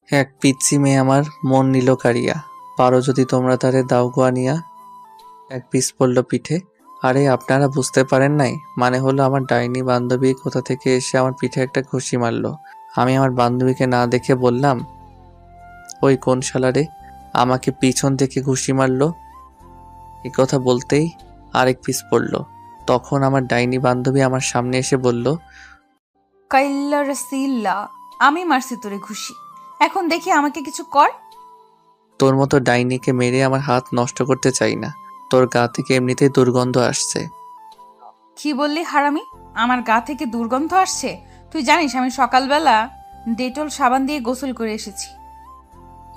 এক পিচ্চি মেয়ে আমার মন নিল কাড়িয়া, পারো যদি তোমরা তারে দাও গো আনিয়া। এক পিস পড়ল পিঠে। আরে আপনারা বুঝতে পারেন নাই? মানে হলো আমার ডাইনি বান্ধবী কোথা থেকে এসে আমার পিঠে একটা ঘুষি মারলো। আমি আমার বান্ধবীকে না দেখে বললাম, ওই কোন শালারে আমাকে পিছন থেকে ঘুষি মারলো। এই কথা বলতেই আরেক পিস পড়ল। তখন আমার ডাইনি বান্ধবী আমার সামনে এসে বলল, কাইল্লা রসিল্লা, আমি মারছি তোরে ঘুষি। এখন দেখি আমাকে কিছু কর। তোর মতো ডাইনিকে মেরে আমার হাত নষ্ট করতে চাই না। তোর গা থেকে এমনিতেই দুর্গন্ধ আসছে। কি বললি হারামি? আমার গা থেকে দুর্গন্ধ আসছে? তুই জানিস আমি সকালবেলা ডেটল সাবান দিয়ে গোসল করে এসেছি।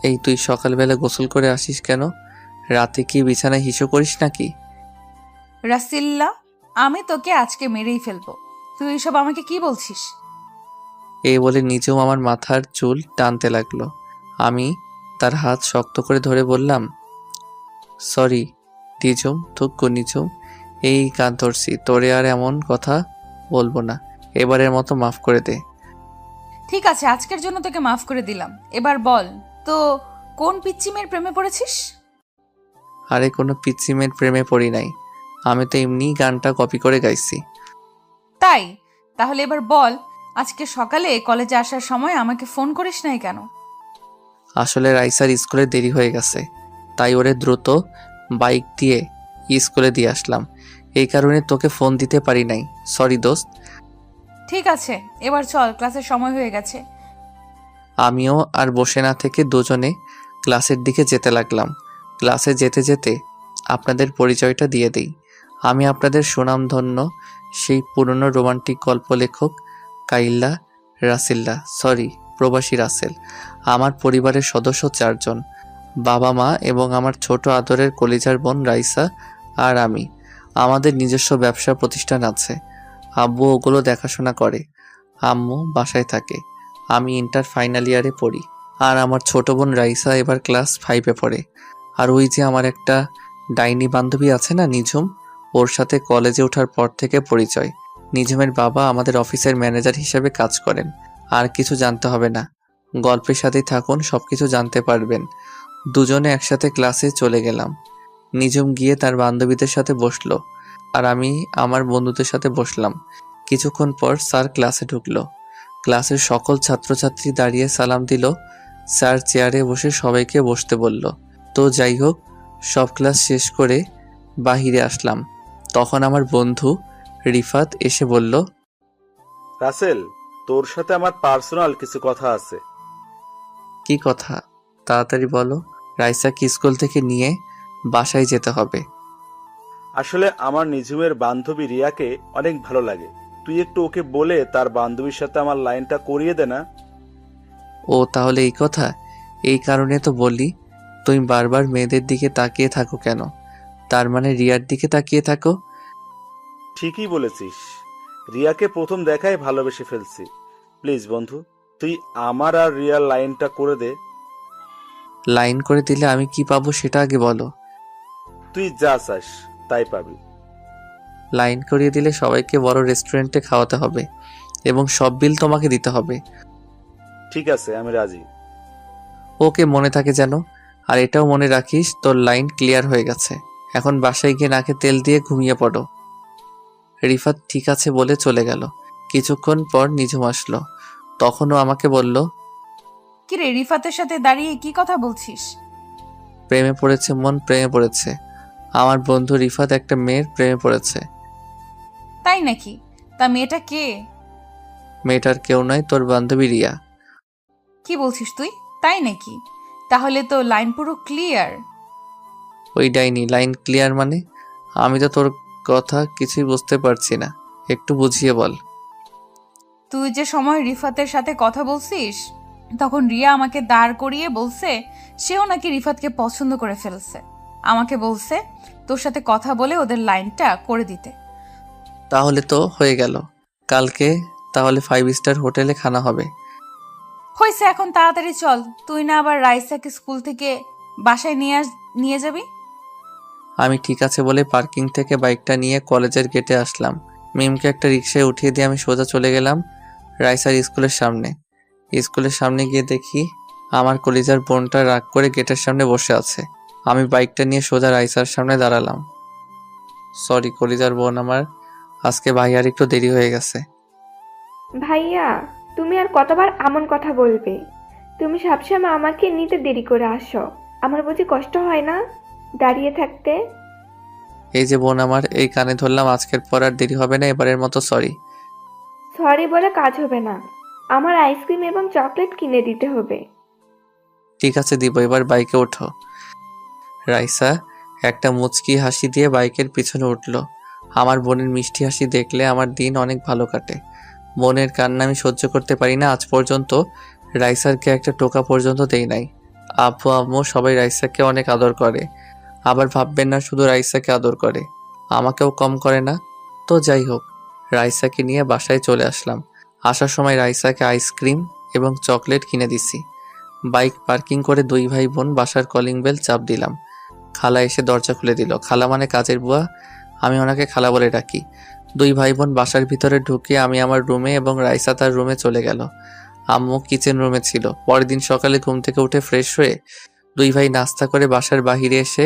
এই তুই সকালবেলা গোসল করে আসিস কেন? রাতে কি বিছানায় হিসু করিস নাকি? রাসিল্লা, আমি তোকে আজকে মেরেই ফেলবো। তুই এইসব আমাকে কি বলছিস? এই বলে নিজেও আমার মাথার চুল টানতে লাগলো। আমি তার হাত শক্ত করে ধরে বললাম, সরি নিজুম, থুক্কু নিজুম, এই কান ধরছি, তোরে আর এমন কথা বলবো না। এবারের মতো মাফ করে দে। ঠিক আছে, আজকের জন্য তোকে মাফ করে দিলাম। এবার বল তো, কোন পিচ্চি মেয়ের প্রেমে পড়েছিস? আরে কোনো পিচ্চি মেয়ের প্রেমে পড়ি নাই, আমি তো এমনি গানটা কপি করে গাইছি। তাই? তাহলে এবার বল, আজকে সকালে কলেজে আসার সময় আমাকে ফোন করিস নাই কেন? আসলে রাইসার স্কুলে দেরি হয়ে গেছে, তাই ওরে দ্রুত বাইক দিয়ে স্কুলে দিয়ে আসলাম। এই কারণে তোকে ফোন দিতে পারি নাই, সরি দোস্ত। ঠিক আছে, এবার চল, ক্লাসের সময় হয়ে গেছে। আমিও আর বসে না থেকে দুজনে ক্লাসের দিকে যেতে লাগলাম। ক্লাসে যেতে যেতে আপনাদের পরিচয়টা দিয়ে দিই। আমি আপনাদের সুনামধন্য সেই পুরনো রোমান্টিক গল্প লেখক কাইল্লা রাসেল্লা, সরি প্রবাসী রাসেল। আমার পরিবারের সদস্য 4 জন, বাবা মা এবং আমার ছোট আদরের কলিজার বোন রাইসা আর আমি। আমাদের নিজস্ব ব্যবসা প্রতিষ্ঠান আছে। আব্বু ওগুলো দেখাশোনা করে, আম্মু বাসায় থাকে। আমি ইন্টার ফাইনাল ইয়ারে পড়ি, আর আমার ছোট বোন রাইসা এবার ক্লাস 5-এ পড়ে। আর ওই যে আমার একটা ডাইনি বান্ধবী আছে না নিঝুম, ওর সাথে কলেজে ওঠার পর থেকে পরিচয়। নিঝুমের বাবা আমাদের অফিসের ম্যানেজার হিসেবে কাজ করেন। আর কিছু জানতে হবে না, গল্পের সাথেই থাকুন, সবকিছু জানতে পারবেন। দুজনে একসাথে ক্লাসে চলে গেলাম। নিঝুম গিয়ে তার বান্ধবীদের সাথে বসলো, আর আমি আমার বন্ধুদের সাথে বসলাম। কিছুক্ষণ পর স্যার ক্লাসে ঢুকলো। ক্লাসের সকল ছাত্রছাত্রী দাঁড়িয়ে সালাম দিল। স্যার চেয়ারে বসে সবাইকে বসতে বলল। তো যাই হোক, সব ক্লাস শেষ করে বাহিরে আসলাম। তখন আমার বন্ধু রিফাত এসে বলল, রাসেল, তোর সাথে আমার পার্সোনাল কিছু কথা আছে। কি কথা? তাড়াতাড়ি বলো। রাইসাকে স্কুল থেকে নিয়ে বাসায় যেতে হবে। আসলে আমার নিঝুমের বান্ধবী রিয়াকে অনেক ভালো লাগে। তুই একটু ওকে বলে তার বান্ধবীর সাথে আমার লাইনটা করিয়ে দে না। ও তাহলে এই কথা? এই কারণে তো বলি, তুমি বারবার মেয়েদের দিকে তাকিয়ে থাকো কেন? তার মানে রিয়ার দিকে তাকিয়ে থাকো। ঠিকই বলেছিস, রিয়াকে প্রথম দেখায় ভালোবেসে ফেলছি। প্লিজ বন্ধু, তুই আমার আর রিয়ার লাইনটা করে দে। লাইন করে দিলে আমি কি পাবো সেটা আগে বলো। তুই যা চাস তাই পাবি। লাইন করিয়ে দিলে সবাইকে বড় রেস্টুরেন্টে খাওয়াতে হবে এবং সব বিল তোমাকে দিতে হবে। ঠিক আছে, আমি রাজি। ওকে, মনে থাকে যেন। আর এটাও মনে রাখিস, তোর লাইন ক্লিয়ার হয়ে গেছে। এখন বাসায় গিয়ে নাকে তেল দিয়ে ঘুমিয়ে পড়ো। রিফাত ঠিক আছে বলে চলে গেল। কিছুক্ষণ পর নিঝুম আসলো। তখনও আমাকে বলল, কিরে, রিফাতের সাথে দাঁড়িয়ে কি কথা বলছিস? প্রেমে পড়েছে মন, প্রেমে পড়েছে। আমার বন্ধু রিফাত একটা মেয়ের প্রেমে পড়েছে। তাই নাকি? তা মেয়েটা কে? মেয়েটার কেউ নয়, তোর বান্ধবী রিয়া। কি বলছিস তুই? তাই নাকি? তাহলে তো লাইন পুরো ক্লিয়ার। ওই ডাইনি, লাইন ক্লিয়ার মানে? আমি তো তোর কথা কিছুই বুঝতে পারছি না, একটু বুঝিয়ে বল। তুই যে সময় রিফাতের সাথে কথা বলছিস, তখন রিয়া আমাকে দাঁড় করিয়ে বলছে সেও নাকি রিফাতকে পছন্দ করে ফেলছে। আমাকে বলছে তোর সাথে কথা বলে ওদের লাইনটা করে দিতে। তাহলে তো হয়ে গেল। কালকে তাহলে 5 স্টার হোটেলে খানা হবে। হয়েছে, এখন তাড়াতাড়ি চল। তুই না আবার রাইসাকে স্কুল থেকে বাসায় নিয়ে যাবি? আমি ঠিক আছে বলে পার্কিং থেকে বাইকটা নিয়ে কলেজের গেটে আসলাম। মিমকে একটা রিকশায় উঠিয়ে দিয়ে আমি সোজা চলে গেলাম রাইসার স্কুলের সামনে। স্কুলের সামনে গিয়ে দেখি আমার কলিজার বোনটা রাগ করে গেটের সামনে বসে আছে। আমি বাইকটা নিয়ে সোজা রাইসার সামনে দাঁড়ালাম। সরি কলিজার বোন আমার, আজকে ভাইয়ার একটু দেরি হয়ে গেছে। ভাইয়া, তুমি আর কতবার এমন কথা বলবে? তুমি সবসময় আমাকে নিতে দেরি করে আসো। আমার বুঝি কষ্ট হয় না দাঁড়িয়ে থাকতে? এই যে বোন আমার, এই কানে ধরলাম, আজকের পর আর দেরি হবে না, এবারের মতো সরি। সরি বলে কাজ হবে না। আমার আইসক্রিম এবং চকলেট কিনে দিতে হবে। ঠিক আছে দিব, এবার বাইকে ওঠো। রাইসা একটা মুচকি হাসি দিয়ে বাইকের পিছনে উঠল। আমার বোনের মিষ্টি হাসি দেখলে আমার দিন অনেক ভালো কাটে। বোনের কান্না আমি সহ্য করতে পারি না। আজ পর্যন্ত রাইসারকে একটা টোকা পর্যন্ত দেই নাই। আব্বু আম্মু সবাই রাইসাকে অনেক আদর করে। আবার ভাববেন না শুধু রাইসাকে আদর করে, আমাকেও কম করে না। তো যাই হোক, রাইসাকে নিয়ে বাসায় চলে আসলাম। আসার সময় রাইসাকে আইসক্রিম এবং চকলেট কিনে দিছি। বাইক পার্কিং করে দুই ভাই বোন বাসার কলিং বেল চাপ দিলাম। খালা এসে দরজা খুলে দিল। খালা মানে কাজের বুয়া, আমি ওনাকে খালা বলে ডাকি। দুই ভাই বোন বাসার ভিতরে ঢুকে আমি আমার রুমে এবং রাইসা তার রুমে চলে গেল। আম্মু কিচেন রুমে ছিল। পরের দিন সকালে ঘুম থেকে উঠে ফ্রেশ হয়ে দুই ভাই নাস্তা করে বাসার বাহিরে এসে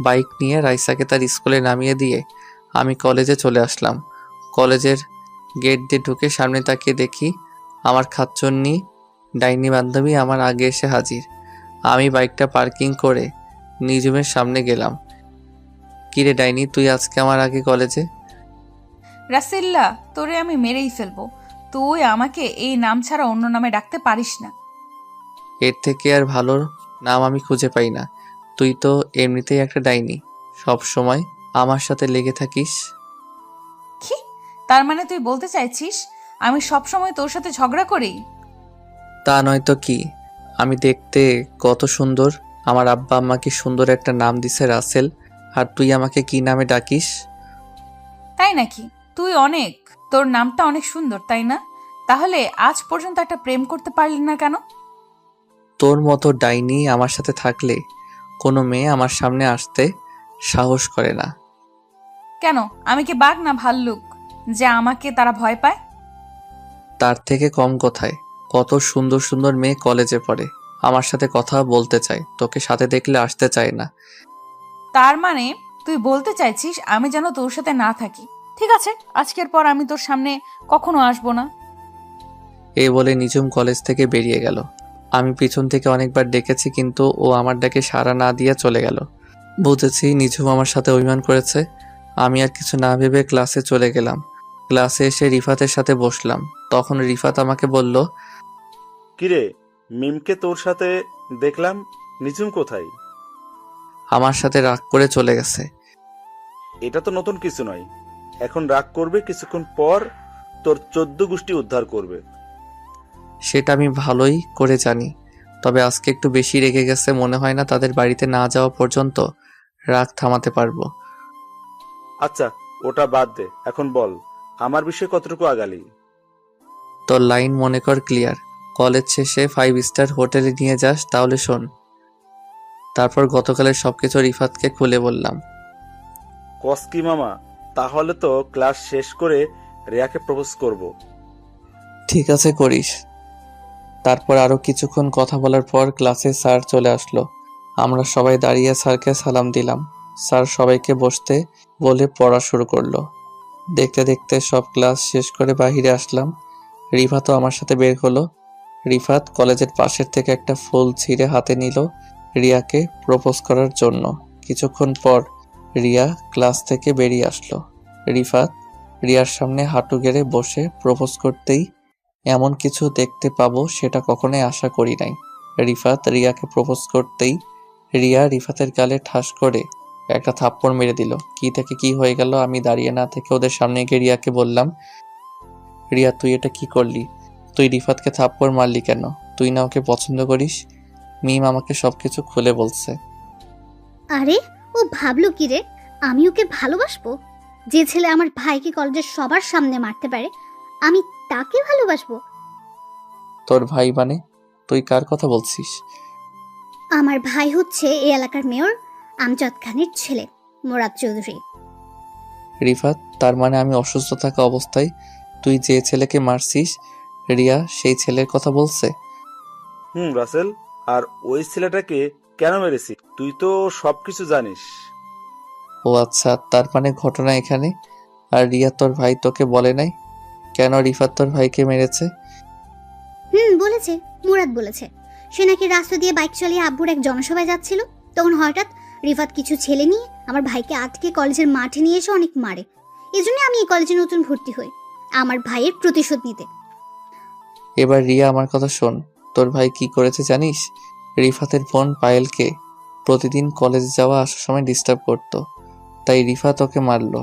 বাইক নিয়ে রাইসাকে তার স্কুলে নামিয়ে দিয়ে আমি কলেজে চলে আসলাম। কলেজের গেট দিয়ে ঢুকে সামনে তাকিয়ে দেখি আমার খাচ্চন্নি ডাইনি বান্ধবী আমার আগে এসে হাজির। আমি বাইকটা পার্কিং করে নিজুমের সামনে গেলাম। কিরে ডাইনি, তুই আজকে আমার আগে কলেজে? রাসেল্লা, তোরে আমি মেরেই ফেলবো। তুই আমাকে এই নাম ছাড়া অন্য নামে ডাকতে পারিস না। এর থেকে আর ভালো নাম আমি খুঁজে পাই না। তুই তো এমনিতেই একটা ডাইনি, সব সময় আমার সাথে লেগে থাকিস। কি? তার মানে তুই বলতে চাইছিস আমি সব সময় তোর সাথে ঝগড়া করি? তা নয় তো কি, আমি দেখতে কত সুন্দর। আমার আব্বা আম্মাকে সুন্দর একটা নাম দিছে রাসেল, আর তুই আমাকে কি নামে ডাকিস? তাই নাকি? তুই অনেক, তোর নামটা অনেক সুন্দর, তাই না? তাহলে আজ পর্যন্ত একটা প্রেম করতে পারলি না কেন? তোর মতো ডাইনি আমার সাথে থাকলে কোনো মেয়ে আমার সামনে আসতে সাহস করে না। কেন, আমি কি বাঘ না ভাল্লুক যে আমাকে তারা ভয় পায়? তার থেকে কম কোথায়। কত সুন্দর সুন্দর মেয়ে কলেজে পড়ে, আমার সাথে কথা বলতে চায়, তোকে সাথে দেখলে আসতে চায় না। তার মানে তুই বলতে চাইছিস আমি যেন তোর সাথে না থাকি? ঠিক আছে, আজকের পর আমি তোর সামনে কখনো আসবো না। এই বলে নিঝুম কলেজ থেকে বেরিয়ে গেল। আমি পিছন থেকে অনেকবার ডেকেছি, কিন্তু ও আমার ডাকে সাড়া না দিয়ে চলে গেল। বুঝেছি নিঝুম আমার সাথে অভিমান করেছে। আমি আর কিছু না ভেবে ক্লাসে চলে গেলাম। ক্লাসে এসে রিফাতের সাথে বসলাম। তখন রিফাত আমাকে বলল, কিরে, মিমকে তোর সাথে দেখলাম, নিঝুম কোথায়? আমার সাথে রাগ করে চলে গেছে। এটা তো নতুন কিছু নয়। এখন রাগ করবে, কিছুক্ষণ পর তোর 14 গোষ্ঠী উদ্ধার করবে। সেটা আমি ভালোই করে জানি, তবে আজকে একটু বেশি রেগে গেছে। মনে হয় না তাদের বাড়িতে না যাওয়া পর্যন্ত রাগ থামাতে পারবো। আচ্ছা, ওটা বাদ দে, এখন বল আমার বিষয়ে কতটুকু আগালি? তোর লাইন মনে কর ক্লিয়ার। কলেজ শেষে 5 স্টার হোটেলে নিয়ে যাস, তাহলে শোন। তারপর গতকালের সবকিছু রিফাতকে খুলে বললাম। কস কি মামা? তাহলে তো ক্লাস শেষ করে রিয়াকে প্রপোজ করব। ঠিক আছে, করিস। তারপর আরো কিছুক্ষণ কথা বলার পর ক্লাসে স্যার চলে আসলো। আমরা সবাই দাঁড়িয়ে স্যারকে সালাম দিলাম। স্যার সবাইকে বসতে বলে পড়া শুরু করলো। দেখতে দেখতে সব ক্লাস শেষ করে বাহিরে আসলাম। রিফাতও আমার সাথে বের হলো। রিফাত কলেজের পাশের থেকে একটা ফুল ছিঁড়ে হাতে নিল রিয়াকে প্রপোজ করার জন্য। কিছুক্ষণ পর রিয়া ক্লাস থেকে বেরিয়ে আসলো। রিফাত রিয়ার সামনে হাঁটু গেড়ে বসে প্রপোজ করতেই এমন কিছু দেখতে পাবো সেটা কখনোই আশা করি নাই। রিফাত রিয়াকে প্রপোজ করতেই রিয়া রিফাতের গালে ঠাস করে একটা থাপ্পড় মেরে দিল। কি থেকে কি হয়ে গেল আমি দাঁড়িয়ে না থেকে ওদের সামনে গিয়ে রিয়াকে বললাম, রিয়া তুই এটা কি করলি? তুই রিফাতকে থাপ্পড় মারলি কেন? তুই না ওকে পছন্দ করিস? মিম আমাকে সবকিছু খুলে বলছে। আরে, ও ভাবলো কি রে আমি ওকে ভালোবাসবো? যে ছেলে আমার ভাইকে কলেজের সবার সামনে মারতে পারে আমি তাকে ভালোবাসবো? তোর ভাই মানে? তুই কার কথা বলছিস? আমার ভাই হচ্ছে এই এলাকার মেয়র আমজাদ খানের ছেলে, মোরাদ চৌধুরী। রিফাত, তার মানে আমি অসুস্থ থাকা অবস্থায় তুই যে ছেলেকে মারছিস রিয়া সেই ছেলের কথা বলছে? রাসেল, আর ওই ছেলেটাকে কেন মেরেছি তুই তো সবকিছু জানিস। ও আচ্ছা, তার মানে ঘটনা এখানে। আর রিয়া তোর ভাই তোকে বলে নাই কেন রিফাত তোর ভাইকে মেরেছে? বলেছে, মুরাদ বলেছে। সে নাকি রাস্তা দিয়ে বাইক চালিয়ে আব্বুর এক জনসভায় যাচ্ছিল, তখন হঠাৎ রিফাত কিছু ছেলে নিয়ে আমার ভাইকে আটকে কলেজের মাঠে নিয়ে এসে অনেক মারে। এজন্য আমি এই কলেজে নতুন ভর্তি হই, আমার ভাইয়ের প্রতিশোধ নিতে। এবার রিয়া আমার কথা শোন, তোর ভাই কি করেছে জানিস? রিফাতের বোন পায়েলকে প্রতিদিন কলেজ যাওয়া আসার সময় ডিস্টার্ব করতো, তাই রিফাত ওকে মারলো।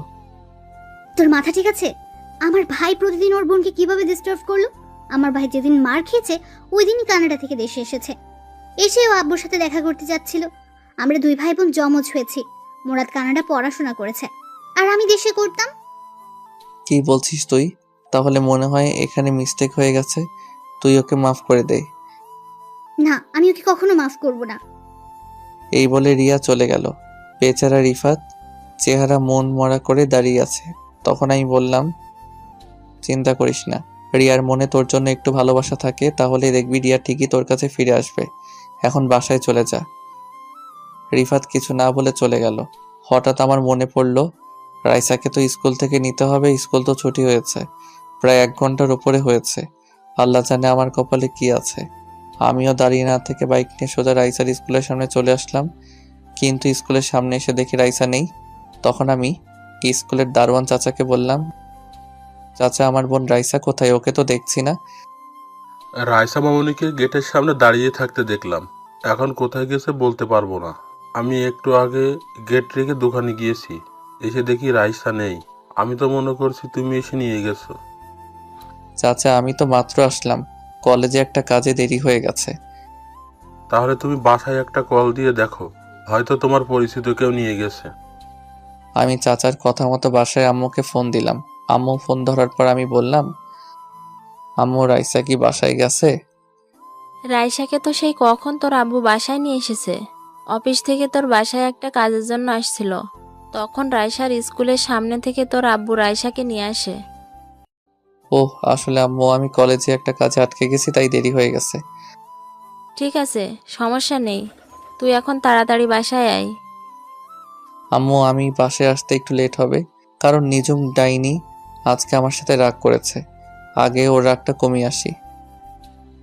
তোর মাথা ঠিক আছে? আমার ভাই প্রতিদিন ওর বোনকে কিভাবে ডিস্টার্ব করলো? আমার ভাই যেদিন মার খেয়েছে ওই দিনই কানাডা থেকে দেশে এসেছে। এসেও আব্বুর সাথে দেখা করতে যাচ্ছিল। আমরা দুই ভাই বোন জমজ হয়েছি। মুরাদ কানাডা পড়াশোনা করেছে, আর আমি দেশে করতাম। কি বলছিস তুই? তাহলে মনে হয় এখানে মিস্টেক হয়ে গেছে, তুই ওকে মাফ করে দে। না, আমি ওকে কখনো মাফ করব না। এই বলে রিয়া চলে গেল। বেচারা রিফাত চেহারা মন মরা করে দাঁড়িয়ে আছে। তখন আমি বললাম, চিন্তা করিস না, রিয়ার মনে তোর জন্য একটু ভালোবাসা থাকে, তাহলে দেখবি রিয়া ঠিকই তোর কাছে ফিরে আসবে। এখন বাসায় চলে যা। রিফাত কিছু না বলে চলে গেল। হঠাৎ আমার মনে পড়ল, রাইসাকে তো স্কুল থেকে নিতে হবে, স্কুল তো ছুটি হয়েছে, প্রায় 1 ঘন্টার উপরে হয়েছে। আল্লাহ জানে আমার কপালে কি আছে। আমিও দাঁড়িয়ে না থেকে বাইক নিয়ে সোজা রাইসার স্কুলের সামনে চলে আসলাম, কিন্তু স্কুলের সামনে এসে দেখি রাইসা নেই। তখন আমি স্কুলের দারোয়ান চাচাকে বললাম, চাচা আমার বোন রাইসা কোথায়? ওকে তো দেখছি না। রাইসা মামুনিকে গেটের সামনে দাঁড়িয়ে থাকতে দেখলাম, এখন কোথায় গেছে বলতে পারবো না। আমি একটু আগে গেট রেখে দোকানে গিয়েছি, এসে দেখি রাইসা নেই। আমি তো মনে করছি তুমি এসে নিয়ে গেছো। চাচা আমি তো মাত্র আসলাম, কলেজে একটা কাজে দেরি হয়ে গেছে। তাহলে তুমি বাসায় একটা কল দিয়ে দেখো, হয়তো তোমার পরিচিত কেউ নিয়ে গেছে। আমি চাচার কথা মতো বাসায় আম্মুকে ফোন দিলাম। আম্মু ফোন ধরার পর আমি বললাম, আম্মু রাইসা কি বাসায় গেছে? রাইসাকে তো সেই কখন তোর আব্বু বাসায় নিয়ে এসেছে। অফিস থেকে তোর বাসায় একটা কাজের জন্য আসছিল, তখন রাইসার স্কুলের সামনে থেকে তোর আব্বু রাইসাকে নিয়ে আসে। ওহ আসলে আম্মু আমি কলেজে একটা কাজে আটকে গেছি, তাই দেরি হয়ে গেছে। ঠিক আছে, সমস্যা নেই, তুই এখন তাড়াতাড়ি বাসায় আয়। আম্মু আমি বাসায় আসতে একটু লেট হবে, কারণ নিজুম ডাইনি আজকে আমার সাথে রাগ করেছে। আগে ওর রাগটা কমিয়ে আসি।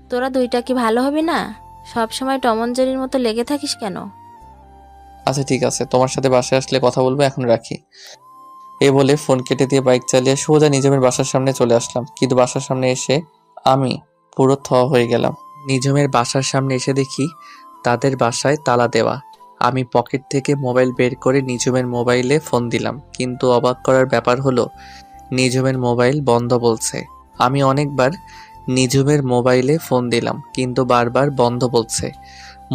তোরা দুইটা কি ভালো হবে না? সব সময় টম অ্যান্ড জেরির মতো লেগে থাকিস কেন? আচ্ছা ঠিক আছে, তোমার সাথে বাসায় আসলে কথা বলবো, এখন রাখি। এ বলে ফোন কেটে দিয়ে বাইক চালিয়ে সোজা নিজমের বাসার সামনে চলে আসলাম। কিন্তু বাসার সামনে এসে আমি পুরো হয়ে গেলাম। নিজমের বাসার সামনে এসে দেখি তাদের বাসায় তালা দেওয়া। আমি পকেট থেকে মোবাইল বের করে নিজমের মোবাইলে ফোন দিলাম, কিন্তু অবাক করার ব্যাপার হলো নিজমের মোবাইল বন্ধ বলছে। আমি অনেকবার নিজমের মোবাইলে ফোন দিলাম, কিন্তু বারবার বন্ধ বলছে।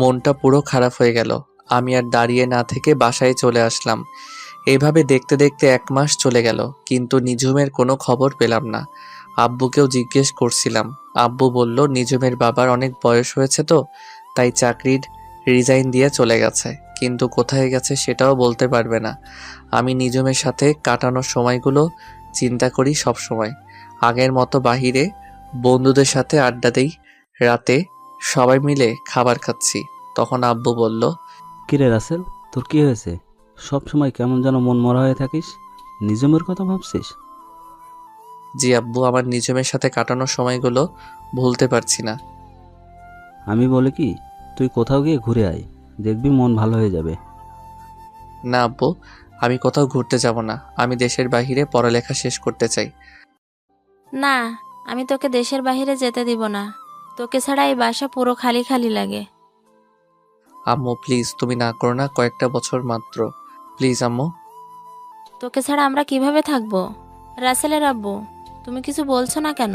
মনটা পুরো খারাপ হয়ে গেল। আমি আর দাঁড়িয়ে না থেকে বাসায় চলে আসলাম। এইভাবে দেখতে দেখতে 1 মাস চলে গেল, কিন্তু নিঝুমের কোনো খবর পেলাম না। আব্বুকেও জিজ্ঞেস করছিলাম, আব্বু বলল নিঝুমের বাবার অনেক বয়স হয়েছে তো, তাই চাকরির রিজাইন দিয়ে চলে গেছে, কিন্তু কোথায় গেছে সেটাও বলতে পারবে না। আমি নিঝুমের সাথে কাটানোর সময়গুলো চিন্তা করি সব সময়। আগের মতো বাহিরে বন্ধুদের সাথে আড্ডা দেই, রাতে সবাই মিলে খাবার খাচ্ছি। তখন আব্বু বলল, কিরে রাসেল, তোর কি হয়েছে? সব সময় কেমন যেন মন মরা হয়ে থাকিস, নিজমের কথা ভাবছিস? জি আব্বু, আমার নিজমের সাথে কাটানোর সময়গুলো ভুলতে পারছি না। আমি বলি কি, তুই কোথাও গিয়ে ঘুরে আয়, দেখবি মন ভালো হয়ে যাবে। না আব্বু, আমি কোথাও ঘুরতে যাব না, আমি দেশের বাইরে পড়ালেখা শেষ করতে চাই। না, আমি তোকে দেশের বাইরে যেতে দিব না। তোকে ছাড়া এই বাসা পুরো খালি খালি লাগে। আম্মু প্লিজ, তুমি না করো না, কয়েকটা বছর মাত্র, প্লিজ আম্মু। তোকে ছাড়া আমরা কিভাবে থাকবো? রাসেলের আব্বু, তুমি কিছু বলছো না কেন?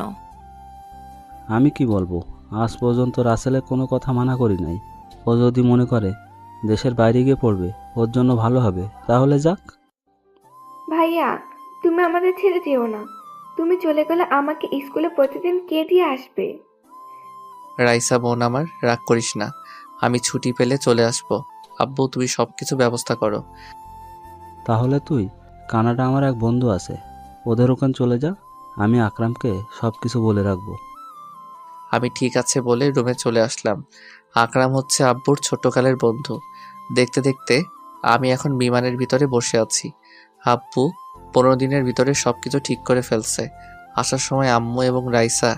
আমি কি বলবো, আজ পর্যন্ত রাসেলের কোনো কথা মানা করি নাই। ও যদি মনে করে দেশের বাইরে গিয়ে পড়বে ওর জন্য ভালো হবে, তাহলে যাক। ভাইয়া, তুমি আমাদের ছেড়ে যেও না। তুমি চলে গেলে আমাকে স্কুলে প্রতিদিন কে দিয়ে আসবে? রাইসা বোন আমার, রাগ করিস না, আমি ছুটি পেলে চলে আসবো। আব্বু তুমি সবকিছু ব্যবস্থা করো। তাহলে তুই কানাডা, আমার এক বন্ধু আছে, ওদের ওখানে চলে যা। আমি আকরামকে সব কিছু বলে রাখবো। আমি ঠিক আছে বলে রুমে চলে আসলাম। আকরাম হচ্ছে আব্বুর ছোটকালের বন্ধু। দেখতে দেখতে আমি এখন বিমানের ভিতরে বসে আছি। আব্বু 15 দিনের ভিতরে সবকিছু ঠিক করে ফেলছে। আসার সময় আম্মু এবং রাইসা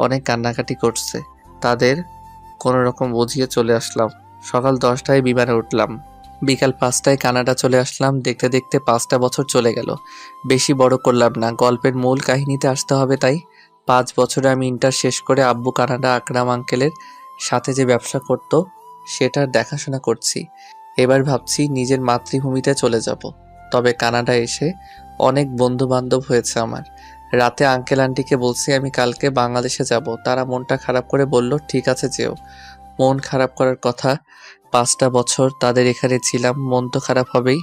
অনেক কান্নাকাটি করছে। তাদের কোনো রকম বুঝিয়ে চলে আসলাম। সকাল 10টায় বিমানে উঠলাম। বিকাল 5টায় কানাডা চলে আসলাম। দেখতে দেখতে 5টা বছর চলে গেল। বেশি বড় করলাম না, গল্পের মূল কাহিনীতে আসতে হবে তাই। 5 বছরে আমি ইন্টার শেষ করে আব্বু কানাডা আকরাম আঙ্কেলের সাথে যে ব্যবসা করত সেটার দেখাশোনা করছি। এবার ভাবছি নিজের মাতৃভূমিতে চলে যাব। তবে কানাডা এসে অনেক বন্ধু বান্ধব হয়েছে আমার। রাতে আঙ্কেল আন্টিকে বলছি আমি কালকে বাংলাদেশে যাব। তারা মনটা খারাপ করে বলল ঠিক আছে যেও। মন খারাপ করার কথা, 5টা বছর তাদের এখানে ছিলাম, মন তো খারাপ হবেই।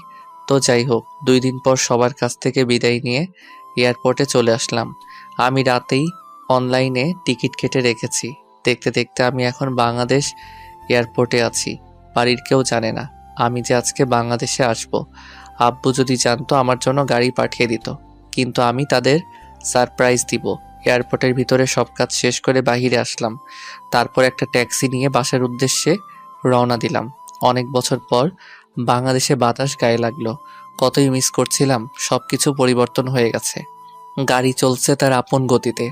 তো যাই হোক, 2 দিন পর সবার কাছ থেকে বিদায় নিয়ে এয়ারপোর্টে চলে আসলাম। আমি রাতেই অনলাইনে টিকিট কেটে রেখেছি। দেখতে দেখতে আমি এখন বাংলাদেশ এয়ারপোর্টে আছি। বাড়ির কেউ জানে না আমি যে আজকে বাংলাদেশে আসব। আব্বু যদি জানতো আমার জন্য গাড়ি পাঠিয়ে দিত, কিন্তু আমি তাদের সারপ্রাইজ দিব। এয়ারপোর্টের ভিতরে সব কাজ শেষ করে বাহিরে আসলাম। তারপর একটা ট্যাক্সি নিয়ে বাসার উদ্দেশ্যে রওনা দিলাম। অনেক বছর পর বাংলাদেশে বাতাস গায়ে লাগলো। কতই মিস করছিলাম, সবকিছু পরিবর্তন হয়ে গেছে। গাড়ি চলছে তার আপন গতিতে।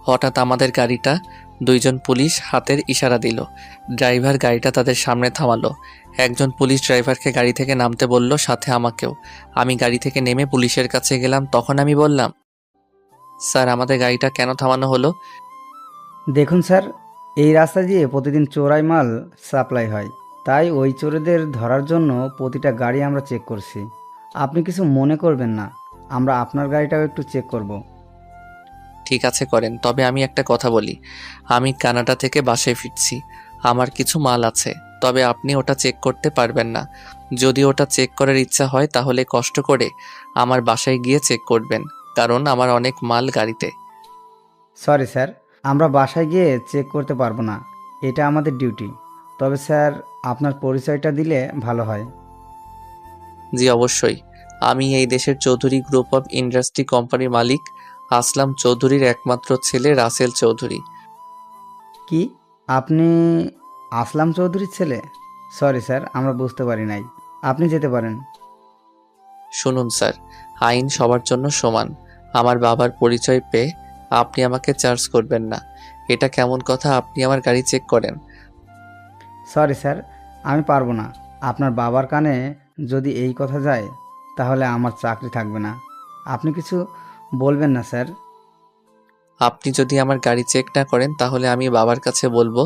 হঠাৎ আমাদের গাড়িটা 2 জন পুলিশ হাতের ইশারা দিল। ড্রাইভার গাড়িটা তাদের সামনে থামালো। একজন পুলিশ ড্রাইভারকে গাড়ি থেকে নামতে বলল, সাথে আমাকেও। আমি গাড়ি থেকে নেমে পুলিশের কাছে গেলাম। তখন আমি বললাম, স্যার আমাদের গাড়িটা কেন থামানো হলো? দেখুন স্যার, এই রাস্তা দিয়ে প্রতিদিন চোরাই মাল সাপ্লাই হয়, তাই ওই চোরেদের ধরার জন্য প্রতিটা গাড়ি আমরা চেক করছি। আপনি কিছু মনে করবেন না, আমরা আপনার গাড়িটাও একটু চেক করব। ঠিক আছে করেন, তবে আমি একটা কথা বলি। আমি কানাডা থেকে বাসায় ফিরছি। আমার কিছু মাল আছে, তবে আপনি ওটা চেক করতে পারবেন না। যদি ওটা চেক করার ইচ্ছা হয় তাহলে কষ্ট করে আমার বাসায় গিয়ে চেক করবেন, কারণ আমার অনেক মাল গাড়িতে। সরি স্যার, আমরা বাসায় গিয়ে চেক করতে পারবো না, এটা আমাদের ডিউটি। তবে স্যার, আপনার পরিচয়টা দিলে ভালো হয়। জি অবশ্যই, আমি এই দেশের চৌধুরী গ্রুপ অফ ইন্ডাস্ট্রি কোম্পানির মালিক আসলাম চৌধুরীর একমাত্র ছেলে রাসেল চৌধুরী। কি, আপনি আসলাম চৌধুরীর ছেলে? সরি স্যার, আমরা বুঝতে পারি নাই। আপনি যেতে পারেন। শুনুন স্যার, আইন সবার জন্য সমান। আমার বাবার পরিচয় পেয়ে আপনি আমাকে চার্জ করবেন না। এটা কেমন কথা আপনি আমার গাড়ি চেক করেন? সরি স্যার, আমি পারবো না। আপনার বাবার কানে যদি এই কথা যায় তাহলে আমার চাকরি থাকবে না। আপনি কিছু বলবেন না স্যার? আপনি যদি আমার গাড়ি চেক না করেন তাহলে আমি বাবার কাছে বলবো।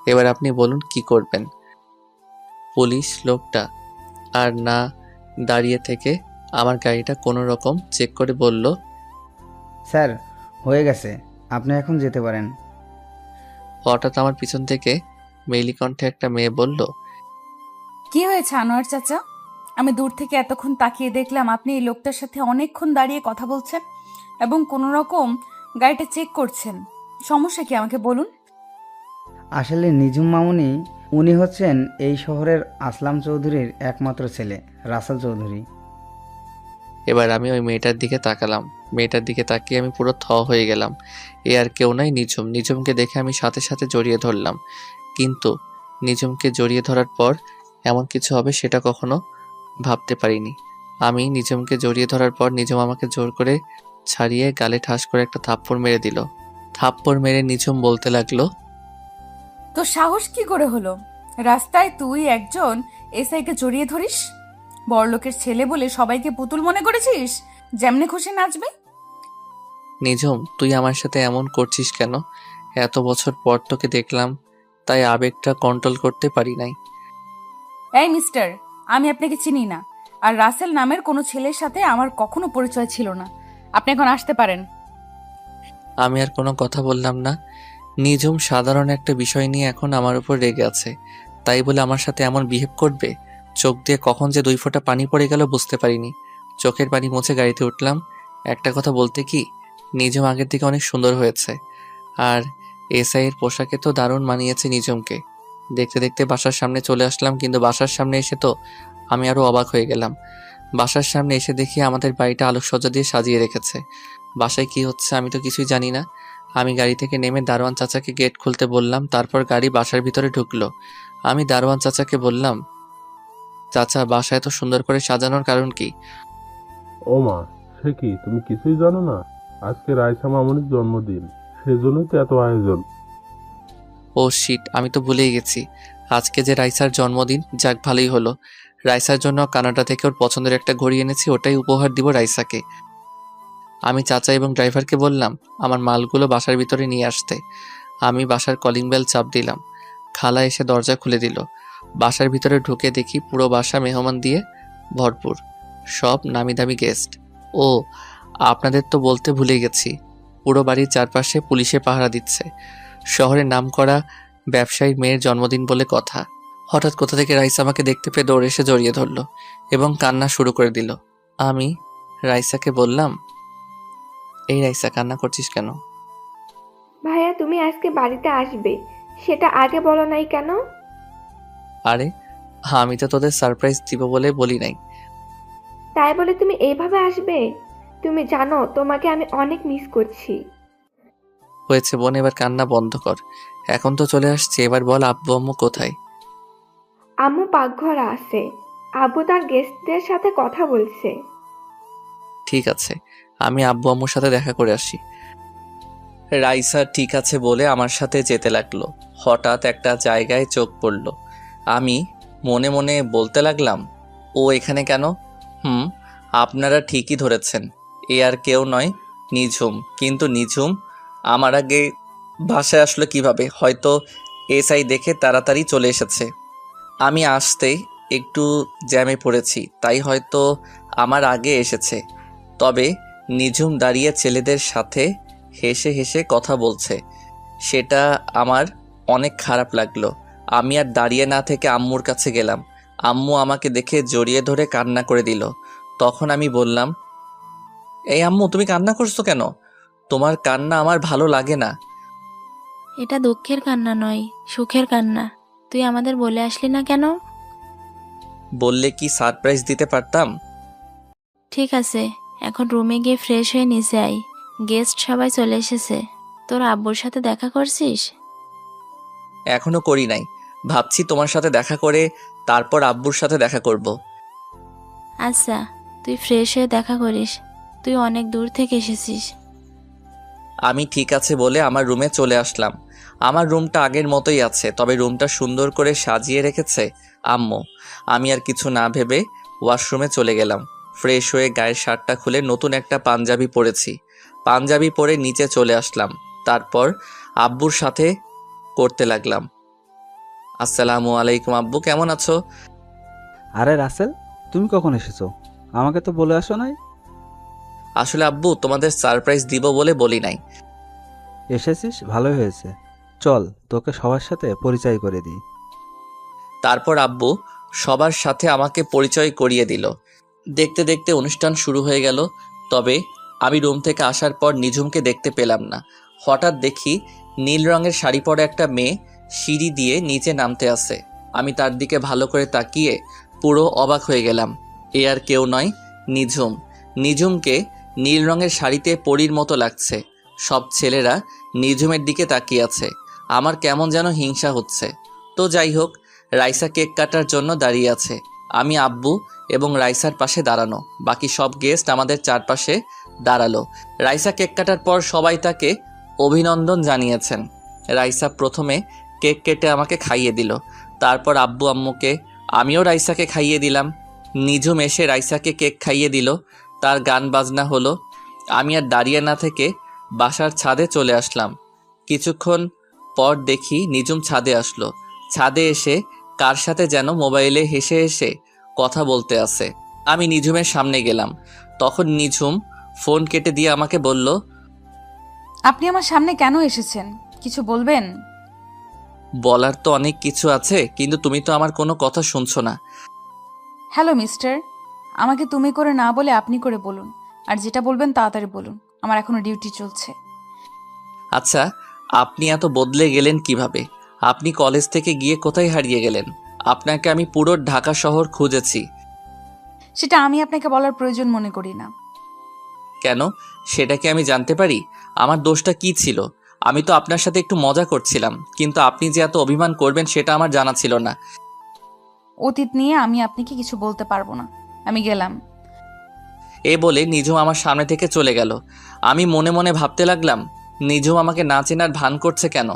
এবার আপনি বলুন কি করবেন? পুলিশ লোকটা আর না দাঁড়িয়ে থেকে আমার গাড়িটা কোনো রকম চেক করে বলল, স্যার, হয়ে গেছে, আপনি এখন যেতে পারেন। হঠাৎ আমার পিছন থেকে মেইলি কণ্ঠে একটা মেয়ে বলল, কি হয়েছে আনোয়ার চাচা? আমি দূর থেকে এতক্ষণ তাকিয়ে দেখলাম আপনি এই লোকটার সাথে অনেকক্ষণ দাঁড়িয়ে কথা বলছেন এবং কোনো রকম গাড়িটা চেক করছেন। সমস্যা কি আমাকে বলুন। আসলে নিঝুম মামুনি, উনি হচ্ছেন এই শহরের আসলাম চৌধুরীর একমাত্র ছেলে রাসেল চৌধুরী। এবার আমি ওই মেয়েটার দিকে তাকালাম। মেয়েটার দিকে তাকিয়ে আমি পুরো হয়ে গেলাম। এ আর কেউ নয়, নিঝুম। নিঝুমকে দেখে আমি সাথে সাথে জড়িয়ে ধরলাম, কিন্তু নিঝুমকে জড়িয়ে ধরার পর এমন কিছু হবে সেটা কখনো ভাবতে পারিনি। আমি নিঝুমকে জড়িয়ে ধরার পর নিঝুম আমাকে জোর করে ছাড়িয়ে গালে ঠাস করে একটা থাপ্পড় মেরে দিল। থাপ্পড় মেরে নিঝুম বলতে লাগলো, তো সাহস কি করে হলো রাস্তায় তুই একজন এসআইকে জড়িয়ে ধরিস? বড়লোকের ছেলে বলে সবাইকে পুতুল মনে করেছিস, যেমনে খুশি নাচবে? নিঝুম তুই আমার সাথে এমন করছিস কেন? এত বছর পর তোকে দেখলাম, তাই আবেগটা কন্ট্রোল করতে পারি নাই। এই মিস্টার, আমি আপনাকে চিনি না, আর রাসেল নামের কোনো ছেলের সাথে আমার কখনো পরিচয় ছিল না। আপনি এখন আসতে পারেন। আমি আর কোনো কথা বললাম না। নিঝুম সাধারণ একটা বিষয় নিয়ে এখন আমার উপর রেগে আছে, তাই বলে আমার সাথে এমন বিহেভ করবে? চোখ দিয়ে কখন যে 2 ফোঁটা পানি পড়ে গেল বুঝতে পারিনি। চোখের পানি মুছে গাড়িতে উঠলাম। একটা কথা বলতে কি, নিঝুম আগের থেকে অনেক সুন্দর হয়েছে, আর এসআই এর পোশাকে তো দারুণ মানিয়েছে নিঝুমকে। দেখতে দেখতে বাসার সামনে চলে আসলাম, কিন্তু বাসার সামনে এসে তো আমি আরো অবাক হয়ে গেলাম। বাসার সামনে এসে দেখি আমাদের বাড়িটা আলোকসজ্জা দিয়ে সাজিয়ে রেখেছে। বাসায় কি হচ্ছে আমি তো কিছুই জানি না। আমি গাড়ি থেকে নেমে দারোয়ান চাচাকে গেট খুলতে বললাম, তারপর গাড়ি বাসার ভিতরে ঢুকলো। আমি দারোয়ান চাচাকে বললাম, চাচা বাসায় এত সুন্দর করে সাজানোর কারণ কি? ও মা, সে কি তুমি কিছুই জানো না? আজকে রাইসা মামনির জন্মদিন, সেজন্যই তো এত আয়োজন। ও শিট, আমি তো ভুলেই গেছি। আজকে যে রাইসার জন্মদিন, যাক ভালোই হলো। রাইসার জন্য কানাডা থেকে ওর পছন্দের একটা ঘড়ি এনেছি, ওটাই উপহার দিব রাইসাকে। আমি চাচা এবং ড্রাইভারকে বললাম আমার মালগুলো বাসার ভিতরে নিয়ে আসতে। আমি বাসার কলিং বেল চাপ দিলাম। খালা এসে দরজা খুলে দিল। বাসার ভিতরে ঢুকে দেখি পুরো বাসা মেহমান দিয়ে ভরপুর, সব নামি দামি গেস্ট। ও, আপনাদের তো বলতে ভুলে গেছি, পুরো বাড়ির চারপাশে পুলিশে পাহারা দিচ্ছে। শহরের নামকরা ব্যবসায়ীর মেয়ের জন্মদিন বলে কথা। হঠাৎ কোথা থেকে রাইসা আমাকে দেখতে পেয়ে দৌড়ে এসে জড়িয়ে ধরলো এবং কান্না শুরু করে দিল। আমি রাইসাকে বললাম, এই রাইসা, কান্না করছিস কেন? ভাইয়া তুমি আজকে বাড়িতে আসবে, সেটা আগে বলো নাই কেন? আরে আমি তো তোদের সারপ্রাইজ দিব বলে বলি নাই। তাই বলে তুমি এইভাবে আসবে? তুমি জানো তোমাকে আমি অনেক মিস করছি। হয়েছে বোন, এবার কান্না বন্ধ কর। এখন তো চলে আসছে, এবার বল আব্বু আম্মু কোথায়? আম্মু পাকঘরে আছে, আব্বু তার গেস্টদের সাথে কথা বলছে। ঠিক আছে, আমি আব্বু আম্মুর সাথে দেখা করে আসি। রাইসা ঠিক আছে বলে আমার সাথে যেতে লাগলো। হঠাৎ একটা জায়গায় চোখ পড়ল। আমি মনে মনে বলতে লাগলাম, ও এখানে কেন? আপনারা ঠিকই ধরেছেন, এ আর কেউ নয়, নিঝুম। কিন্তু নিঝুম আমার আগে বাসায় আসলো কিভাবে? হয়তো এসআই দেখে তাড়াতাড়ি চলে এসেছে। আমি আসতেই একটু জ্যামে পড়েছি, তাই হয়তো আমার আগে এসেছে। তবে নিঝুম দাঁড়িয়ে ছেলেদের সাথে হেসে হেসে কথা বলছে, সেটা আমার অনেক খারাপ লাগলো। আমি আর দাঁড়িয়ে না থেকে আম্মুর কাছে গেলাম। আম্মু আমাকে দেখে জড়িয়ে ধরে কান্না করে দিল। তখন আমি বললাম, এই আম্মু, তুমি কান্না করছো কেন? তোমার কান্না আমার ভালো লাগে না। এটা দুঃখের কান্না নয়, সুখের কান্না। তুই আমাদের বলে আসলি না কেন? বললে কি সারপ্রাইজ দিতে পারতাম। ঠিক আছে, এখন রুমে গিয়ে ফ্রেশ হয়ে নিচে আয়। গেস্ট সবাই চলে এসেছে। তোর আব্বুর সাথে দেখা করছিস? এখনো করি নাই, ভাবছি তোমার সাথে দেখা করে তারপর আব্বুর সাথে দেখা করব। আচ্ছা, তুই ফ্রেশ হয়ে দেখা করিস। তুই অনেক দূর থেকে এসেছিস। আমি ঠিক আছে বলে আমার রুমে চলে আসলাম। আমার রুমটা আগের মতোই আছে, তবে রুমটা সুন্দর করে সাজিয়ে রেখেছে আম্মু। আমি আর কিছু না ভেবে ওয়াশরুমে চলে গেলাম। ফ্রেশ হয়ে গায়ের শার্টটা খুলে নতুন একটা পাঞ্জাবি পরেছি। পাঞ্জাবি পরে নিচে চলে আসলাম। তারপর আব্বুর সাথে করতে লাগলাম, আসসালামু আলাইকুম আব্বু, কেমন আছো? আরে রাসেল, তুমি কখন এসেছো? আমাকে তো বলে আসো নাই। আসলে আব্বু, তোমাদের সারপ্রাইজ দিব বলে বলি নাই। এসেছিস, ভালোই হয়েছে। চল তোকে সবার সাথে পরিচয় করে দিই। তারপর আব্বু সবার সাথে আমাকে পরিচয় করিয়ে দিল। দেখতে দেখতে অনুষ্ঠান শুরু হয়ে গেল। তবে আমি রুম থেকে আসার পর নিঝুমকে দেখতে পেলাম না। হঠাৎ দেখি নীল রঙের শাড়ি পরা একটা মেয়ে সিঁড়ি দিয়ে নিচে নামতে আসে। আমি তার দিকে ভালো করে তাকিয়ে পুরো অবাক হয়ে গেলাম। এ আর কেউ নয়, নিঝুম। নিঝুমকে নীল রঙের শাড়িতে পরীর মতো লাগছে। সব ছেলেরা নিঝুমের দিকে তাকিয়ে আছে। আমার কেমন যেন হিংসা হচ্ছে। তো যাই হোক, রাইসা কেক কাটার জন্য দাঁড়িয়ে আছে। আমি আব্বু এবং রাইসার পাশে দাঁড়ানো। বাকি সব গেস্ট আমাদের চারপাশে দাঁড়ালো। রাইসা কেক কাটার পর সবাই তাকে অভিনন্দন জানিয়েছেন। রাইসা প্রথমে কেক কেটে আমাকে খাইয়ে দিল। তারপর আব্বু আম্মুকে, আমিও রাইসাকে খাইয়ে দিলাম। নিঝুম এসে রাইসাকে কেক খাইয়ে দিল। তার গান বাজনা হলো। আমি আর দাঁড়িয়ে না থেকে বাসার ছাদে চলে আসলাম। কিছুক্ষণ পর দেখি নিঝুম ছাদে আসলো। ছাদে এসে কার সাথে যেন মোবাইলে হেসে হেসে কথা বলতে আছে। আমি নিঝুমের সামনে গেলাম। তখন নিঝুম ফোন কেটে দিয়ে আমাকে বলল, আপনি আমার সামনে কেন এসেছেন? কিছু বলবেন? বলার তো অনেক কিছু আছে, কিন্তু তুমি তো আমার কোনো কথা শুনছো না। হ্যালো মিস্টার, আমাকে তুমি করে না বলে আপনি করে বলুন। আর যেটা বলবেন তাড়াতাড়ি বলুন, আমার এখনো ডিউটি চলছে। আচ্ছা, আপনি এত বদলে গেলেন কিভাবে? আপনি কলেজ থেকে গিয়ে কোথায় হারিয়ে গেলেন? আপনাকে আমি পুরো ঢাকা শহর খুঁজেছি। সেটা আমি আপনাকে বলার প্রয়োজন মনে করি না। কেন, সেটা কি আমি জানতে পারি? আমার দোষটা কি ছিল? আমি তো আপনার সাথে একটু মজা করছিলাম, কিন্তু আপনি যে এত অভিমান করবেন সেটা আমার জানা ছিল না। অতীত নিয়ে আমি আপনাকে কিছু বলতে পারবো না। আমি গেলাম। এ বলে নিঝুম আমার সামনে থেকে চলে গেল। আমি মনে মনে ভাবতে লাগলাম, নিঝুম আমাকে না চেনার ভান করছে কেন,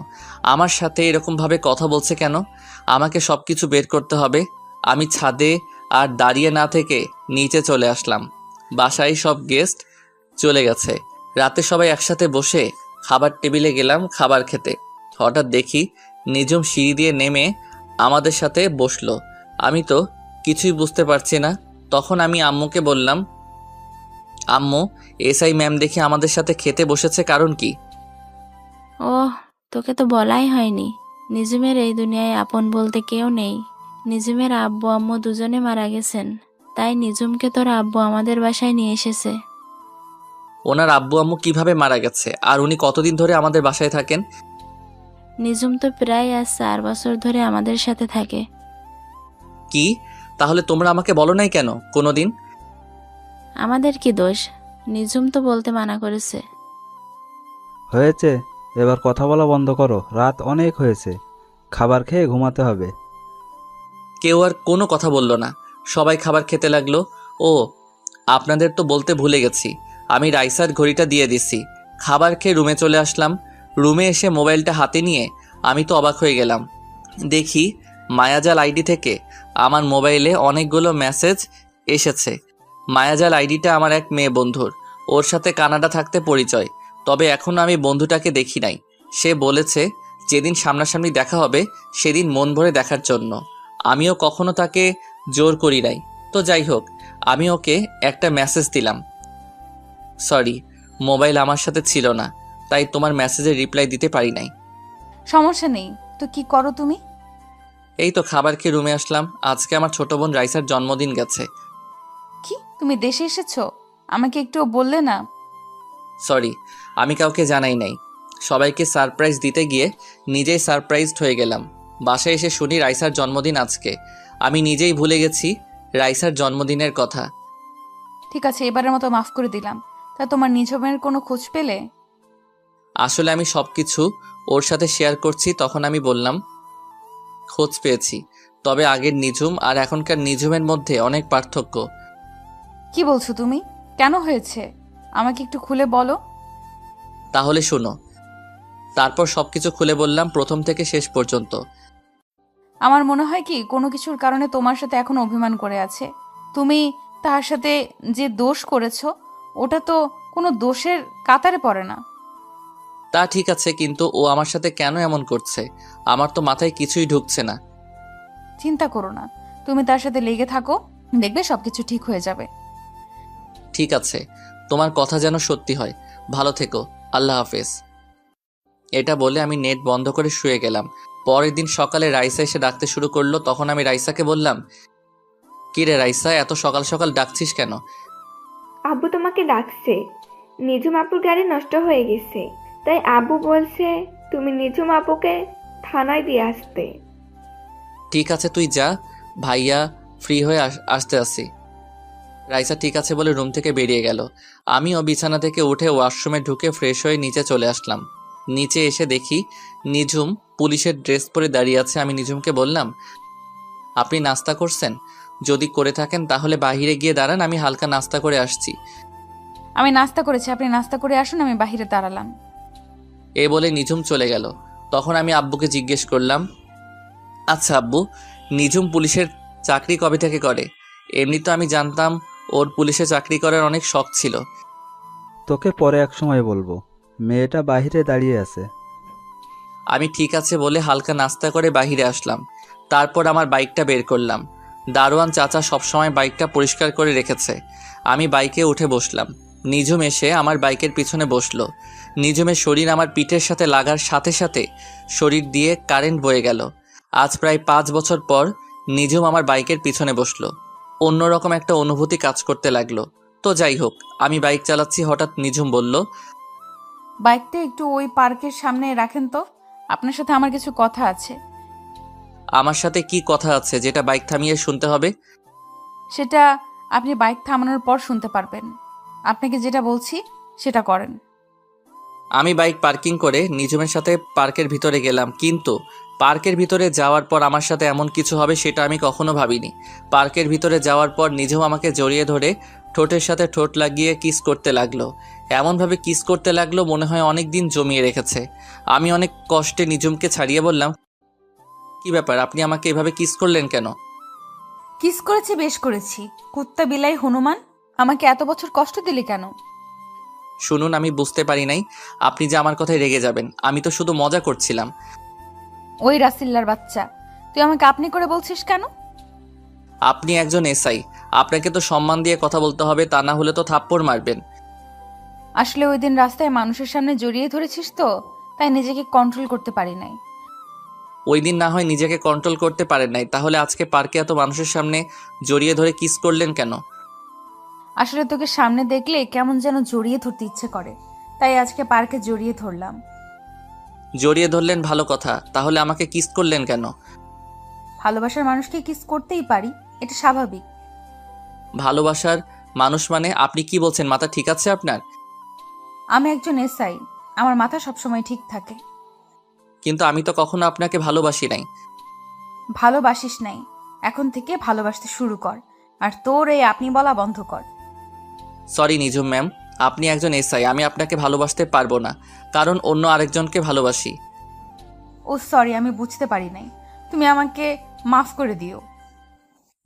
আমার সাথে এরকমভাবে কথা বলছে কেন। আমাকে সব কিছু বের করতে হবে। আমি ছাদে আর দাঁড়িয়ে না থেকে নিচে চলে আসলাম। বাসায় সব গেস্ট চলে গেছে। রাতে সবাই একসাথে বসে খাবার টেবিলে গেলাম খাবার খেতে। হঠাৎ দেখি নিঝুম সিঁড়ি দিয়ে নেমে আমাদের সাথে বসলো। আমি তো কিছুই বুঝতে পারছি না। তখন আমি আম্মুকে বললাম, আম্মু, এসআই ম্যাম দেখি আমাদের সাথে খেতে বসেছে, কারণ কি? ওহ, তোকে তো বলাই হয়নি। নিজুমের এই দুনিয়ায় আপন বলতে কেউ নেই। নিজুমের আব্বু আম্মু দুজনে মারা গেছেন, তাই নিজুমকে তোর আব্বু আমাদের বাসায় নিয়ে এসেছে। ওনার আব্বু আম্মু কিভাবে মারা গেছে, আর উনি কতদিন ধরে আমাদের বাসায় থাকেন? নিজুম তো প্রায় আজ 4 বছর ধরে আমাদের সাথে থাকে। কি? তাহলে তোমরা আমাকে বলো নাই কেন কোনোদিন? আমাদের কি দোষ? নিজুম তো বলতে মানা করেছে। হয়েছে, এবার কথা বলা বন্ধ করো, রাত অনেক হয়েছে, খাবার খেয়ে ঘুমাতে হবে। কেউ আর কোনো কথা বলল না। সবাই খাবার খেতে লাগলো। ও, আপনাদের তো বলতে ভুলে গেছি, আমি রাইসার ঘড়িটা দিয়ে দিছি। খাবার খেয়ে রুমে চলে আসলাম। রুমে এসে মোবাইলটা হাতে নিয়ে আমি তো অবাক হয়ে গেলাম। দেখি মায়াজাল আইডি থেকে আমার মোবাইলে অনেকগুলো মেসেজ এসেছে। মায়াজাল আইডিটা আমার এক মেয়ে বন্ধুর, ওর সাথে কানাডা থাকতে পরিচয়, তবে এখনও আমি বন্ধুটাকে দেখি নাই। সে বলেছে যেদিন সামনাসামনি দেখা হবে সেদিন মন ভরে দেখার জন্য। আমিও কখনো তাকে জোর করি নাই। তো যাই হোক, আমি ওকে একটা মেসেজ দিলাম। সরি, মোবাইল আমার সাথে ছিল না, তাই তোমার মেসেজের রিপ্লাই দিতে পারি নাই। সমস্যা নেই, তো কি করো তুমি? এই তো খাবার খেয়ে রুমে আসলাম। আজকে আমার ছোট বোন রাইসার জন্মদিন গেছে। কি, তুমি দেশে এসেছো? আমাকে একটুও বললে না? সরি, আমি কাউকে জানাই নাই। সবাইকে সারপ্রাইজ দিতে গিয়ে নিজেই সারপ্রাইজড হয়ে গেলাম। বাসায় এসে শুনি রাইসার জন্মদিন আজকে। আমি নিজেই ভুলে গেছি রাইসার জন্মদিনের কথা। ঠিক আছে, এবারের মতো মাফ করে দিলাম। তা তোমার নিজমের কোনো খোঁজ পেলে? আসলে আমি সব কিছু ওর সাথে শেয়ার করছি। তখন আমি বললাম, খোঁজ পেয়েছি, তবে আগের নিঝুম আর এখনকার নিঝুমের মধ্যে অনেক পার্থক্য। কি বলছো তুমি? কেন হয়েছে? আমাকে একটু খুলে বলো। তাহলে শোনো। তারপর সবকিছু খুলে বললাম, প্রথম থেকে শেষ পর্যন্ত। আমার মনে হয় কি কোনো কিছুর কারণে তোমার সাথে এখন অভিমান করে আছে। তুমি তার সাথে যে দোষ করেছো, ওটা তো কোনো দোষের কাতারে পড়ে না। তা ঠিক আছে, কিন্তু ও আমার সাথে কেন এমন করছে আমার তো মাথায় কিছুই ঢুকছে না। চিন্তা করো না, তুমি তার সাথে লেগে থাকো, দেখবে সবকিছু ঠিক হয়ে যাবে। ঠিক আছে, তোমার কথা যেন সত্যি হয়। ভালো থেকো, আল্লাহ হাফেজ। এটা বলে আমি নেট বন্ধ করে শুয়ে গেলাম। পরের দিন সকালে রাইসা এসে ডাকতে শুরু করলো। তখন আমি রাইসাকে বললাম, কি রে রাইসা, এত সকাল সকাল ডাকছিস কেন? আব্বু তোমাকে ডাকছে। নিজুম আপুর গাড়ি নষ্ট হয়ে গেছে, তাই আব্বু বলছে তুমি নিজুম আপুকে থানায় দিয়ে আসতে। ঠিক আছে, তুই যা, ভাইয়া ফ্রি হয়ে আসতে আসি। রাইসা ঠিক আছে বলে রুম থেকে বেরিয়ে গেল। আমিও বিছানা থেকে উঠে ওয়াশরুমে ঢুকে ফ্রেশ হয়ে নিচে চলে আসলাম। নিচে এসে দেখি নিঝুম পুলিশের ড্রেস পরে দাঁড়িয়ে আছে। আমি নিঝুমকে বললাম, আপনি নাস্তা করছেন? যদি করে থাকেন তাহলে বাইরে গিয়ে দাঁড়ান, আমি হালকা নাস্তা করে আসছি। আমি নাস্তা করেছি, আপনি নাস্তা করে আসুন, আমি বাহিরে দাঁড়ালাম। এ বলে নিঝুম চলে গেল। তখন আমি আব্বুকে জিজ্ঞেস করলাম, আচ্ছা আব্বু, নিঝুম পুলিশের চাকরি কবে থেকে করে? এমনি তো আমি জানতাম ওর পুলিশে চাকরি করার অনেক শখ ছিল। তোকে পরে এক সময় বলবো, মেয়েটা বাইরে দাঁড়িয়ে আছে। আমি ঠিক আছে বলে হালকা নাস্তা করে বাইরে আসলাম। তারপর আমার বাইকটা বের করলাম। দারোয়ান চাচা সবসময় বাইকটা পরিষ্কার করে রেখেছে। আমি বাইকে উঠে বসলাম। নিঝুম এসে আমার বাইকের পিছনে বসলো। নিঝুমের শরীর আমার পিঠের সাথে লাগার সাথে সাথে শরীর দিয়ে কারেন্ট বয়ে গেল। আজ প্রায় 5 বছর পর নিঝুম আমার বাইকের পিছনে বসলো। অন্যরকম একটা অনুভূতি কাজ করতে লাগলো। তো যাই হোক, আমি বাইক চালাচ্ছি, হঠাৎ নিঝুম বলল, বাইকটা একটু ওই পার্কের সামনে রাখেন তো, আপনার সাথে আমার কিছু কথা আছে। আমার সাথে কি কথা আছে যেটা বাইক থামিয়ে শুনতে হবে? সেটা আপনি বাইক থামানোর পর শুনতে পারবেন। আপনাকে যেটা বলছি সেটা করেন। আমি বাইক পার্কিং করে নিজমের সাথে পার্কের ভিতরে গেলাম, কিন্তু পার্কের ভিতরে যাওয়ার পর আমার সাথে এমন কিছু হবে সেটা আমি কখনো ভাবিনি। পার্কের ভিতরে যাওয়ার পর নিজম আমাকে জড়িয়ে ধরে ঠোঁটের সাথে ঠোঁট লাগিয়ে কিস করতে লাগলো। এমনভাবে কিস করতে লাগলো মনে হয় অনেক দিন জমিয়ে রেখেছে। আমি অনেক কষ্টে নিজমকে ছাড়িয়ে বললাম, কি ব্যাপার, আপনি আমাকে এভাবে কিস করলেন কেন? কিস করেছি, বেশ করেছি। কুত্তা বিলাই হনুমান, আমাকে এত বছর কষ্ট দিলি কেন? শুনুন, আমি বুঝতে পারি নাই আপনি যে আমার কথায় রেগে যাবেন। আমি তো শুধু মজা করছিলাম। ওই রাসিল্লার বাচ্চা, তুই আমাকে আপনি করে বলছিস কেন? আপনি একজন এসআই, আপনাকে তো সম্মান দিয়ে কথা বলতে হবে, তা না হলে তো থাপ্পড় মারবেন। আসলে ওই দিন রাস্তায় মানুষের সামনে জড়িয়ে ধরেছিস তো, তাই নিজেকে কন্ট্রোল করতে পারি নাই। ওই দিন না হয় নিজেকে কন্ট্রোল করতে পারেন নাই, তাহলে আজকে পার্কে এত মানুষের সামনে জড়িয়ে ধরে কিস করলেন কেন? আসলে তোকে সামনে দেখলে কেমন যেন জড়িয়ে ধরতে ইচ্ছে করে, তাই আজকে পার্কে জড়িয়ে ধরলাম। জড়িয়ে ধরলেন ভালো কথা, তাহলে আমাকে কিস করলেন কেন? ভালোবাসার মানুষকে কিস করতেই পারি, এটা স্বাভাবিক। ভালোবাসার মানুষ মানে আপনি কি বলছেন? মাথা ঠিক আছে আপনার? আমি একজন এসআই, আমার মাথা সবসময় ঠিক থাকে। কিন্তু আমি তো কখনো আপনাকে ভালোবাসি নাই। ভালোবাসিস নাই, এখন থেকে ভালোবাসতে শুরু কর, আর তোর এই আপনি বলা বন্ধ কর। সরি নিজুম ম্যাম, আপনি একজন এসআই, আমি আপনাকে ভালোবাসতে পারবো না, কারণ অন্য আরেকজনকে ভালোবাসি। ও সরি, আমি বুঝতে পারি নাই, তুমি আমাকে মাফ করে দিও।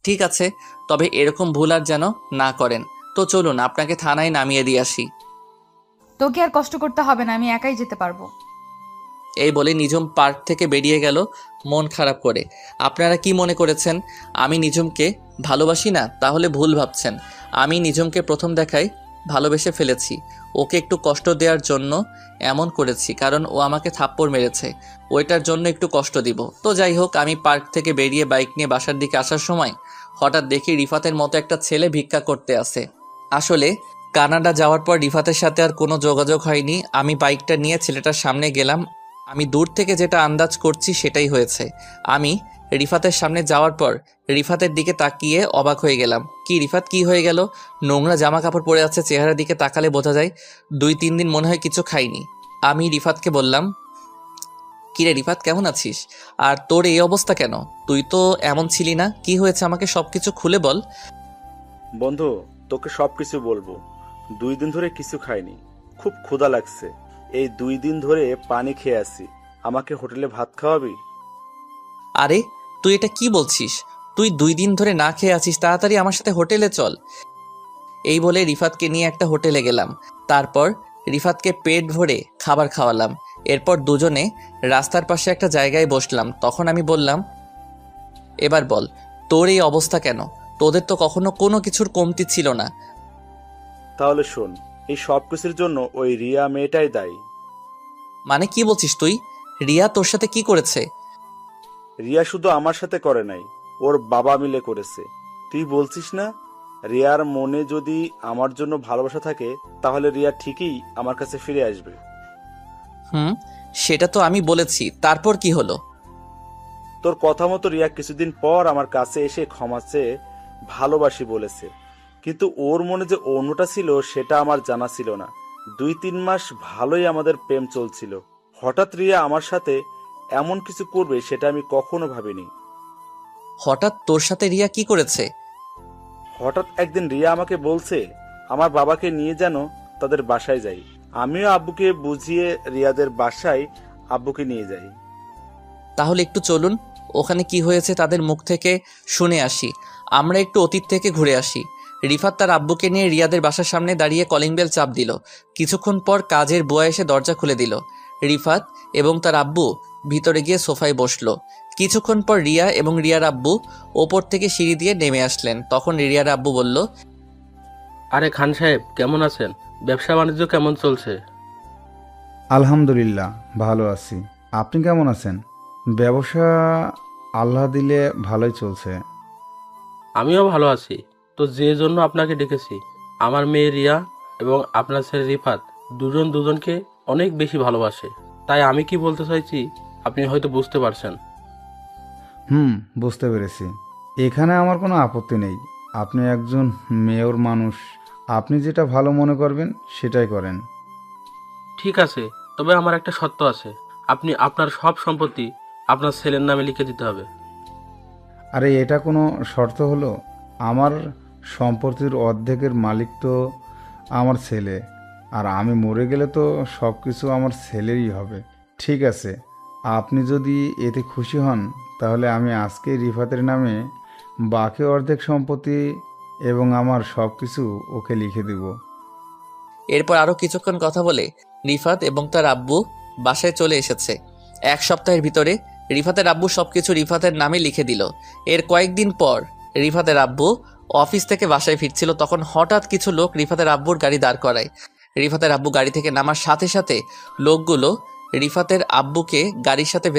ঠিক আছে, তবে এরকম ভুল আর যেন না করেন। তো চলুন আপনাকে থানায় নামিয়ে দিয়ে আসি। তোকে আর কষ্ট করতে হবে না, আমি একাই যেতে পারবো। এই বলে নিজুম পার্ক থেকে বেরিয়ে গেল মন খারাপ করে। আপনারা কি মনে করেছেন আমি নিজুমকে ভালোবাসি না? তাহলে ভুল ভাবছেন। আমি নিজুমকে প্রথম দেখায় ভালোবেসে ফেলেছি। ওকে একটু কষ্ট দেওয়ার জন্য এমন করেছি, কারণ ও আমাকে থাপ্পড় মেরেছে, ওইটার জন্য একটু কষ্ট দিব। তো যাই হোক, আমি পার্ক থেকে বেরিয়ে বাইক নিয়ে বাসার দিকে আসার সময় হঠাৎ দেখি রিফাতের মতো একটা ছেলে ভিক্ষা করতে আসে। আসলে কানাডা যাওয়ার পর রিফাতের সাথে আর কোনো যোগাযোগ হয়নি। আমি বাইকটা নিয়ে ছেলেটার সামনে গেলাম। আমি দূর থেকে যেটা আন্দাজ করছি সেটাই হয়েছে। আমি রিফাতের সামনে যাওয়ার পর রিফাতের দিকে তাকিয়ে অবাক হয়ে গেলাম। কি রিফাত, কি হয়ে গেল? নোংরা জামা কাপড় পরে আছে, চেহারার দিকে তাকালে বোঝা যায় 2-3 দিন মনে হয় কিছু খাইনি। আমি রিফাতকে বললাম, কিরে রিফাত, কেমন আছিস? আর তোর এই অবস্থা কেন? তুই তো এমন ছিলি না, কি হয়েছে আমাকে সবকিছু খুলে বল। বন্ধু, তোকে সবকিছু বলবো। 2 দিন ধরে কিছু খাইনি, খুব ক্ষুধা লাগছে। এই 2 দিন ধরে পানি খেয়ে আছি। আমাকে হোটেলে ভাত খাওয়াবি? আরে তুই এটা কি বলছিস? তুই 2 দিন ধরে না খেয়ে আছিস, তাড়াতাড়ি আমার সাথে হোটেলে চল। এই বলে রিফাতকে নিয়ে একটা হোটেলে গেলাম। তারপর রিফাতকে পেট ভরে খাবার খাওয়ালাম। এরপর দুজনে রাস্তার পাশে একটা জায়গায় বসলাম। তখন আমি বললাম, এবার বল, তোর এই অবস্থা কেন? তোদের তো কখনো কোনো কিছুর কমতি ছিল না। তাহলে শোন, এই সব কিছুর জন্য ওই রিয়া মেয়েটাই দায়ী। মানে কি বলছিস তুই? রিয়া তোর সাথে কি করেছে? রিয়া শুধু আমার সাথে করে নাই, ওর বাবা মিলে করেছে। তুই বলছিস না, রিয়ার মনে যদি আমার জন্য ভালোবাসা থাকে তাহলে রিয়া ঠিকই আমার কাছে ফিরে আসবে। সেটা তো আমি বলেছি, তারপর কি হলো? তোর কথা মতো রিয়া কিছুদিন পর আমার কাছে এসে ক্ষমা চেয়ে ভালোবাসি বলেছে, কিন্তু ওর মনে যে অন্যটা ছিল সেটা আমার জানা ছিল না। 2-3 মাস ভালোই আমাদের প্রেম চলছিল, হঠাৎ রিয়া আমার সাথে এমন কিছু করবে সেটা আমি কখনো ভাবিনি। হঠাৎ তোর সাথে রিয়া কি করেছে? হঠাৎ একদিন রিয়া আমাকে বলছে আমার বাবাকে নিয়ে যেন তাদের বাসায় যাই। আমিও আব্বুকে বুঝিয়ে রিয়াদের বাসায় আব্বুকে নিয়ে যাই। তাহলে একটু চলুন, ওখানে কি হয়েছে তাদের মুখ থেকে শুনে আসি। আমরা একটু অতীত থেকে ঘুরে আসি। রিফাত তার আব্বুকে নিয়ে রিয়াদের বাসার সামনে দাঁড়িয়ে কলিং বেল চাপ দিল। কিছুক্ষণ পর কাজের বুয়া এসে দরজা খুলে দিল। রিফাত এবং তার আব্বু ভিতরে গিয়ে সোফায় বসলো। কিছুক্ষণ পর রিয়া এবং রিয়ার আব্বু ওপর থেকে সিঁড়ি দিয়ে নেমে আসলেন। তখন রিয়ার আব্বু বলল, আরে খান সাহেব, কেমন আছেন? ব্যবসা বাণিজ্য কেমন চলছে? আলহামদুলিল্লাহ ভালো আছি। আপনি কেমন আছেন? ব্যবসা আল্লাহ দিলে ভালোই চলছে। আমিও ভালো আছি। তো যে জন্য আপনাকে ডেকেছি, আমার মেয়ে রিয়া এবং আপনার ছেলে রিফাত দুজন দুজনকে অনেক বেশি ভালোবাসে। তাই আমি কি বলতে চাইছি আপনি হয়তো বুঝতে পারছেন। বুঝতে পেরেছি। এখানে আমার কোনো আপত্তি নেই। আপনি একজন মেয়র মানুষ, আপনি যেটা ভালো মনে করবেন সেটাই করেন। ঠিক আছে, তবে আমার একটা শর্ত আছে। আপনি আপনার সব সম্পত্তি আপনার ছেলের নামে লিখে দিতে হবে। আরে এটা কোনো শর্ত হলো? আমার সম্পত্তির অর্ধেকের মালিক তো আমার ছেলে, আর আমি মরে গেলে তো সব কিছু আমার ছেলেরই হবে। ঠিক আছে, আপনি যদি এতে খুশি হন তাহলে আমি আজকে রিফাতের নামে বাকি অর্ধেক সম্পত্তি এবং আমার সব কিছু ওকে লিখে দেব। এরপর আরও কিছুক্ষণ কথা বলে রিফাত এবং তার আব্বু বাসায় চলে এসেছে। এক সপ্তাহের ভিতরে রিফাতের আব্বু সবকিছু রিফাতের নামে লিখে দিল। এর কয়েকদিন পর রিফাতের আব্বু অফিস থেকে বাসায় ফিরছিল, তখন হঠাৎ কিছু লোক রিফাতের আব্বুর গাড়ি দাঁড় করায়। রিফাতের আব্বু গাড়ি থেকে নামার সাথে সাথে লোকগুলো রিফাতের আব্বুকে গাড়ির সাথে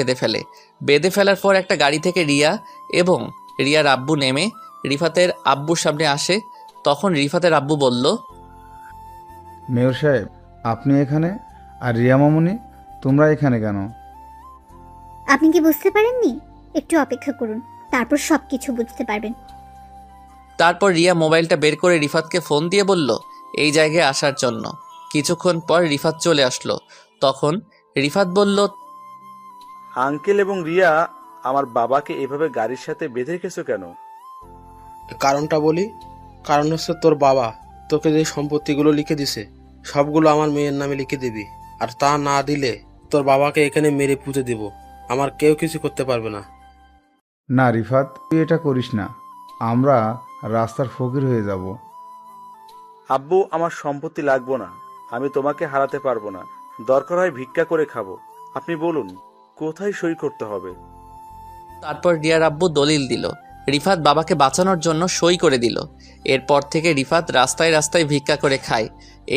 বেঁধে ফেলার পর একটা গাড়ি থেকে রিয়া এবং রিয়ার আব্বু নেমে রিফাতের আব্বুর সামনে আসে। তখন রিফাতের আব্বু বলল, মেয়র সাহেব, আপনি এখানে? আর রিয়া মামুনি, তোমরা এখানে কেন? আপনি কি বুঝতে পারেননি? একটু অপেক্ষা করুন, তারপর সব কিছু বুঝতে পারবেন। তারপর রিয়া মোবাইলটা বের করে রিফাতকে ফোন দিয়ে বলল এই জায়গায় আসার জন্য। কিছুক্ষণ পর রিফাত চলে আসলো। তখন রিফাত বলল, আঙ্কেল এবং রিয়া, আমার বাবাকে এভাবে গাড়ির সাথে বেঁধে রেখেছো কেন? কারণটা বলি। কারণ হচ্ছে তোর বাবা তোকে যে সম্পত্তিগুলো লিখে দিছে সবগুলো আমার মেয়ের নামে লিখে দিবি, আর তা না দিলে তোর বাবাকে এখানে মেরে পুঁতে দিব। আমার কেউ কিছু করতে পারবে না। না রিফাত, তুই এটা করিস না, আমরা রাস্তার ফকির হয়ে যাব। আব্বু, আমার সম্পত্তি লাগবো না। আমি তোমাকে হারাতে পারবো না। দরকার হয় ভিক্ষা করে খাবো। আপনি বলুন কোথায় সই করতে হবে? তারপর রিয়ার আব্বু দলিল দিল। রিফাত বাবাকে বাঁচানোর জন্য সই করে দিল। এরপর থেকে রিফাত রাস্তায় রাস্তায় ভিক্ষা করে খায়।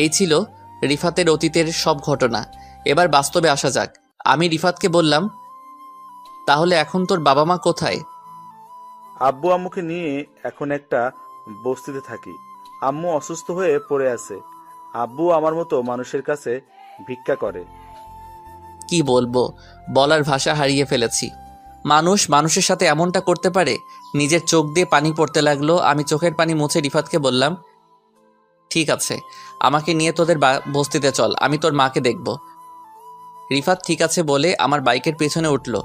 এই ছিল রিফাতের অতীতের সব ঘটনা। এবার বাস্তবে আসা যাক। আমি রিফাতকে বললাম, তাহলে এখন তোর বাবা মা কোথায়? আব্বু আম্মুকে নিয়ে এখন একটা বস্তিতে থাকি। আম্মু অসুস্থ হয়ে পড়ে আছে। আব্বু আমার মতো মানুষের কাছে ভিক্ষা করে। কি বলবো, বলার ভাষা হারিয়ে ফেলেছি। মানুষ মানুষের সাথে এমনটা করতে পারে? নিজের চোখ দিয়ে পানি পড়তে লাগলো। আমি চোখের পানি মুছে রিফাতকে বললাম, ঠিক আছে, আমাকে নিয়ে তোদের বস্তিতে চল, আমি তোর মাকে দেখব। রিফাত ঠিক আছে বলে আমার বাইকের পেছনে উঠল।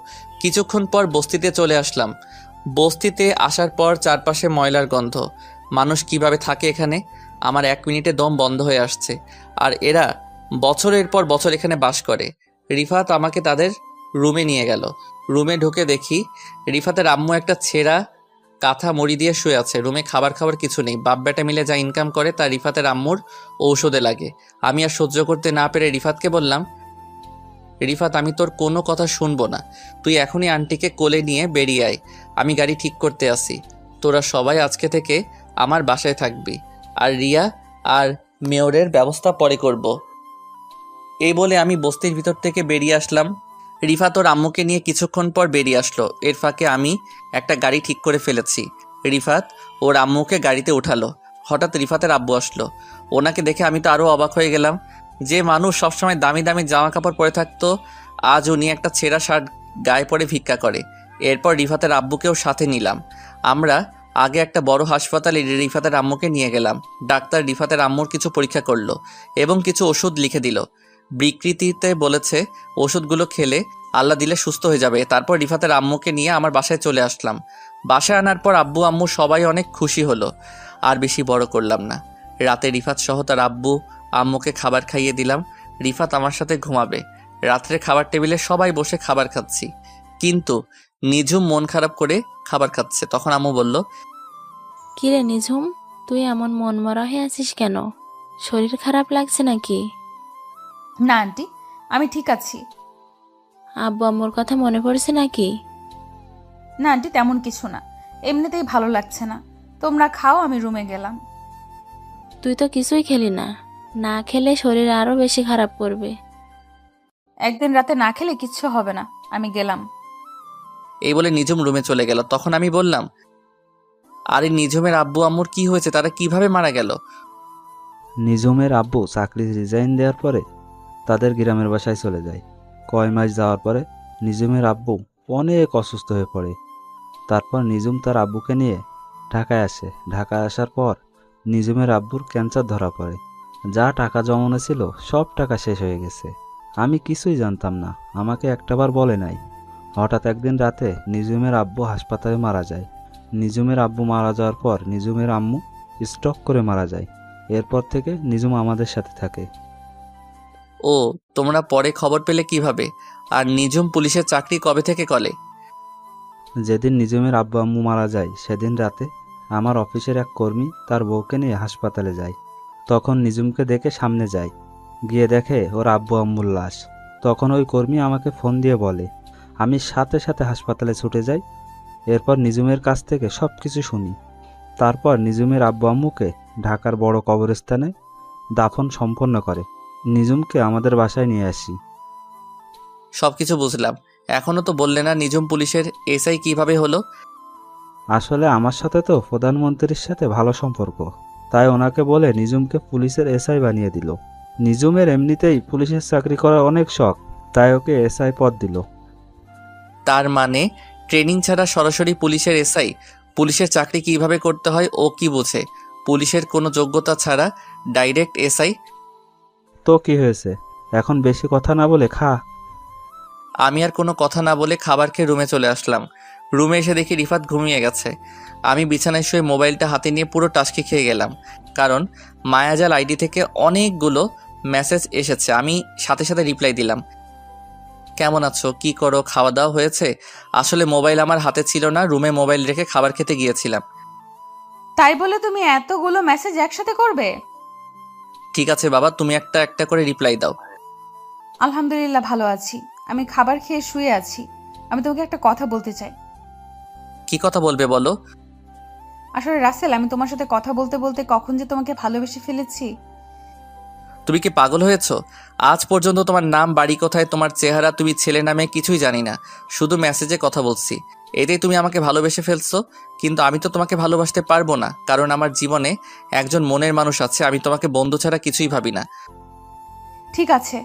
কিছুক্ষণ পর বস্তিতে চলে আসলাম। বস্তিতে আসার পর চারপাশে ময়লার গন্ধ। মানুষ কিভাবে থাকে এখানে? আমার 1 মিনিটে দম বন্ধ হয়ে আসছে। আর এরা বছরের পর বছর এখানে বাস করে। রিফাত আমাকে তাদের রুমে নিয়ে গেল। রুমে ঢুকে দেখি রিফাতের আম্মু একটা ছেঁড়া কাঁথা মুড়ি দিয়ে শুয়ে আছে। রুমে খাবার কিছু নেই। বাপ বেটা মিলে যা ইনকাম করে তা রিফাতের আম্মুর ঔষধে লাগে। আমি আর সহ্য করতে না পেরে রিফাতকে বললাম, রিফাত, আমি তোর কোনো কথা শুনবো না। তুই এখনই আন্টিকে কোলে নিয়ে বেরিয়ে আয়। আমি গাড়ি ঠিক করতে আসি। তোরা সবাই আজকে থেকে আমার বাসায় থাকবি, আর রিয়া আর মেয়রের ব্যবস্থা পরে করব। এই বলে আমি বস্তির ভিতর থেকে বেরিয়ে আসলাম। রিফাত ওর আম্মুকে নিয়ে কিছুক্ষণ পর বেরিয়ে আসলো। এর ফাঁকে আমি একটা গাড়ি ঠিক করে ফেলেছি। রিফাত ওর আম্মুকে গাড়িতে উঠালো। হঠাৎ রিফাতের আব্বু আসলো। ওনাকে দেখে আমি তো আরও অবাক হয়ে গেলাম। যে মানুষ সবসময় দামি দামি জামা কাপড় পরে থাকতো, আজ উনি একটা ছেঁড়া শার্ট গায়ে পরে ভিক্ষা করে। এরপর রিফাতের আব্বুকেও সাথে নিলাম। আমরা আগে একটা বড় হাসপাতালে রিফাতের আম্মুকে নিয়ে গেলাম। ডাক্তার রিফাতের আম্মুর কিছু পরীক্ষা করলো এবং কিছু ওষুধ লিখে দিল। বিকৃতিতে বলেছে ওষুধগুলো খেলে আল্লাহ দিলে সুস্থ হয়ে যাবে। তারপর রিফাতের আম্মুকে নিয়ে আমার বাসায় চলে আসলাম। বাসায় আনার পর আব্বু আম্মু সবাই অনেক খুশি হলো। আর বেশি বড় করলাম না। রাতে রিফাত সহ তার আব্বু আম্মুকে খাবার খাইয়ে দিলাম। রিফাত আমার সাথে ঘুমাবে। রাত্রে খাবার টেবিলে সবাই বসে খাবার খাচ্ছি, কিন্তু নিঝুম মন খারাপ করে খাবার খাচ্ছে। তখন আম্মু বলল, কিরে নিঝুম, তুই এমন মনমরা হয়ে আছিস কেন? শরীর খারাপ লাগছে নাকি? না আন্টি, আমি ঠিক আছি। আব্বু আম্মুর কথা মনে পড়ছে নাকি? না আন্টি, তেমন কিছু না। এমনিতেই ভালো লাগছে না। তোমরা খাও, আমি রুমে গেলাম। তুই তো কিছুই খেলি না। না খেলে শরীর আরো বেশি খারাপ করবে। একদিন রাতে না খেলে কিচ্ছু হবে না। আমি গেলাম। এই বলে নিঝুম রুমে চলে গেল। তখন আমি বললাম, আরে নিঝুমের আব্বু আম্মুর কি হয়েছে? তারা কিভাবে মারা গেল? নিঝুমের আব্বু চাকরি রিজাইন দেওয়ার পরে তাদের গ্রামের বাসায় চলে যায়। কয় মাস যাওয়ার পরে নিঝুমের আব্বু অনেক অসুস্থ হয়ে পড়ে। তারপর নিঝুম তার আব্বুকে নিয়ে ঢাকায় আসে। ঢাকায় আসার পর নিঝুমের আব্বুর ক্যান্সার ধরা পড়ে। যা টাকা জমানো ছিল সব টাকা শেষ হয়ে গেছে। আমি কিছুই জানতাম না, আমাকে একটাবার বলে নাই। হঠাৎ একদিন রাতে নিজুমের আব্বু হাসপাতালে মারা যায়। নিজুমের আব্বু মারা যাওয়ার পর নিজুমের আম্মু স্ট্রোক করে মারা যায়। এরপর থেকে নিজুম আমাদের সাথে থাকে। ও, তোমরা পরে খবর পেলে কিভাবে? আর নিজুম পুলিশের চাকরি কবে থেকে করে? যেদিন নিজুমের আব্বু আম্মু মারা যায় সেদিন রাতে আমার অফিসের এক কর্মী তার বউকে নিয়ে হাসপাতালে যায়। তখন নিজুমকে দেখে সামনে যায়, গিয়ে দেখে ওর আব্বু আম্মুর লাশ। তখন ওই কর্মী আমাকে ফোন দিয়ে বলে, আমি সাথে সাথে হাসপাতালে ছুটে যাই। এরপর নিজুমের কাছ থেকে সব কিছু শুনি। তারপর নিজুমের আব্বু আম্মুকে ঢাকার বড় কবরস্থানে দাফন সম্পন্ন করে নিজুমকে আমাদের বাসায় নিয়ে আসি। সবকিছু বুঝলাম, এখনো তো বললে না নিজুম পুলিশের এসআই কিভাবে হলো? আসলে আমার সাথে তো প্রধানমন্ত্রীর সাথে ভালো সম্পর্ক, তাই ওনাকে বলে নিজুমকে পুলিশের এসআই বানিয়ে দিল। নিজুমের এমনিতেই পুলিশের চাকরি করার অনেক শখ, তাই ওকে এসআই পদ দিল। তার মানে ট্রেনিং ছাড়া সরাসরি পুলিশের এসআই? পুলিশের চাকরি কিভাবে করতে হয় ও কি বোঝে? পুলিশের কোনো যোগ্যতা ছাড়া ডাইরেক্ট এসআই? তো কি হয়েছে, এখন বেশি কথা না বলে খা। আমি আর কোনো কথা না বলে খাবার খেয়ে রুমে চলে আসলাম। রুমে এসে দেখি রিফাত ঘুমিয়ে গেছে। আমি বিছানায় শুয়ে মোবাইলটা হাতে নিয়ে পুরো টাস্কি খেয়ে গেলাম, কারণ মায়াজাল আইডি থেকে অনেকগুলো মেসেজ এসেছে। আমি সাথে সাথে রিপ্লাই দিলাম, কেমন আছো, কি করো, খাওয়া দাওয়া হয়েছে? আসলে মোবাইল আমার হাতে ছিল না, রুমে মোবাইল রেখে খাবার খেতে গিয়েছিলাম। তাই বলে তুমি এতগুলো মেসেজ একসাথে করবে? ঠিক আছে বাবা, তুমি একটা একটা করে রিপ্লাই দাও। আলহামদুলিল্লাহ ভালো আছি, আমি খাবার খেয়ে শুয়ে আছি। আমি তোমাকে একটা কথা বলতে চাই। কি কথা বলবে বলো? আসলে রাসেল, আমি তোমার সাথে কথা বলতে বলতে কখন যে তোমাকে ভালোবেসে ফেলেছি। তুমি কি পাগল হয়েছো? আজ পর্যন্ত তোমার নাম, বাড়ি কোথায়, তোমার চেহারা, তুমি ছেলে নামে কিছুই জানি না, শুধু মেসেজে কথা বলছি। এতেই তুমি আমাকে ভালোবেসে ফেলছো। কিন্তু আমি তো তোমাকে ভালোবাসতে পারবো না, কারণ আমার জীবনে একজন মনের মানুষ আছে। আমি তোমাকে বন্ধু ছাড়া কিছুই ভাবি না। ঠিক আছে,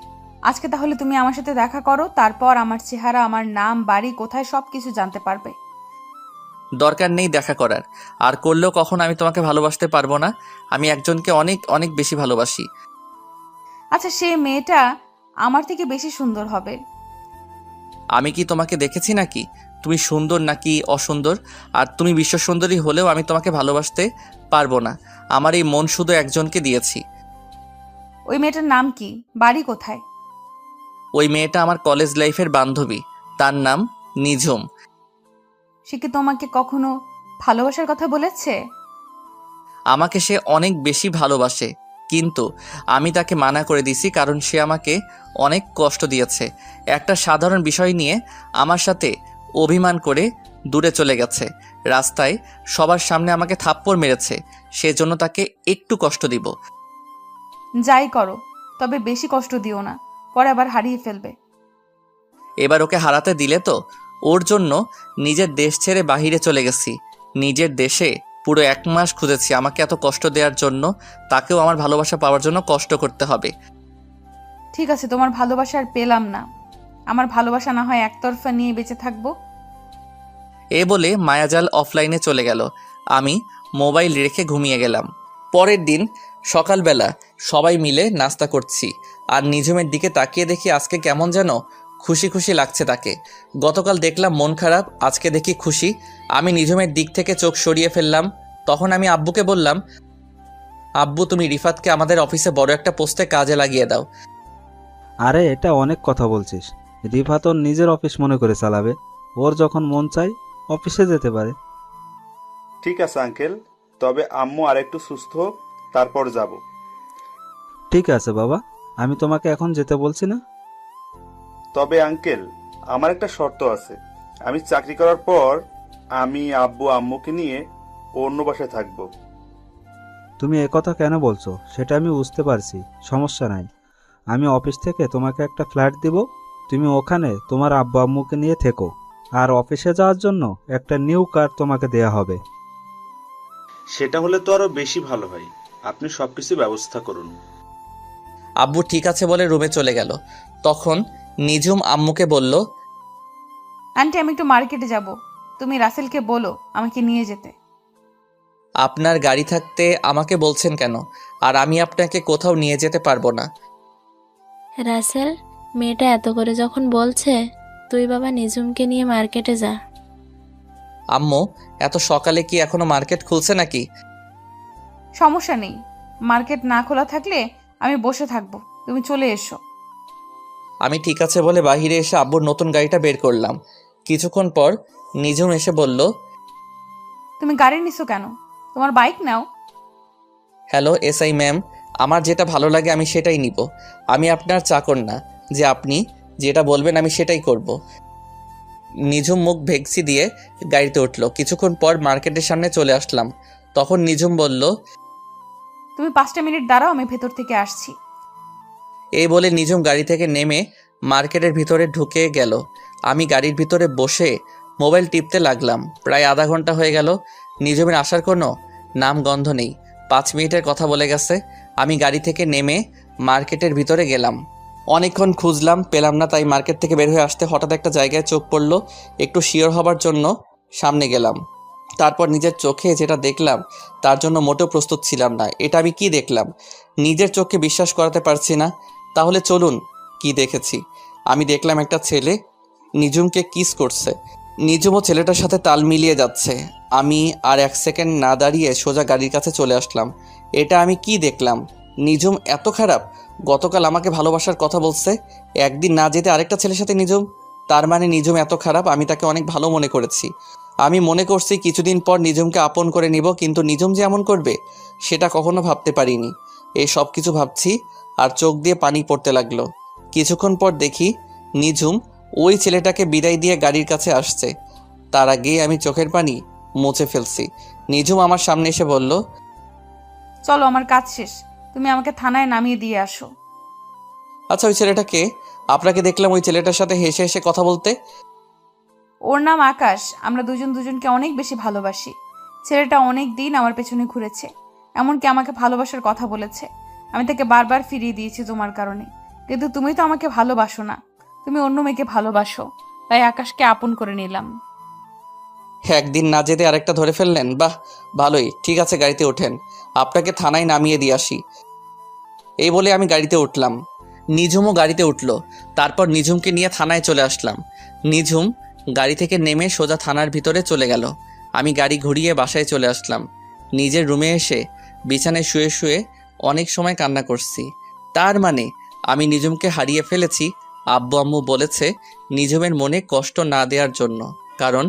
আজকে তাহলে তুমি আমার সাথে দেখা করো, তারপর আমার চেহারা, আমার নাম, বাড়ি কোথায় সবকিছু জানতে পারবে। দরকার নেই দেখা করার, আর করলেও কখন আমি তোমাকে ভালোবাসতে পারবো না। আমি একজনকে অনেক অনেক বেশি ভালোবাসি। আচ্ছা, সে মেয়েটা আমার থেকে বেশি সুন্দর হবে। আমি কি তোমাকে দেখেছি নাকি তুমি সুন্দর নাকি অসুন্দর? আর তুমি বিশ্ব সুন্দরী হলেও আমি তোমাকে ভালোবাসতে পারবো না। আমার এই মন শুধু একজনকে দিয়েছি। ওই মেয়েটার নাম কি, বাড়ি কোথায়? ওই মেয়েটা আমার কলেজ লাইফের বান্ধবী, তার নাম নিঝুম। সে কি তোমাকে কখনো ভালোবাসার কথা বলেছে? আমাকে সে অনেক বেশি ভালোবাসে, কিন্তু আমি তাকে মানা করে দিয়েছি, কারণ সে আমাকে অনেক কষ্ট দিয়েছে। একটা সাধারণ বিষয় নিয়ে আমার সাথে অভিমান করে দূরে চলে গেছে। রাস্তায় সবার সামনে আমাকে থাপ্পড় মেরেছে। সেজন্য তাকে একটু কষ্ট দিব। যাই করো, তবে বেশি কষ্ট দিও না, পরে আবার হারিয়ে ফেলবে। এবার ওকে হারাতে দিলে তো। ওর জন্য নিজের দেশ ছেড়ে বাহিরে চলে গেছি। নিজের দেশে পুরো 1 মাস খুঁজেছি। আমাকে এত কষ্ট দেওয়ার জন্য তাকেও আমার ভালোবাসা পাওয়ার জন্য কষ্ট করতে হবে। ঠিক আছে, তোমার ভালোবাসা আর পেলাম না। আমার ভালোবাসা না হয় একতরফা নিয়ে বেঁচে থাকবো। এ বলে মায়াজাল অফলাইনে চলে গেল। আমি মোবাইল রেখে ঘুমিয়ে গেলাম। পরের দিন সকালবেলা সবাই মিলে নাস্তা করছি, আর নিঝুমের দিকে তাকিয়ে দেখি আজকে কেমন যেন খুশি খুশি লাগছে তাকে। গতকাল দেখলাম মন খারাপ, আজকে দেখি খুশি। আমি নিঝুমের দিক থেকে চোখ সরিয়ে ফেললাম। তখন আমি আব্বুকে বললাম, আব্বু তুমি রিফাতকে আমাদের অফিসে বড় একটা পোস্টে কাজে লাগিয়ে দাও। আরে এটা অনেক কথা বলছিস, রিফাত ওর নিজের অফিস মনে করে চালাবে। ওর যখন মন চায় অফিসে যেতে পারে। ঠিক আছে আঙ্কেল, তবে আম্মু আর একটু সুস্থ হোক, তারপর যাব। ঠিক আছে বাবা, আমি তোমাকে এখন যেতে বলছি না। তবে আঙ্কেল, আমার একটা শর্ত আছে। আমি চাকরি করার পর আমি আব্বু আম্মুকে নিয়ে অন্য বাসায় থাকবো। তুমি একথা কেন বলছো সেটা আমি বুঝতে পারছি, সমস্যা নাই। আমি অফিস থেকে তোমাকে একটা ফ্ল্যাট দিব, তুমি ওখানে তোমার আব্বু আম্মুকে নিয়ে থেকো। আর অফিসে যাওয়ার জন্য একটা নিউ কার তোমাকে দেয়া হবে। সেটা হলে তো আরো বেশি ভালো হয়। আপনি সবকিছু ব্যবস্থা করুন। আব্বু ঠিক আছে বলে রুমে চলে গেল। তখন নিঝুম আম্মুকে বলল, আন্টি, আমি একটু মার্কেটে যাব, তুমি রাসেলকে বলো আমাকে নিয়ে যেতে। আপনার গাড়ি থাকতে আমাকে বলছেন কেন? আর আমি আপনাকে কোথাও নিয়ে যেতে পারবো না। রাসেল, মেয়েটা এত করে যখন বলছে, তুই বাবা নিজুমকে নিয়ে মার্কেটে যা। আম্মু, এত সকালে কি এখনো মার্কেট খুলছে নাকি? সমস্যা নেই, মার্কেট না খোলা থাকলে আমি বসে থাকবো, তুমি চলে এসো। আমি ঠিক আছে বলে বাহিরে এসে আব্বুর নতুন গাড়িটা বের করলাম। কিছুক্ষণ পর নিজুম এসে বলল, তুমি গাড়ি নিছো কেন? তোমার বাইক নাও। হ্যালো এসআই ম্যাম, আমার যেটা ভালো লাগে আমি সেটাই নিব। আমি আপনার চাকর না যে আপনি যেটা বলবেন আমি সেটাই করব। নিজুম মুখ ভেক্সি দিয়ে গাড়িতে উঠলো। কিছুক্ষণ পর মার্কেটের সামনে চলে আসলাম। তখন নিজুম বলল, তুমি 5টা মিনিট দাঁড়াও, আমি ভেতর থেকে আসছি। এই বলে নিজুম গাড়ি থেকে নেমে মার্কেটের ভিতরে ঢুকে গেল। আমি গাড়ির ভিতরে বসে মোবাইল টিপতে লাগলাম। প্রায় আধা ঘন্টা হয়ে গেল, নিজুমের আসার কোনো নাম গন্ধ নেই। 5 মিনিটের কথা বলে গেছে। আমি গাড়ি থেকে নেমে মার্কেটের ভিতরে গেলাম। অনেকক্ষণ খুঁজলাম, পেলাম না। তাই মার্কেট থেকে বের হয়ে আসতে হঠাৎ একটা জায়গায় চোখ পড়লো। একটু শিওর হবার জন্য সামনে গেলাম। তারপর নিজের চোখে যেটা দেখলাম তার জন্য মোটেও প্রস্তুত ছিলাম না। এটা আমি কি দেখলাম? নিজের চোখকে বিশ্বাস করাতে পারছি না। তাহলে চলুন কি দেখেছি। আমি দেখলাম একটা ছেলে নিজুমকে কিস করছে। নিজুমও ছেলেটার সাথে তাল মিলিয়ে যাচ্ছে। আমি আর 1 সেকেন্ড না দাঁড়িয়ে সোজা গাড়ির কাছে চলে আসলাম। এটা আমি কি দেখলাম? নিজুম এত খারাপ? গতকাল আমাকে ভালোবাসার কথা বলছে, একদিন না যেতে আরেকটা ছেলের সাথে নিজুম। তার মানে নিজুম এত খারাপ? আমি তাকে অনেক ভালো মনে করেছি। আমি মনে করছি কিছুদিন পর নিজুমকে আপন করে নিব, কিন্তু নিজুম যে এমন করবে সেটা কখনো ভাবতে পারিনি। এই সব কিছু ভাবছি আর চোখ দিয়ে পানি পড়তে লাগলো। কিছুক্ষণ পর দেখি নিজুম ওই ছেলেটাকে বিদায় দিয়ে গাড়ির কাছে আসছে। তার আগেই আমি চোখের পানি মুছে ফেলছি। নিজুম আমার সামনে এসে বলল, চলো, আমার কাজ শেষ, তুমি আমাকে থানায় নামিয়ে দিয়ে আসো। আচ্ছা ওই ছেলেটাকে? আপনাকে দেখলাম ওই ছেলেটার সাথে হেসে হেসে কথা বলতে। ওর নাম আকাশ, আমরা দুজন দুজনকে অনেক বেশি ভালোবাসি। ছেলেটা অনেক দিন আমার পেছনে ঘুরেছে, এমনকি আমাকে ভালোবাসার কথা বলেছে। আমি তাকে বারবার ফিরিয়ে দিয়েছি তোমার কারণে, কিন্তু তুমি তো আমাকে ভালোবাসো না, তুমি অন্য মেয়েকে ভালোবাসো। তাই আকাশকে আপন করে নিলাম। একদিন না যেতে আরেকটা ধরে ফেললেন? বাহ, ভালোই। ঠিক আছে, গাড়িতে ওঠেন, আপনাকে থানায় নামিয়ে দিয়ে আসি। এই বলে আমি গাড়িতে উঠলাম। নিজুমও গাড়িতে উঠলো। তারপর নিজুমকে নিয়ে থানায় চলে আসলাম। নিজুম গাড়ি থেকে নেমে সোজা থানার ভিতরে চলে গেল। আমি গাড়ি ঘুরিয়ে বাসায় চলে আসলাম। নিজের রুমে এসে বিছানায় শুয়ে শুয়ে অনেক সময় কান্না করছি। তার মানে আমি নিজুমকে হারিয়ে ফেলেছি। আব্বু আম্মু বলেছে নিজুমের মনে কষ্ট না দেওয়ার জন্য, কারণ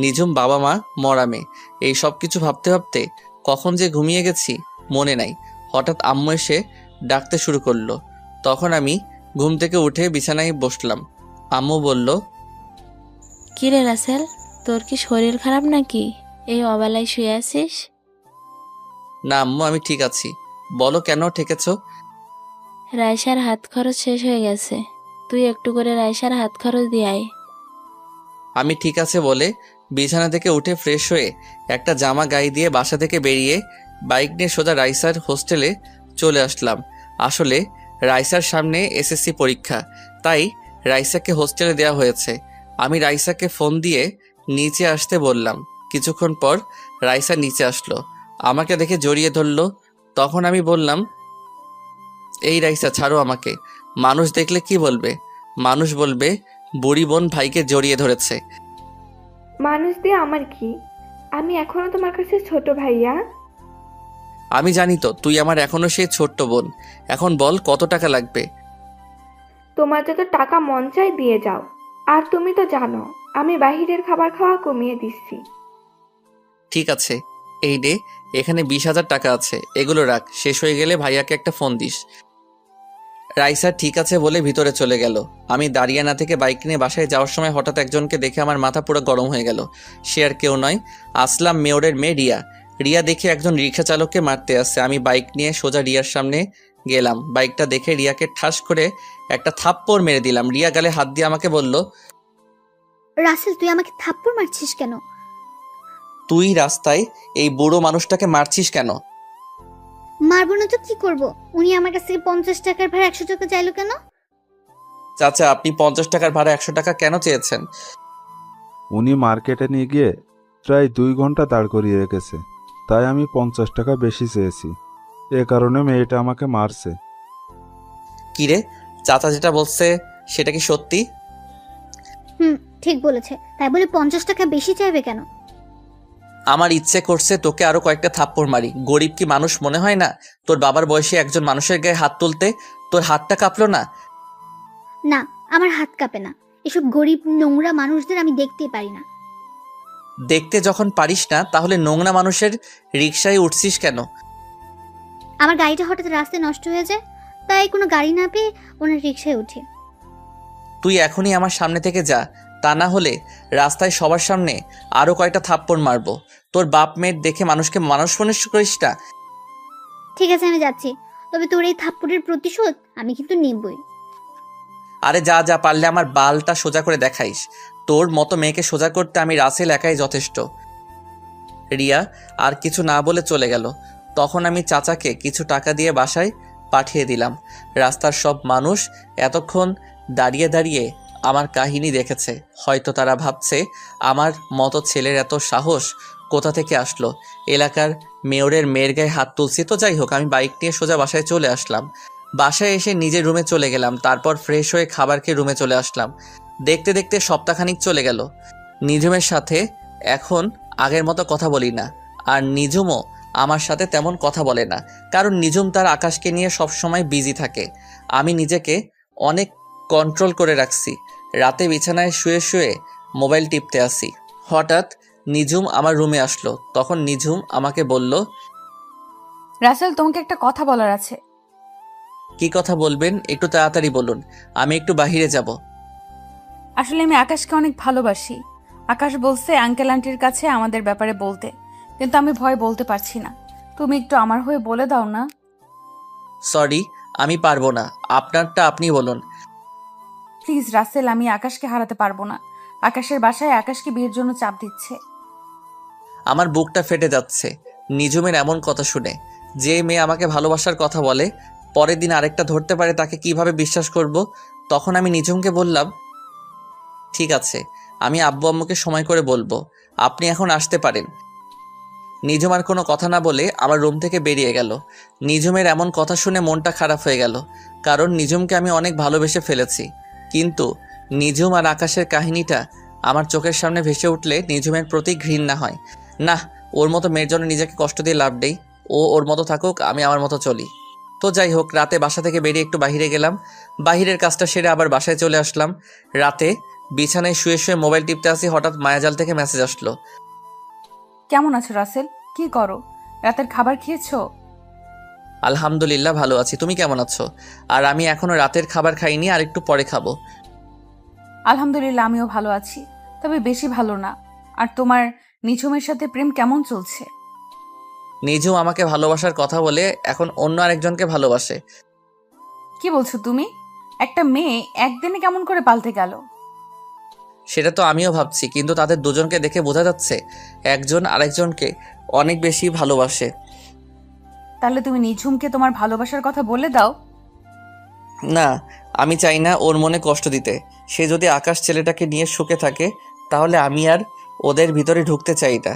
নিজুম বাবা মা মরা মেয়ে। এই সব কিছু ভাবতে ভাবতে কখন যে ঘুমিয়ে গেছি মনে নাই। হঠাৎ আম্মু এসে ডাকতে শুরু করলো। তখন আমি ঘুম থেকে উঠে বিছানায় বসলাম। আম্মু বলল, কিরে রাসেল, তোর কি শরীর খারাপ নাকি? এই অবেলায় শুয়ে আছিস? না আম্মু, আমি ঠিক আছি। বলো কেন ঠেকেছ? রায়সার হাত খরচ শেষ হয়ে গেছে, তুই একটু করে রায়সার হাত খরচ দিয়ে আয়। আমি ঠিক আছে বলে বিছানা থেকে উঠে ফ্রেশ হয়ে একটা জামা গায়ে দিয়ে বাসা থেকে বেরিয়ে বাইক নিয়ে সোজা রাইসার হোস্টেলে চলে আসলাম। আসলে রাইসার সামনে এসএসসি পরীক্ষা, তাই রাইসাকে হোস্টেলে দেওয়া হয়েছে। আমি রাইসাকে ফোন দিয়ে নিচে আসতে বললাম। কিছুক্ষণ পর রাইসা নিচে আসলো, আমাকে দেখে জড়িয়ে ধরলো। তখন আমি বললাম, এই রাইসা ছাড়ো আমাকে। মানুষ দেখলে কি বলবে? মানুষ বলবে বুড়ি বোন ভাইকে জড়িয়ে ধরেছে। মানুষ দিয়ে আমার কি? আমি এখনো তোমার কাছে ছোট ভাইয়া। আমি জানি তো তুই আমার এখনো সেই ছোট্ট বোন। এখন বল কত টাকা লাগবে? তোমার যত টাকা মন চায় দিয়ে যাও। আর তুমি তো জানো আমি বাহিরের খাবার খাওয়া কমিয়ে দিচ্ছি। ঠিক আছে, এই নে, এখানে 20,000 টাকা আছে, এগুলো রাখ। শেষ হয়ে গেলে ভাইয়াকে একটা ফোন দিস। রাইসা ঠিক আছে বলে ভিতরে চলে গেল। আমি দাঁড়িয়ে না থেকে বাইক নিয়ে বাসায় যাওয়ার সময় হঠাৎ একজনকে দেখে আমার মাথা পুরো গরম হয়ে গেল। সে আর কেউ নয়, আসলাম মেয়রের মেয়ে রিয়া। রিয়া দেখে একজন রিক্সা চালককে মারতে আসছে। আমি বাইক নিয়ে সোজা রিয়ার সামনে গেলাম। বাইকটা দেখে রিয়াকে ঠাস করে একটা থাপ্পড় মেরে দিলাম। রিয়া গালে হাত দিয়ে আমাকে বলল, রাসেল, তুই আমাকে থাপ্পড় মারছিস কেন? তুই রাস্তায় এই বুড়ো মানুষটাকে মারছিস কেন? মারবো না তো কি করব? উনি আমার কাছ থেকে 50 টাকার ভাড়া 100 টাকা চাইলো কেন? চাচা, আপনি 50 টাকার ভাড়া 100 টাকা কেন চেয়েছেন? উনি মার্কেটে নিয়ে গিয়ে প্রায় 2 ঘন্টা দাঁড় করিয়ে রেখেছে, তাই আমি 50 টাকা বেশি চেয়েছি। এ কারণে মেয়েটা আমাকে মারছে। কিরে, চাচা যেটা বলছে সেটা কি সত্যি? হুম, ঠিক বলেছে। তাই বলে 50 টাকা বেশি চাইবে কেন? আমার ইচ্ছে করছে তোকে আরো কয়েকটা থাপ্পড় মারি। গরিব কি মানুষ মনে হয় না? তোর বাবার বয়সী একজন মানুষের গায়ে হাত তুলতে তোর হাতটা কাঁপলো না? না, আমার হাত কাঁপে না। এসব গরিব নোংরা মানুষদের আমি দেখতেই পারি না। দেখতে যখন পারিস না, তাহলে নোংরা মানুষের রিকশায় উঠছিস কেন? আমার গাড়িটা হঠাৎ রাস্তায় নষ্ট হয়ে যায়, তাই কোনো গাড়ি না পেয়ে ওনার রিক্সায় উঠি। তুই এখনই আমার সামনে থেকে যা, তা না হলে রাস্তায় সবার সামনে আরো কয়টা থাপ্পড় মারবো। তোর বাপ মেয়ের দেখে মানুষকে মানুষ মনে করিস না। ঠিক আছে, আমি যাচ্ছি। তবে তোর এই থাপ্পড়ের প্রতিশোধ আমি কিন্তু নিবই। আরে যা যা, পারলে আমার বালটা সোজা করে দেখাইস। তোর মতো মেয়েকে সোজা করতে আমি রাসেল একাই যথেষ্ট। রিয়া আর কিছু না বলে চলে গেল। তখন আমি চাচাকে কিছু টাকা দিয়ে বাসায় পাঠিয়ে দিলাম। রাস্তার সব মানুষ এতক্ষণ দাঁড়িয়ে দাঁড়িয়ে আমার কাহিনী দেখেছে। হয়তো তারা ভাবছে আমার মতো ছেলের এত সাহস কোথা থেকে আসলো। এলাকার মেয়রের মেয়ের গায়ে হাত তুলছি তো। যাই হোক, আমি বাইক নিয়ে সোজা বাসায় চলে আসলাম। বাসায় এসে নিজের রুমে চলে গেলাম। তারপর ফ্রেশ হয়ে খাবার খেয়ে রুমে চলে আসলাম। দেখতে দেখতে সপ্তাহখানিক চলে গেল। নিঝুমের সাথে এখন আগের মতো কথা বলি না, আর নিঝুমও আমার সাথে তেমন কথা বলে না, কারণ নিঝুম তার আকাশকে নিয়ে সবসময় বিজি থাকে। আমি নিজেকে অনেক কন্ট্রোল করে রাখছি। রাতে বিছানায় শুয়ে শুয়ে মোবাইল টিপতে আসি। হঠাৎ নিঝুম আমার রুমে আসলো। তখন নিঝুম আমাকে বলল, রাসেল, তোমাকে একটা কথা বলার আছে। কি কথা বলবেন? একটু তাড়াতাড়ি বলুন, আমি একটু বাহিরে যাব। আসলে আমি আকাশকে অনেক ভালোবাসি। আকাশ বলছে আঙ্কেল আন্টির কাছে আমাদের ব্যাপারে বলতে, কিন্তু আমি ভয় বলতে পারছি না। তুমি একটু আমার হয়ে বলে দাও না। সরি, আমি পারবো না। আপনারটা আপনি বলুন। প্লিজ রাসেল, আমি আকাশকে হারাতে পারবো না। আকাশের বাসায় আকাশকে বিয়ের জন্য চাপ দিচ্ছে। আমার বুকটা ফেটে যাচ্ছে নিঝুমের এমন কথা শুনে। যে মেয়ে আমাকে ভালোবাসার কথা বলে, পরের দিন আরেকটা ধরতে পারে, তাকে কিভাবে বিশ্বাস করব? তখন আমি নিঝুমকে বললাম, ঠিক আছে, আমি আব্বু আম্মুকে সময় করে বলবো, আপনি এখন আসতে পারেন। নিঝুম আর কোনো কথা না বলে আমার রুম থেকে বেরিয়ে গেল। নিঝুমের এমন কথা শুনে মনটা খারাপ হয়ে গেল, কারণ নিঝুমকে আমি অনেক ভালোবেসে ফেলেছি। কিন্তু নিঝুম আর আকাশের কাহিনীটা আমার চোখের সামনে ভেসে উঠলে নিঝুমের প্রতি ঘৃণা হয়। না, ওর মতো মেয়ের জন্য নিজেকে কষ্ট দিয়ে লাভ নেই। ও ওর মতো থাকুক, আমি আমার মতো চলি। তো যাই হোক, রাতে বাসা থেকে বেরিয়ে একটু বাইরে গেলাম। বাহিরের কাজটা সেরে আবার বাসায় চলে আসলাম। রাতে বিছানায় শুয়ে শুয়ে মোবাইল টিপতে আসি, হঠাৎ মায়াজাল থেকে মেসেজ আসলো। কেমন আছো রাসেল? কি করো? রাতের খাবার খেয়েছো? আলহামদুলিল্লাহ ভালো আছি, তুমি কেমন আছো? আর আমি এখনো রাতের খাবার খাইনি, আর একটু পরে খাবো। আলহামদুলিল্লাহ, আমিও ভালো আছি, তবে বেশি ভালো না। আর তোমার নিঝুমের সাথে প্রেম কেমন চলছে? নিঝুম আমাকে ভালোবাসার কথা বলে এখন অন্য আরেকজনকে ভালোবাসে। কি বলছো তুমি? একটা মেয়ে একদিনে কেমন করে পাল্টে গেল? সেটা তো আমিও ভাবছি, কিন্তু তাদের দুজনকে দেখে বোঝা যাচ্ছে একজন আরেকজনকে অনেক বেশি ভালোবাসে। তাহলে তুমি নিঝুমকে তোমার ভালোবাসার কথা বলে দাও। না, আমি চাই না ওর মনে কষ্ট দিতে। সে যদি আকাশ ছেলেটাকে নিয়ে সুখে থাকে, তাহলে আমি আর ওদের ভিতরে ঢুকতে চাই না।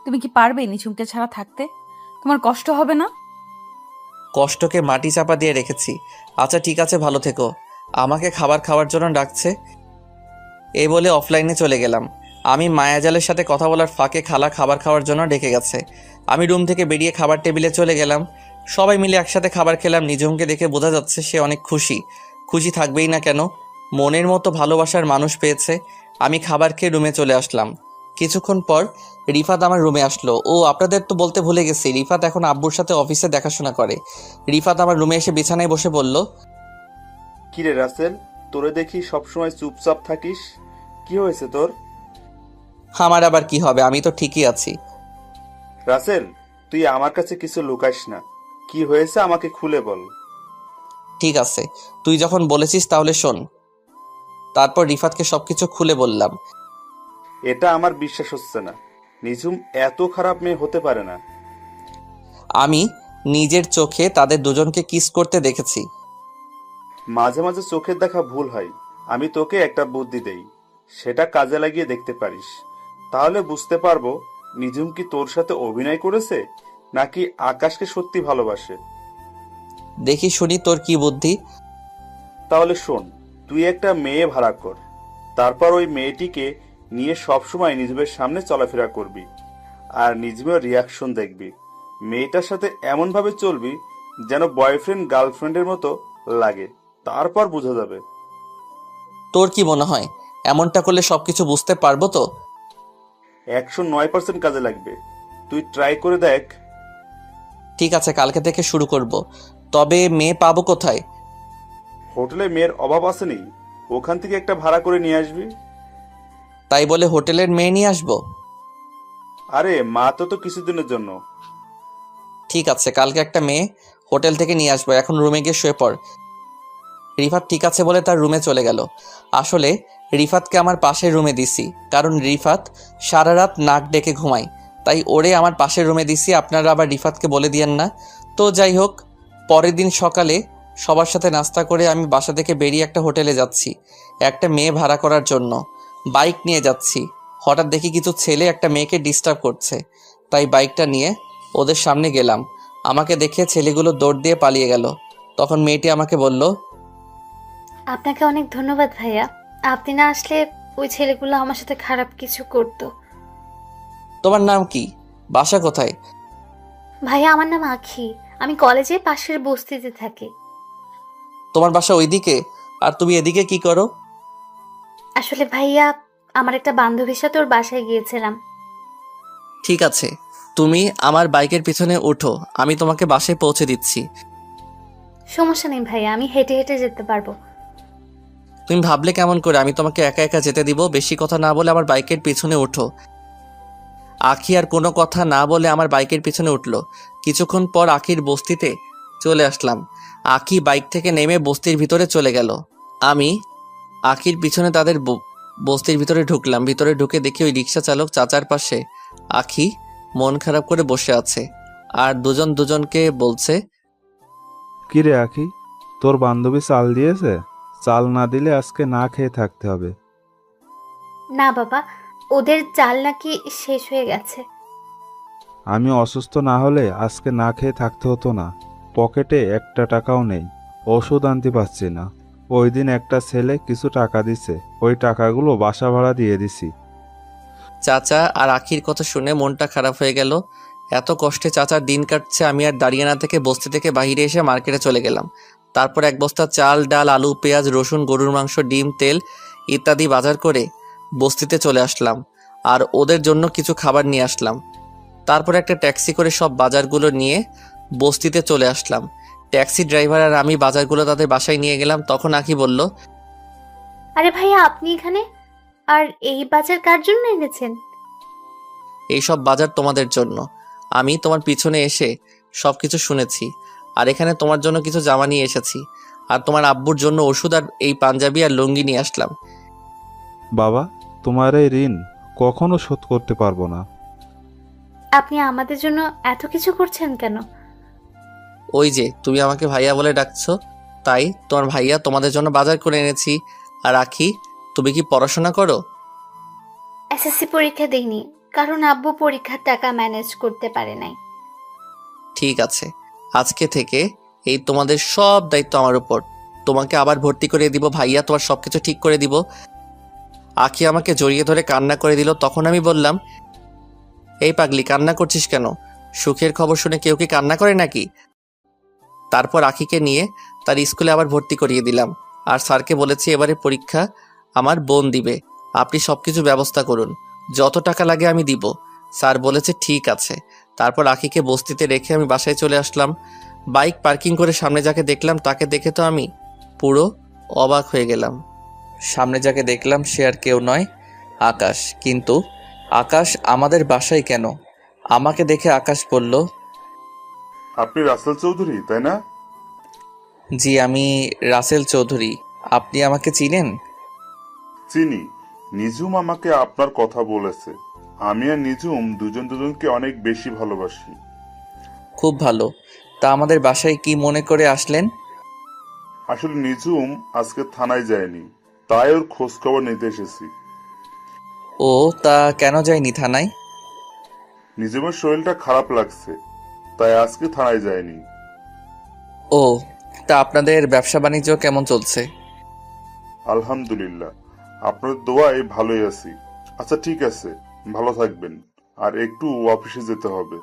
তুমি কি পারবে নিঝুমকে ছাড়া থাকতে? তোমার কষ্ট হবে না? কষ্টকে মাটি চাপা দিয়ে রেখেছি। আচ্ছা ঠিক আছে, ভালো থেকো। আমাকে খাবার খাওয়ার জন্য ডাকছে। এই বলে অফলাইনে চলে গেলাম। আমি মায়াজালের সাথে কথা বলার ফাঁকে খালা খাবার খাওয়ার জন্য ডেকে গেছে। আমি রুম থেকে বেরিয়ে খাবার টেবিলে চলে গেলাম। সবাই মিলে একসাথে খাবার খেলাম। নিঝুমকে দেখে বোঝা যাচ্ছে সে অনেক খুশি। খুশি থাকবেই না কেন? মনের মতো ভালোবাসার মানুষ পেয়েছে। আমি খাবার খেয়ে রুমে চলে আসলাম। কিছুক্ষণ পর রিফাত আমার রুমে আসলো। ও, আপনাদের তো বলতে ভুলে গেছি, রিফাত এখন আব্বুর সাথে অফিসে দেখাশোনা করে। রিফাত আমার রুমে এসে বিছানায় বসে বলল, কিরে রাসেল, তোরে দেখি সবসময় চুপচাপ থাকিস, কি হয়েছে তোর? আমার আবার কি হবে, আমি তো ঠিকই আছি। রাসেল, তুই আমার কাছে কিছু লুকাইস না, কি হয়েছে আমাকে খুলে বল। ঠিক আছে, তুই যখন বলেছিস তাহলে শোন। তারপর রিফাতকে সবকিছু খুলে বললাম। এটা আমার বিশ্বাস হচ্ছে না, নিঝুম এত খারাপ মেয়ে হতে পারে না। আমি নিজের চোখে তাদের দুজনকে কিস করতে দেখেছি। মাঝে মাঝে চোখের দেখা ভুল হয়। আমি তোকে একটা বুদ্ধি দেই, সেটা কাজে লাগিয়ে দেখতে পারিস। তাহলে বুঝতে পারবো নিজুম কি তোর সাথে অভিনয় করেছে নাকি আকাশকে সত্যি ভালোবাসে? দেখি শুনি তোর কি বুদ্ধি। তাহলে শোন, তুই একটা মেয়ে ভাড়া কর, তারপর ওই মেয়েটিকে নিয়ে সবসময় নিজুমের সামনে চলাফেরা করবি, আর নিজুমের রিয়াকশন দেখবি। মেয়েটার সাথে এমন ভাবে চলবি যেন বয়ফ্রেন্ড গার্লফ্রেন্ডের মতো লাগে, তারপর বোঝা যাবে। তোর কি মনে হয় এমনটা করলে সবকিছু বুঝতে পারবো তো? 109% কাজে লাগবে, তুই ট্রাই করে দেখ। ঠিক আছে, কালকে থেকে শুরু করব। তবে মেয়ে পাবো কোথায়? হোটেলে মেয়ের অভাব আছে নেই, ওখান থেকে একটা ভাড়া করে নিয়ে আসবি। তাই বলে হোটেলের মেয়ে নিয়ে আসবো? আরে মা তো কিছুদিনের জন্য। ঠিক আছে, কালকে একটা মেয়ে হোটেল থেকে নিয়ে আসবো। এখন রুমে গিয়ে শুয়ে পড়। রিফাত ঠিক আছে বলে তার রুমে চলে গেল। আসলে রিফাতকে আমার পাশের রুমে দিছি, কারণ রিফাত সারা রাত নাক ডেকে ঘুমায়, তাই ওরে আমার পাশের রুমে দিছি। আপনারা আবার রিফাতকে বলে দিয়েন না। তো যাই হোক, পরের দিন সকালে সবার সাথে নাস্তা করে আমি বাসা থেকে বেরিয়ে একটা হোটেলে যাচ্ছি একটা মেয়ে ভাড়া করার জন্য। বাইক নিয়ে যাচ্ছি, হঠাৎ দেখি কিছু ছেলে একটা মেয়েকে ডিস্টার্ব করছে, তাই বাইকটা নিয়ে ওদের সামনে গেলাম। আমাকে দেখে ছেলেগুলো দৌড় দিয়ে পালিয়ে গেল। তখন মেয়েটি আমাকে বলল, আপনাকে অনেক ধন্যবাদ ভাইয়া, আপনি না আসলে ওই ছেলেগুলো আমার সাথে খারাপ কিছু করতো। তোমার নাম কি? বাসা কোথায়? ভাইয়া আমার নাম আখি, আমি কলেজে পাশের বস্তিতে থাকি। তোমার বাসা ওইদিকে, আর তুমি এদিকে কি করো? আসলে ভাইয়া, আমার একটা বান্ধবীর সাথে ওর বাসায় গিয়েছিলাম। ঠিক আছে, তুমি আমার বাইকের পিছনে ওঠো, আমি তোমাকে বাসায় পৌঁছে দিচ্ছি। সমস্যা নেই ভাইয়া, আমি হেঁটে হেঁটে যেতে পারবো। তুমি ভাবলে কেমন করে আমি তোমাকে একা একা যেতে দিব? বেশি কথা না বলে আমার বাইকের পিছনে ওঠো। আখি আর কোনো কথা না বলে আমার বাইকের পিছনে উঠলো। কিছুক্ষণ পর আখির বস্তিতে চলে আসলাম। আখি বাইক থেকে নেমে বস্তির ভিতরে চলে গেল। আমি আখির পিছনে তাদের বস্তির ভিতরে ঢুকলাম। ভিতরে ঢুকে দেখি ওই রিক্সা চালক চাচার পাশে আখি মন খারাপ করে বসে আছে, আর দুজন দুজনকে বলছে, কি রে আখি, তোর বান্ধবী চাল দিয়েছে? চাল না দিলে আজকে না খেয়ে থাকতে হবে। না বাবা, ওদের চাল নাকি শেষ হয়ে গেছে। আমি অসুস্থ না হলে আজকে না খেয়ে থাকতে হতো না। পকেটে একটা টাকাও নেই, ওষুধ আনতে পারছি না। ওই দিন একটা ছেলে কিছু টাকা দিছে, ওই টাকাগুলো বাসা ভাড়া দিয়ে দিছি। চাচা আর আখির কথা শুনে মনটা খারাপ হয়ে গেল। এত কষ্টে চাচার দিন কাটছে, আমি আর দাঁড়িয়ে না থেকে বস্তি থেকে বাইরে এসে মার্কেটে চলে গেলাম। তারপর এক বস্তা চাল, ডাল, আলু, পেঁয়াজ, রসুন, গরুর মাংস, ডিম, তেল ইত্যাদি বাজার করে বস্তিতে চলে আসলাম, আর ওদের জন্য কিছু খাবার নিয়ে আসলাম। তারপর একটা ট্যাক্সি করে সব বাজারগুলো নিয়ে বস্তিতে চলে আসলাম। ট্যাক্সি ড্রাইভার আর আমি বাজারগুলো তাদের বাসায় নিয়ে গেলাম। তখন আখি বলল, আরে ভাইয়া, আপনি এখানে? আর এই বাজার কার জন্য এনেছেন? এইসব বাজার তোমাদের জন্য। আমি তোমার পিছনে এসে সবকিছু শুনেছি, আর এখানে তোমার জন্য কিছু জামা নিয়ে এসেছি, আর তোমার আব্বুর জন্য ওষুধ আর এই পাঞ্জাবি আর লুঙ্গি নিয়ে আসলাম। বাবা, তোমার এই ঋণ কখনো শোধ করতে পারবো না। আপনি আমাদের জন্য এত কিছু করছেন কেন? ওই যে তুমি আমাকে ভাইয়া বলে ডাকছো, তাই তোমার ভাইয়া তোমাদের জন্য বাজার করে এনেছি। আর আখি, তুমি কি পড়াশোনা করো? এসএসসি পরীক্ষা দিইনি, কারণ আব্বু পরীক্ষার টাকা ম্যানেজ করতে পারে নাই। ঠিক আছে, আজকে থেকে এই তোমাদের সব দায়িত্ব আমার উপর। তোমাকে আবার ভর্তি করে দিব, ভাইয়া তোমার সবকিছু ঠিক করে দিব। আখি আমাকে জড়িয়ে ধরে কান্না করে দিল। তখন আমি বললাম, এই পাগলি, কান্না করছিস কেন? সুখের খবর শুনে কেউ কি কান্না করে নাকি? তারপর আখিকে নিয়ে তার স্কুলে আবার ভর্তি করিয়ে দিলাম, আর স্যারকে বলেছি এবারে পরীক্ষা আমার বোন দিবে, আপনি সবকিছু ব্যবস্থা করুন, যত টাকা লাগে আমি দিব। স্যার বলেছে ঠিক আছে। তারপর আখিকে বস্তিতে রেখে আমি বাসায় চলে আসলাম। বাইক পার্কিং করে সামনে যাকে দেখলাম তাকে দেখে তো আমি পুরো অবাক হয়ে গেলাম। সামনে যাকে দেখলাম সে আর কেউ নয়, আকাশ। কিন্তু আকাশ আমাদের বাসায় কেন? আমাকে দেখে আকাশ বলল, আপনি রাসেল চৌধুরী, তাই না? জি, আমি রাসেল চৌধুরী। আপনি আমাকে চিনেন? চিনি, নিজুম আমাকে আপনার কথা বলেছে। আমি আর নিজুম দুজন দুজনকে অনেক বেশি ভালোবাসি। খুব ভালো। তা আমাদের বাসায় কি মনে করে আসলেন? আসলে নিজুম আজকে থানায় যায়নি, তাই ওর খোঁজ খবর নিতে এসেছি। ও, তা কেন যায়নি থানায়? নিজুমের শরীরটা খারাপ লাগছে, তাই আজকে থানায় যায়নি। ও, তা আপনাদের ব্যবসা বাণিজ্য কেমন চলছে? আলহামদুলিল্লাহ, আপনার দোয়ায় ভালোই আছি। আচ্ছা ঠিক আছে, ভালো থাকবেন। আর একটু অফিসে যেতে হবে।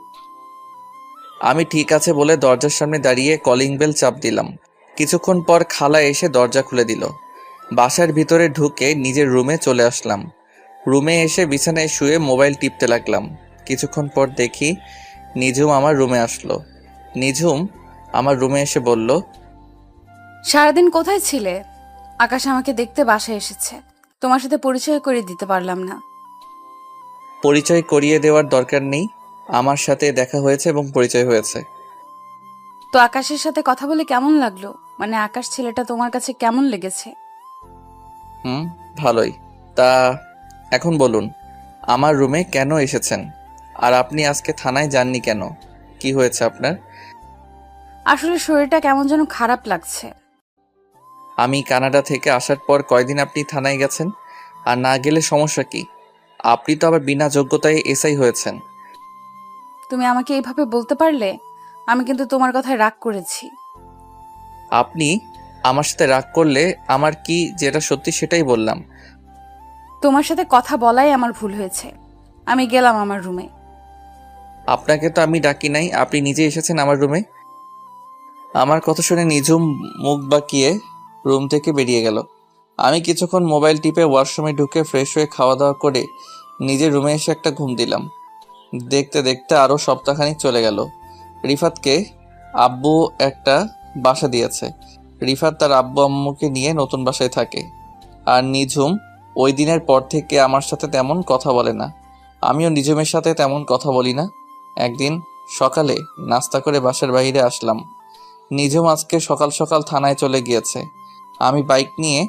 আমি ঠিক আছে বলে দরজার সামনে দাঁড়িয়ে কলিং বেল চাপ দিলাম। কিছুক্ষণ পর খালা এসে দরজা খুলে দিল। বাসার ভিতরে ঢুকে নিজের রুমে চলে আসলাম। রুমে এসে বিছানায় শুয়ে মোবাইল টিপতে লাগলাম। কিছুক্ষণ পর দেখি নিঝুম আমার রুমে আসলো। নিঝুম আমার রুমে এসে বলল, সারাদিন কোথায় ছিলে? আকাশ আমাকে দেখতে বাসায় এসেছে, তোমার সাথে পরিচয় করে দিতে পারলাম না। পরিচয় করিয়ে দেওয়ার দরকার নেই, আমার সাথে দেখা হয়েছে এবং পরিচয় হয়েছে। তো আকাশের সাথে কথা বলে কেমন লাগলো? মানে আকাশ ছেলেটা তোমার কাছে কেমন লেগেছে? ভালোই। তা এখন বলুন, আমার রুমে কেন এসেছেন? আর আপনি আজকে থানায় যাননি কেন? কি হয়েছে আপনার? আসলে শরীরটা কেমন যেন খারাপ লাগছে। আমি কানাডা থেকে আসার পর কয়দিন আপনি থানায় গেছেন? আর না গেলে সমস্যা কি? আপনি তো আবার বিনা যোগ্যতায় এসআই হয়েছেন। তুমি আমাকে এইভাবে বলতে পারলে? আমি কিন্তু তোমার কথায় রাগ করেছি। আপনি আমার সাথে রাগ করলে আমার কি যেটা সত্যি সেটাই বললাম। তোমার সাথে কথা বলাই আমার ভুল হয়েছে। আমি গেলাম আমার রুমে। আপনাকে তো আমি ডাকি নাই, আপনি নিজে এসেছেন আমার রুমে। আমার কথা শুনে নিঝুম মুখ বাঁকিয়ে রুম থেকে বেরিয়ে গেল। আমি কিছুক্ষণ মোবাইল টিপে ওয়াশরুমে ঢুকে ফ্রেশ হয়ে খাওয়া দাওয়া করে নিজের রুমে এসে একটা ঘুম দিলাম। দেখতে দেখতে আরও সপ্তাহখানিক চলে গেল। রিফাতকে আব্বু একটা বাসা দিয়েছে। রিফাত তার আব্বু আম্মুকে নিয়ে নতুন বাসায় থাকে। আর নিঝুম ওই দিনের পর থেকে আমার সাথে তেমন কথা বলে না। আমিও নিঝুমের সাথে তেমন কথা বলি না। একদিন সকালে নাস্তা করে বাসার বাইরে আসলাম। নিঝুম আজকে সকাল সকাল থানায় চলে গিয়েছে। আমি বাইক নিয়ে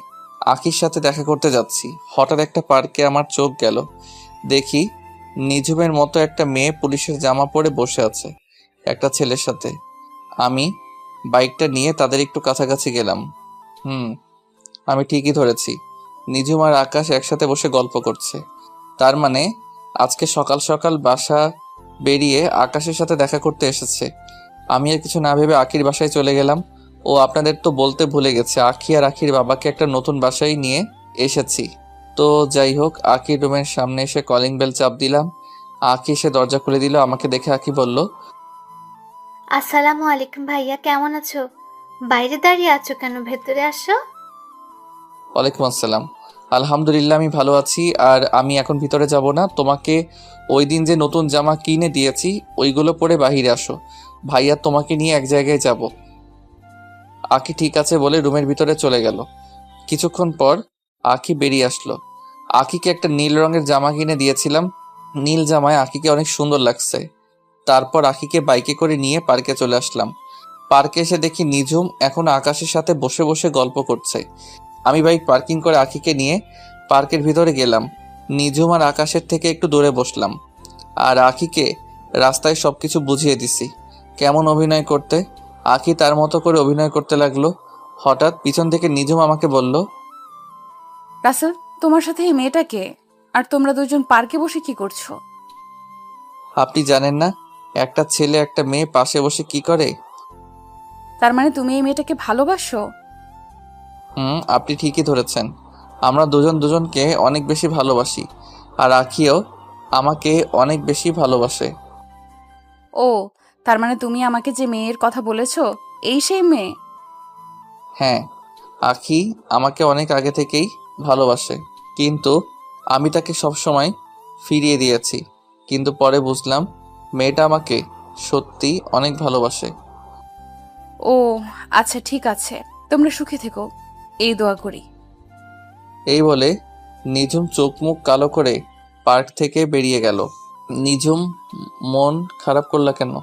আখির সাথে দেখা করতে যাচ্ছি। হঠাৎ একটা পার্কে আমার চোখ গেল। দেখি নিঝুমের মতো একটা মেয়ে পুলিশের জামা পরে বসে আছে একটা ছেলের সাথে। আমি বাইকটা নিয়ে তাদের একটু কাছাকাছি গেলাম। আমি ঠিকই ধরেছি, নিঝুম আর আকাশ একসাথে বসে গল্প করছে। তার মানে আজকে সকাল সকাল বাসা বেরিয়ে আকাশের সাথে দেখা করতে এসেছে। আমি আর কিছু না ভেবে আখির বাসায় চলে গেলাম। ও আপনাদের তো বলতে ভুলে গেছে, আখি আর আখির বাবাকে একটা নতুন বাসায় নিয়ে এসেছি। তো যাই হোক, আখির রুমের সামনে এসে কলিং বেল চাপ দিলাম। আখি এসে দরজা খুলে দিল। আমাকে দেখে আখি বলল, আসসালামু আলাইকুম ভাইয়া, কেমন আছো? বাইরে দাঁড়িয়ে আছো কেন? ভেতরে আসো। ওয়ালাইকুম আসসালাম। আলহামদুলিল্লাহ, আমি ভালো আছি। আর আমি এখন ভিতরে যাব না। তোমাকে ওই দিন যে নতুন জামা কিনে দিয়েছি ওইগুলো পরে বাহিরে আসো। ভাইয়া তোমাকে নিয়ে এক জায়গায় যাব। আখি ঠিক আছে বলে রুমের ভিতরে চলে গেল। কিছুক্ষণ পর আখি বেরিয়ে আসলো। আখিকে একটা নীল রঙের জামা কিনে দিয়েছিলাম। নীল জামায় আখিকে অনেক সুন্দর লাগছে। তারপর আখিকে বাইকে করে নিয়ে পার্কে চলে আসলাম। পার্কে এসে দেখি নিঝুম এখন আকাশের সাথে বসে বসে গল্প করছে। আমি বাইক পার্কিং করে আখিকে নিয়ে পার্কের ভিতরে গেলাম। নিঝুম আর আকাশের থেকে একটু দূরে বসলাম। আর আখিকে রাস্তায় সবকিছু বুঝিয়ে দিছি কেমন অভিনয় করতে। আখি তার মতো করে অভিনয় করতে লাগলো। হঠাৎ পিছন থেকে নিঝুম আমাকে বলল, রাসেল, তোমার সাথে এই মেয়েটা কে? আর তোমরা দুজন পার্কে বসে কি করছো? আপনি জানেন না একটা ছেলে একটা মেয়ে পাশে বসে কি করে? তার মানে তুমি এই মেয়েটাকে ভালোবাসো? আপনি ঠিকই ধরেছেন। আমরা দুজন দুজনকে অনেক বেশি ভালোবাসি। আর আখিও আমাকে অনেক বেশি ভালোবাসে। ও, তার মানে তুমি আমাকে যে মেয়ের কথা বলেছো এই সেই মেয়ে? হ্যাঁ, আখি আমাকে অনেক আগে থেকেই ভালোবাসে, কিন্তু আমি তাকে সবসময় ফিরিয়ে দিয়েছি। কিন্তু পরে বুঝলাম মেয়েটা আমাকে সত্যি অনেক ভালোবাসে। ও আচ্ছা, ঠিক আছে, তোমরা সুখে থেকো, এই দোয়া করি। এই বলে নিঝুম চোখ মুখ কালো করে পার্ক থেকে বেরিয়ে গেল। নিঝুম মন খারাপ করলা কেন?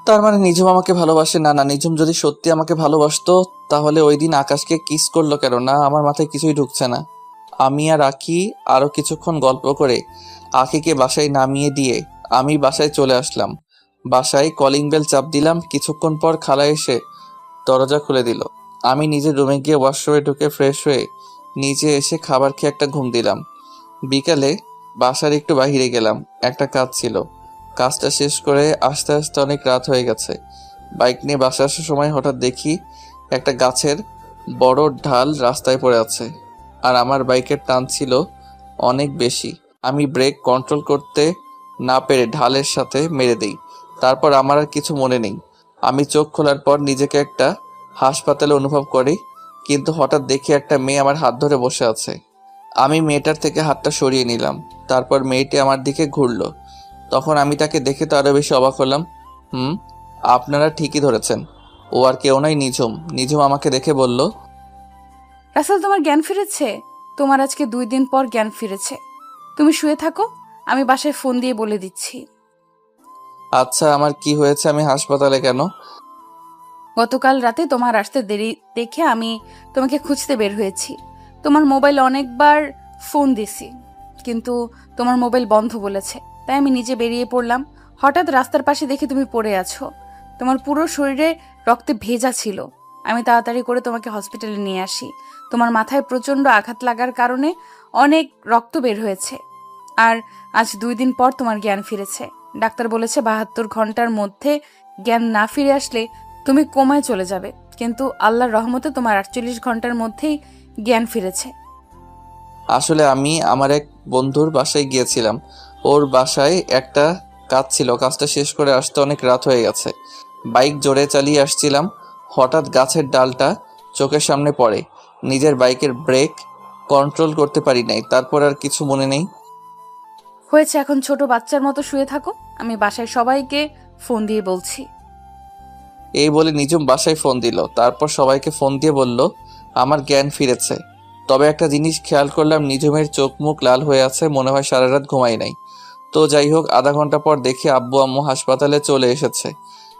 তার মানে নিঝুম আমাকে ভালোবাসে না? না, নিঝুম যদি সত্যি আমাকে ভালোবাসতো তাহলে ওই দিন আকাশকে কিস করলো কেন? না, আমার মাথায় কিছুই ঢুকছে না। আমি আর আখি আরো কিছুক্ষণ গল্প করে আখিকে বাসায় নামিয়ে দিয়ে আমি বাসায় চলে আসলাম। বাসায় কলিং বেল চাপ দিলাম। কিছুক্ষণ পর খালা এসে দরজা খুলে দিল। আমি নিজের রুমে গিয়ে ওয়াশরুমে ঢুকে ফ্রেশ হয়ে নিচে এসে খাবার খেয়ে একটা ঘুম দিলাম। বিকালে বাসার একটু বাহিরে গেলাম, একটা কাজ ছিল। কাজটা শেষ করে আস্তে আস্তে অনেক রাত হয়ে গেছে। বাইক নিয়ে বাসা আসার সময় হঠাৎ দেখি একটা গাছের বড় ঢাল রাস্তায় পড়ে আছে, আর আমার বাইকের টান ছিল অনেক বেশি। আমি ব্রেক কন্ট্রোল করতে না পেরে ঢালের সাথে মেরে দেই। তারপর আমার আর কিছু মনে নেই। আমি চোখ খোলার পর নিজেকে একটা হাসপাতালে অনুভব করি, কিন্তু হঠাৎ দেখি একটা মেয়ে আমার হাত ধরে বসে আছে। আমি মেয়েটার থেকে হাতটা সরিয়ে নিলাম। তারপর মেয়েটি আমার দিকে ঘুরলো। তখন আমি তাকে দেখে তো আরো বেশি অবাক হলাম। আপনারা ঠিকই ধরেছেন, ও আর কেউ নয়, নিঝুম। নিঝুম আমাকে দেখে বলল, রাসেল, তোমার জ্ঞান ফিরেছে? তোমার আজকে 2 দিন পর জ্ঞান ফিরেছে। তুমি শুয়ে থাকো, আমি বাসায় ফোন দিয়ে বলে দিচ্ছি। আচ্ছা, আমার কি হয়েছে? আমি হাসপাতালে কেন? গতকাল রাতে তোমার আসতে দেরি দেখে আমি তোমাকে খুঁজতে বের হয়েছি। তোমার মোবাইল অনেকবার ফোন দিছি, কিন্তু তোমার মোবাইল বন্ধ বলেছে, তাই আমি নিজে বেরিয়ে পড়লাম। হঠাৎ রাস্তার পাশে দেখে তুমি পড়ে আছো। তোমার পুরো শরীরে রক্তে ভেজা ছিল। আমি তাড়াতাড়ি করে তোমাকে হসপিটালে নিয়ে আসি। তোমার মাথায় প্রচণ্ড আঘাত লাগার কারণে অনেক রক্ত বের হয়েছে। আর আজ 2 দিন পর তোমার জ্ঞান ফিরেছে। ডাক্তার বলেছে 72 ঘন্টার মধ্যে জ্ঞান না ফিরে আসলে তুমি কোমায় চলে যাবে, কিন্তু আল্লাহর রহমতে তোমার 48 ঘন্টার মধ্যেই জ্ঞান ফিরেছে। আসলে আমি আমার এক বন্ধুর বাসায় গিয়েছিলাম। ওর বাসায় একটা কাজ ছিল, কাজটা শেষ করে আসতে অনেক রাত হয়ে গেছে। বাইক জোরে চালিয়ে আসছিলাম, হঠাৎ গাছের ডালটা চোখের সামনে পড়ে। নিজের বাইকের ব্রেক কন্ট্রোল করতে পারি নাই। তারপর আর কিছু মনে নেই। হয়েছে, এখন ছোট বাচ্চার মতো শুয়ে থাকো, আমি বাসায় সবাইকে ফোন দিয়ে বলছি। এই বলে নিঝুম বাসায় ফোন দিল। তারপর সবাইকে ফোন দিয়ে বলল আমার জ্ঞান ফিরেছে। তবে একটা জিনিস খেয়াল করলাম, নিঝুমের চোখ মুখ লাল হয়ে আছে, মনে হয় সারা রাত ঘুমাই নাই। তো যাই হোক, আধা ঘন্টা পর দেখি আব্বু আম্মু হাসপাতালে চলে এসেছে।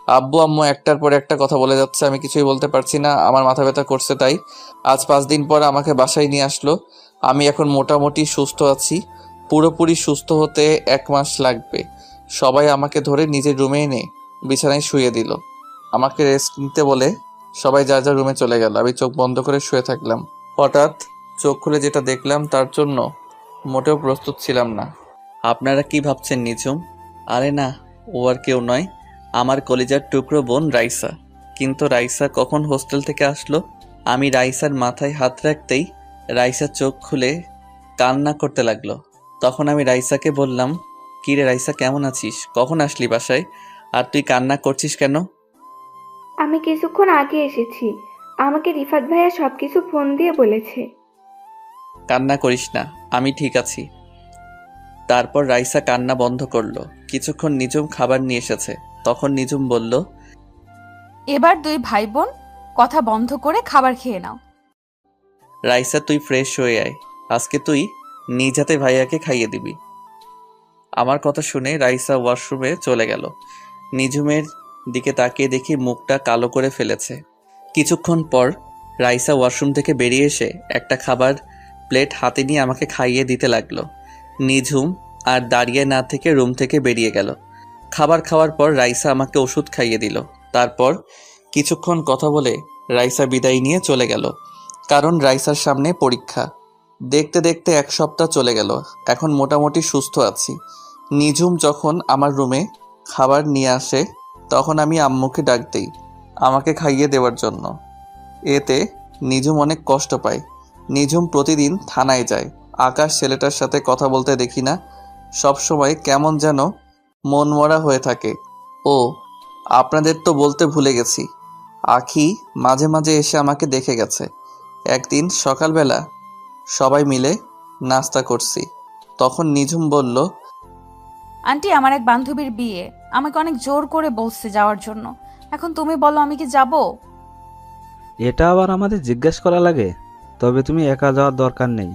আব্বু আম্মু একটার পর একটা কথা বলে যাচ্ছে, আমি কিছুই বলতে পারছি না, আমার মাথা ব্যথা করছে। তাই আজ 5 দিন পর আমাকে বাসায় নিয়ে আসলো। আমি এখন মোটামুটি সুস্থ আছি। পুরোপুরি সুস্থ হতে 1 মাস লাগবে। সবাই আমাকে ধরে নিজের রুমে এনে বিছানায় শুয়ে দিল। আমাকে রেস্ট নিতে বলে সবাই যার যার রুমে চলে গেল। আমি চোখ বন্ধ করে শুয়ে থাকলাম। হঠাৎ চোখ খুলে যেটা দেখলাম তার জন্য মোটেও প্রস্তুত ছিলাম না। আপনারা কি ভাবছেন নিঝুম? আরে না, ও আর কেউ নয়, আমার কলিজার টুকরো বোন রাইসা। কিন্তু রাইসা কখন হোস্টেল থেকে আসলো? আমি রাইসার মাথায় হাত রাখতেই রাইসা চোখ খুলে কান্না করতে লাগলো। তখন আমি রাইসাকে বললাম, কি রে রাইসা, কেমন আছিস? কখন আসলি বাসায়? আর তুই কান্না করছিস কেন? আমি কিছুক্ষণ আগে এসেছি। আমাকে রিফাত ভাইয়া সবকিছু ফোন দিয়ে বলেছে। কান্না করিস না, আমি ঠিক আছি। তারপর রাইসা কান্না বন্ধ করলো। কিছুক্ষণ নিঝুম খাবার নিয়ে এসেছে। তখন নিঝুম বলল, এবার 2 ভাই বোন কথা বন্ধ করে খাবার খেয়ে নাও। রাইসা তুই ফ্রেশ হয়ে আয়, আজকে তুই নিজ হাতে ভাইয়াকে খাইয়ে দিবি। আমার কথা শুনে রাইসা ওয়াশরুমে চলে গেল। নিঝুমের দিকে তাকিয়ে দেখি মুখটা কালো করে ফেলেছে। কিছুক্ষণ পর রাইসা ওয়াশরুম থেকে বেরিয়ে এসে একটা খাবার প্লেট হাতে নিয়ে আমাকে খাইয়ে দিতে লাগলো। নিঝুম আর দাঁড়িয়ে না থেকে রুম থেকে বেরিয়ে গেল। খাবার খাওয়ার পর রাইসা আমাকে ওষুধ খাইয়ে দিল। তারপর কিছুক্ষণ কথা বলে রাইসা বিদায় নিয়ে চলে গেল, কারণ রাইসার সামনে পরীক্ষা। দেখতে দেখতে 1 সপ্তাহ চলে গেল। এখন মোটামুটি সুস্থ আছি। নিঝুম যখন আমার রুমে খাবার নিয়ে আসে তখন আমি আম্মুকে ডাক দেই আমাকে খাইয়ে দেওয়ার জন্য। এতে নিঝুম অনেক কষ্ট পায়। নিঝুম প্রতিদিন থানায় যায়। আকাশ ছেলেটার সাথে কথা বলতে দেখি না, সব সময় কেমন যেন মনমরা হয়ে থাকে। ও আপনাদের তো বলতে ভুলে গেছি, আখি মাঝে মাঝে এসে আমাকে দেখে গেছে। একদিন সকালবেলা সবাই মিলে নাস্তা করছি, তখন নিঝুম বলল, আন্টি, আমার এক বান্ধবীর বিয়ে, আমাকে অনেক জোর করে বলছে যাওয়ার জন্য। এখন তুমি বলো, আমি কি যাব? এটা আবার আমাদের জিজ্ঞেস করা লাগে? তবে তুমি একা যাওয়ার দরকার নেই,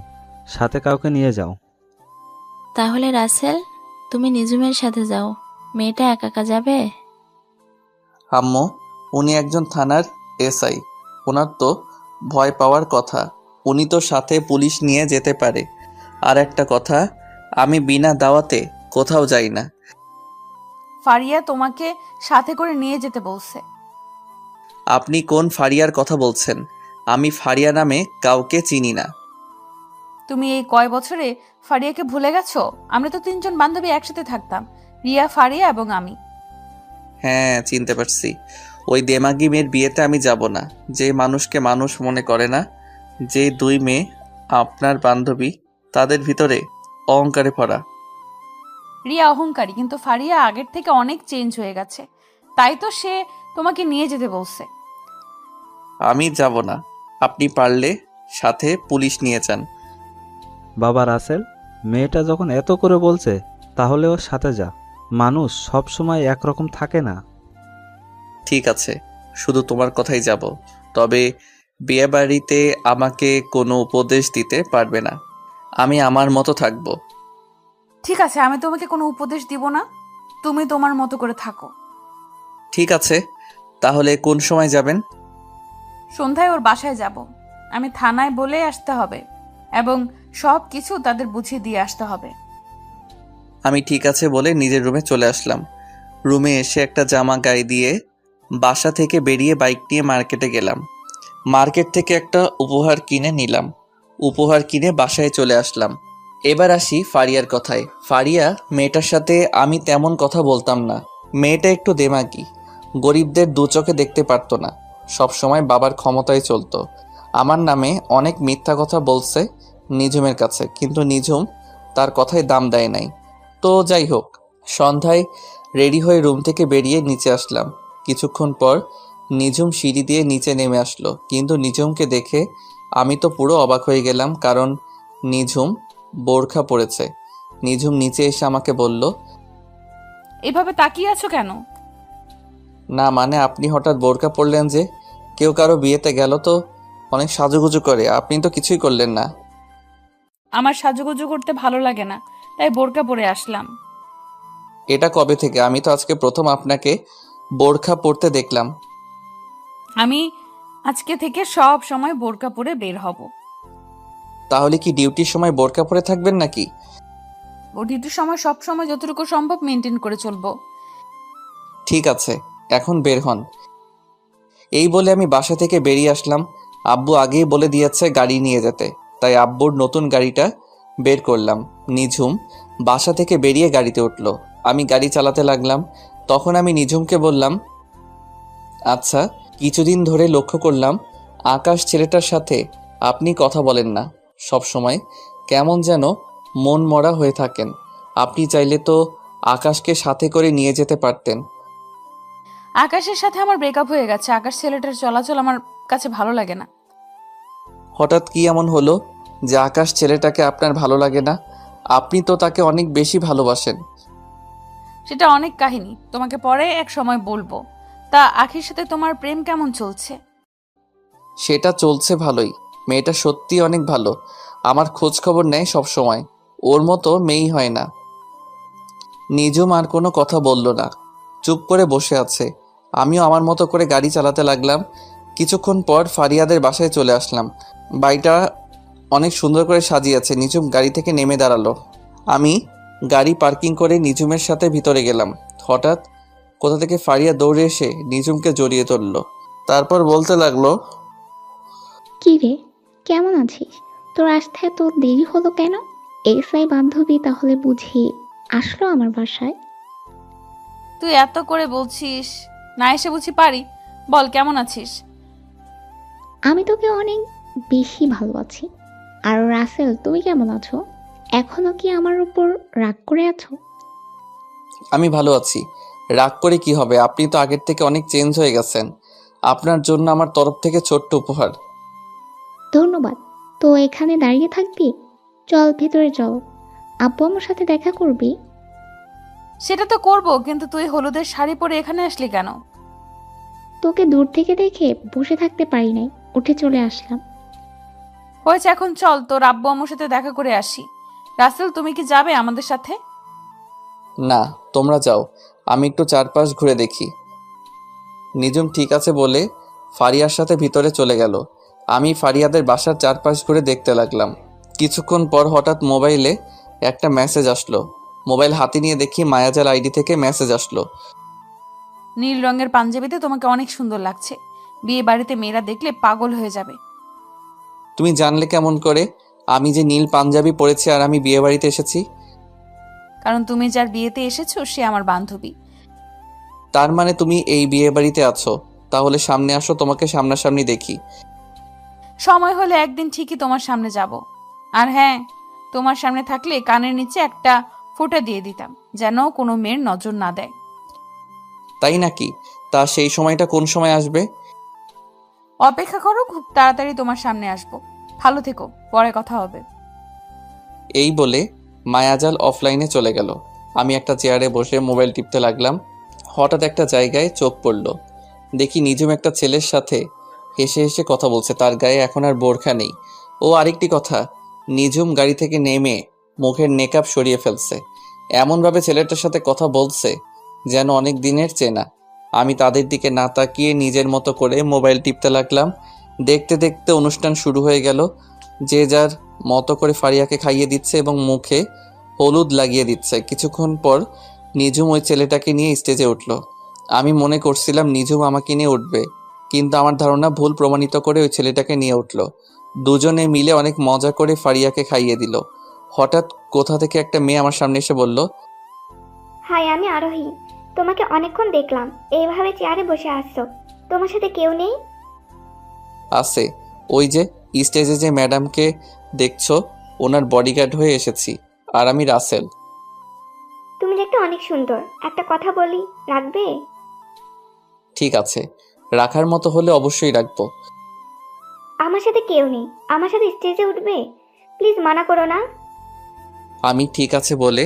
সাথে কাউকে নিয়ে যাও। তাহলে রাসেল, তুমি নিঝুমের সাথে যাও, মেয়েটা একা একা যাবে? আম্মু, উনি একজন থানার এসআই, ওনার তো ভয় পাওয়ার কথা। উনি তো সাথে পুলিশ নিয়ে যেতে পারে। আর একটা কথা, আমি বিনা দাওয়াতে কোথাও যাই না। ফারিয়া তোমাকে সাথে করে নিয়ে যেতে বলছে। আপনি কোন ফারিয়ার কথা বলছেন? আমি ফারিয়া নামে কাউকে চিনি না। তুমি এই কয় বছরে ফারিয়াকে ভুলে গেছো? আমরা তো 3 জন বান্ধবী একসাথে থাকতাম, রিয়া, ফারিয়া এবং আমি। হ্যাঁ, চিনতে পারছি। ওই দেমাগি মেয়ের বিয়েতে আমি যাব না, যে মানুষকে মানুষ মনে করে না। যে দুই মেয়ে আপনার বান্ধবী, তাদের ভিতরে অহংকারে ভরা। রিয়া অহংকারী, কিন্তু ফারিয়া আগের থেকে অনেক চেঞ্জ হয়ে গেছে, তাই তো সে তোমাকে নিয়ে যেতে বলছে। আমি যাব না। আপনি পারলে সাথে পুলিশ নিয়ে যান। বাবা রাসেল, মেয়েটা যখন এত করে বলছে তাহলে ওর সাথে যা। মানুষ সব সময় একরকম থাকে না। ঠিক আছে, শুধু তোমার কথাই যাব। তবে বিয়েবাড়িতে আমাকে কোনো উপদেশ দিতে পারবে না। আমি আমার মতো থাকবো। ঠিক আছে, আমি তোমাকে কোনো উপদেশ দিব না, তুমি তোমার মতো করে থাকো। ঠিক আছে, তাহলে কোন সময় যাবেন? সন্ধ্যায় ওর বাসায় যাব। আমি থানায় বলে আসতে হবে এবং সব কিছু তাদের বুঝিয়ে দিয়ে আসতে হবে। আমি ঠিক আছে বলে নিজের রুমে চলে আসলাম। রুমে এসে একটা জামা গায়ে দিয়ে বাসা থেকে বেরিয়ে বাইক নিয়ে মার্কেটে গেলাম। মার্কেট থেকে একটা উপহার কিনে নিলাম। উপহার কিনে বাসায় চলে আসলাম। এবার আসি ফারিয়ার কথায়। ফারিয়া মেয়েটার সাথে আমি তেমন কথা বলতাম না। মেয়েটা একটু দেমাগি, গরিবদের দু চোখে দেখতে পারতো না, সব সময় বাবার ক্ষমতায় চলতো। আমার নামে অনেক মিথ্যা কথা বলছে নিঝুমের কাছে, কিন্তু নিঝুম তার কথায় দাম দেয় নাই। তো যাই হোক, সন্ধ্যায় রেডি হয়ে রুম থেকে বেরিয়ে নিচে আসলাম। কিছুক্ষণ পর নিঝুম সিঁড়ি দিয়ে নিচে নেমে আসলো, কিন্তু নিঝুমকে দেখে আমি তো পুরো অবাক হয়ে গেলাম, কারণ নিঝুম বোরখা পরেছে। নিঝুম নিচে এসে আমাকে বলল, এভাবে তাকিয়ে আছো কেন? না মানে আপনি হঠাৎ বোরখা পরলেন যে? কেউ কারো বিয়েতে গেল তো অনেক সাজুগুজু করে, আপনি তো কিছুই করলেন না। আমার সাজুগুজু করতে ভালো লাগে না, তাই বোরকা পরে আসলাম। এটা কবে থেকে? আমি তো আজকে প্রথম আপনাকে বোরখা পরতে দেখলাম। আমি আজকে থেকে সব সময় বোরকা পরে বের হব। তাহলে কি ডিউটির সময় বোরখা পরে থাকবেন নাকি? ও ডিউটির সময় সব সময় যতটুকু সম্ভব মেনটেন করে চলবো। ঠিক আছে, এখন বের হন। এই বলে আমি বাসা থেকে বেরিয়ে আসলাম। আব্বু আগেই বলে দিয়েছে গাড়ি নিয়ে যেতে, তাই আব্বুর নতুন গাড়িটা বের করলাম। নিঝুম বাসা থেকে বেরিয়ে গাড়িতে উঠলো। আমি গাড়ি চালাতে লাগলাম। তখন আমি নিঝুমকে বললাম, আচ্ছা, কিছুদিন ধরে লক্ষ্য করলাম আকাশ ছেলেটার সাথে আপনি কথা বলেন না, সব সময় কেমন যেন মন মরা হয়ে থাকেন। আপনি চাইলে তো আকাশকে সাথে করে নিয়ে যেতে পারতেন। আকাশের সাথে আমার ব্রেকআপ হয়ে গেছে। আকাশ ছেলেটার চলাচল আমার কাছে ভালো লাগে না। হঠাৎ কি এমন হলো যে আকাশ ছেলেটাকে আপনার ভালো লাগে না? আপনি তো তাকে অনেক বেশি ভালোবাসেন। সেটা অনেক কাহিনী, তোমাকে পরে এক সময় বলবো। তা আখির সাথে তোমার প্রেম কেমন চলছে? সেটা চলছে ভালোই। মেয়েটা সত্যি অনেক ভালো, আমার খোঁজ খবর নেয় সব সময়। ওর মতো মেয়েই হয় না। নিঝুম আর কোনো কথা বলল না, চুপ করে বসে আছে। আমিও আমার মতো করে গাড়ি চালাতে লাগলাম। কিছুক্ষণ পর ফারিয়াদের বাসায় চলে আসলাম। বাড়িটা অনেক সুন্দর করে সাজিয়েছে। নিঝুম গাড়ি থেকে নেমে দাঁড়ালো। আমি গাড়ি পার্কিং করে নিঝুমের সাথে ভিতরে গেলাম। হঠাৎ কোথা থেকে ফারিয়া দৌড়ে এসে নিঝুমকে জড়িয়ে ধরল। তারপর বলতে লাগলো, কি রে, কেমন আছিস? তোর আসতে এত দেরি হলো কেন? এসআই বান্ধবী তাহলে বুঝি আসলো আমার বাসায়? তুই এত করে বলছিস, না এসে বুঝি পারি? বল কেমন আছিস? আমি তোকে অনেক বেশি ভালো আছি। আর রাসেল, তুমি কেমন আছো? এখনো কি আমার উপর রাগ করে আছো? আমি ভালো আছি। রাগ করে কি হবে? আপনি তো আগের থেকে অনেক চেঞ্জ হয়ে গেছেন। আপনার জন্য আমার তরফ থেকে ছোট্ট উপহার। ধন্যবাদ। তো এখানে দাঁড়িয়ে থাকবি? চল ভেতরে চল, আব্বু আমার সাথে দেখা করবি। সেটা তো করবো, কিন্তু তুই হলুদের শাড়ি পরে এখানে আসলি কেন? তোকে দূর থেকে দেখে বসে থাকতে পারি নাই, উঠে চলে আসলাম। হয়েছে, এখন চল তোর আব্বু আম্মুর সাথে দেখা করে আসি। রাসেল, তুমি কি যাবে আমাদের সাথে? না, তোমরা যাও, আমি একটু চারপাশ ঘুরে দেখি। নিঝুম ঠিক আছে বলে ফারিয়ার সাথে ভিতরে চলে গেল। আমি ফারিয়াদের বাসার চারপাশ ঘুরে দেখতে লাগলাম। কিছুক্ষণ পর হঠাৎ মোবাইলে একটা মেসেজ আসলো। মোবাইল হাতে নিয়ে দেখি মায়াজাল আইডি থেকে মেসেজ আসলো। নীল রঙের পাঞ্জাবিতে তোমাকে অনেক সুন্দর লাগছে। বিয়ে বাড়িতে মেয়েরা দেখলে পাগল হয়ে যাবে। তুমি জানলে কেমন করে আমি যে নীল পাঞ্জাবি পরেছি আর আমি বিয়ে বাড়িতে এসেছি? কারণ তুমি যার বিয়েতে এসেছো সে আমার বান্ধবী। তার মানে তুমি এই বিয়ে বাড়িতে আছো? তাহলে সামনে আসো, তোমাকে সামনাসামনি দেখি। সময় হলে একদিন ঠিকই তোমার সামনে যাব। আর হ্যাঁ, তোমার সামনে থাকলে কানের নিচে একটা ফোঁটা দিয়ে দিতাম, যেন কোনো মেয়ের নজর না দেয়। তাই নাকি? তা সেই সময়টা কোন সময় আসবে? অপেক্ষা করো, খুব তাড়াতাড়ি তোমার সামনে আসবো। ভালো থেকো, পরে কথা হবে। এই বলে মায়াজাল অফলাইনে চলে গেল। আমি একটা চেয়ারে বসে মোবাইল টিপতে লাগলাম। হঠাৎ একটা জায়গায় চোখ পড়ল। দেখি নিজুম একটা ছেলের সাথে হেসে হেসে কথা বলছে। তার গায়ে এখন আর বোরখা নেই। ও আরেকটি কথা, নিজুম গাড়ি থেকে নেমে মুখের নেকআপ সরিয়ে ফেলছে। এমনভাবে ছেলেটার সাথে কথা বলছে যেন অনেক দিনের চেনা। আমি তাদের দিকে না তাকিয়ে নিজের মতো করে মোবাইল টিপতে লাগলাম। দেখতে দেখতে অনুষ্ঠান শুরু হয়ে গেল। যে যার মতো করে ফারিয়াকে খাইয়ে দিচ্ছে এবং মুখে হলুদ লাগিয়ে দিচ্ছে। কিছুক্ষণ পর নিজুম ওই ছেলেটাকে নিয়ে স্টেজে উঠল। আমি মনে করছিলাম নিজুম আমাকে নিয়ে উঠবে, কিন্তু আমার ধারণা ভুল প্রমাণিত করে ওই ছেলেটাকে নিয়ে উঠল। দুজনে মিলে অনেক মজা করে ফারিয়াকে খাইয়ে দিল। হঠাৎ কোথা থেকে একটা মেয়ে আমার সামনে এসে বলল, হাই, আমি আরোহী। তোমাকে অনেকক্ষণ দেখলাম এইভাবে চেয়ারে বসে আসছো। তোমার সাথে কেউ নেই? আছে, ওই যে স্টেজে যে ম্যাডামকে দেখছো ওনার বডিগার্ড হয়ে এসেছি। আর আমি রাসেল। তুমি দেখতে অনেক সুন্দর। একটা কথা বলি, রাখবে? ঠিক আছে, রাখার মতো হলে অবশ্যই রাখবো। আমার সাথে কেউ নেই, আমার সাথে স্টেজে উঠবে? প্লিজ মানা করো না। আমি ঠিক আছে বলে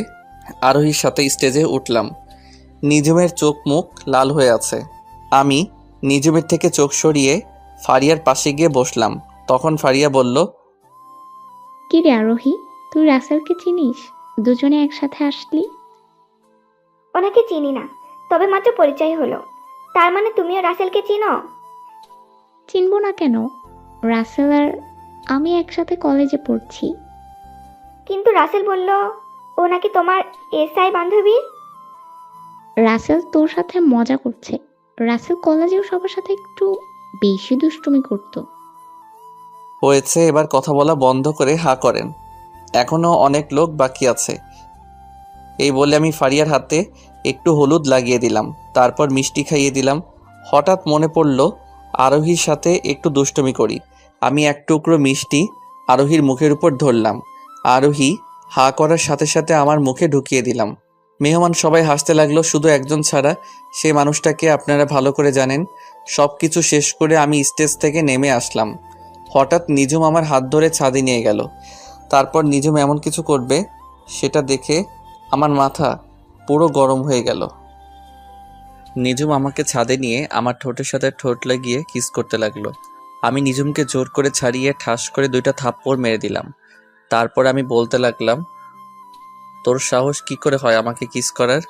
আরোহীর সাথে স্টেজে উঠলাম। নিজুমের চোখ মুখ লাল হয়ে আছে। আমি নিজুমের থেকে চোখ সরিয়ে ফারিয়ার পাশে গিয়ে বসলাম। তখন ফারিয়া বলল, কি রে আরোহী, তুই রাসেলকে চিনিস? দুজনে একসাথে আসলি। ওনাকে চিনি না, তবে মাত্র পরিচয় হলো। তার মানে তুমিও রাসেলকে চিনো? চিনবো না কেন? রাসেল আর আমি একসাথে কলেজে পড়ছি। কিন্তু রাসেল বলল ও নাকি তোমার এসআই বান্ধবী। রাসেল তোর সাথে মজা করছে। রাসেল কলেজেও সবার সাথে একটু বেশি দুষ্টুমি করতো। হয়েছে, এবার কথা বলা বন্ধ করে হা করেন, এখনো অনেক লোক বাকি আছে। এই বলে আমি ফারিয়ার হাতে একটু হলুদ লাগিয়ে দিলাম, তারপর মিষ্টি খাইয়ে দিলাম। হঠাৎ মনে পড়ল আরোহীর সাথে একটু দুষ্টুমি করি। আমি এক টুকরো মিষ্টি আরোহীর মুখের উপর ধরলাম। আরোহী হা করার সাথে সাথে আমার মুখে ঢুকিয়ে দিলাম। মেহমান সবাই হাসতে লাগলো, শুধু একজন ছাড়া। সেই মানুষটাকে আপনারা ভালো করে জানেন। সব কিছু শেষ করে আমি স্টেজ থেকে নেমে আসলাম। হঠাৎ নিজুম আমার হাত ধরে ছাদে নিয়ে গেল। তারপর নিজুম এমন কিছু করবে সেটা দেখে আমার মাথা পুরো গরম হয়ে গেল। নিজুম আমাকে ছাদে নিয়ে আমার ঠোঁটের সাথে ঠোঁট লাগিয়ে কিস করতে লাগলো। আমি নিজুমকে জোর করে ছাড়িয়ে ঠাস করে 2টা থাপ্পড় মেরে দিলাম। তারপর আমি বলতে লাগলাম, তোর সাহস কি করে হয় আমাকে কিস করার?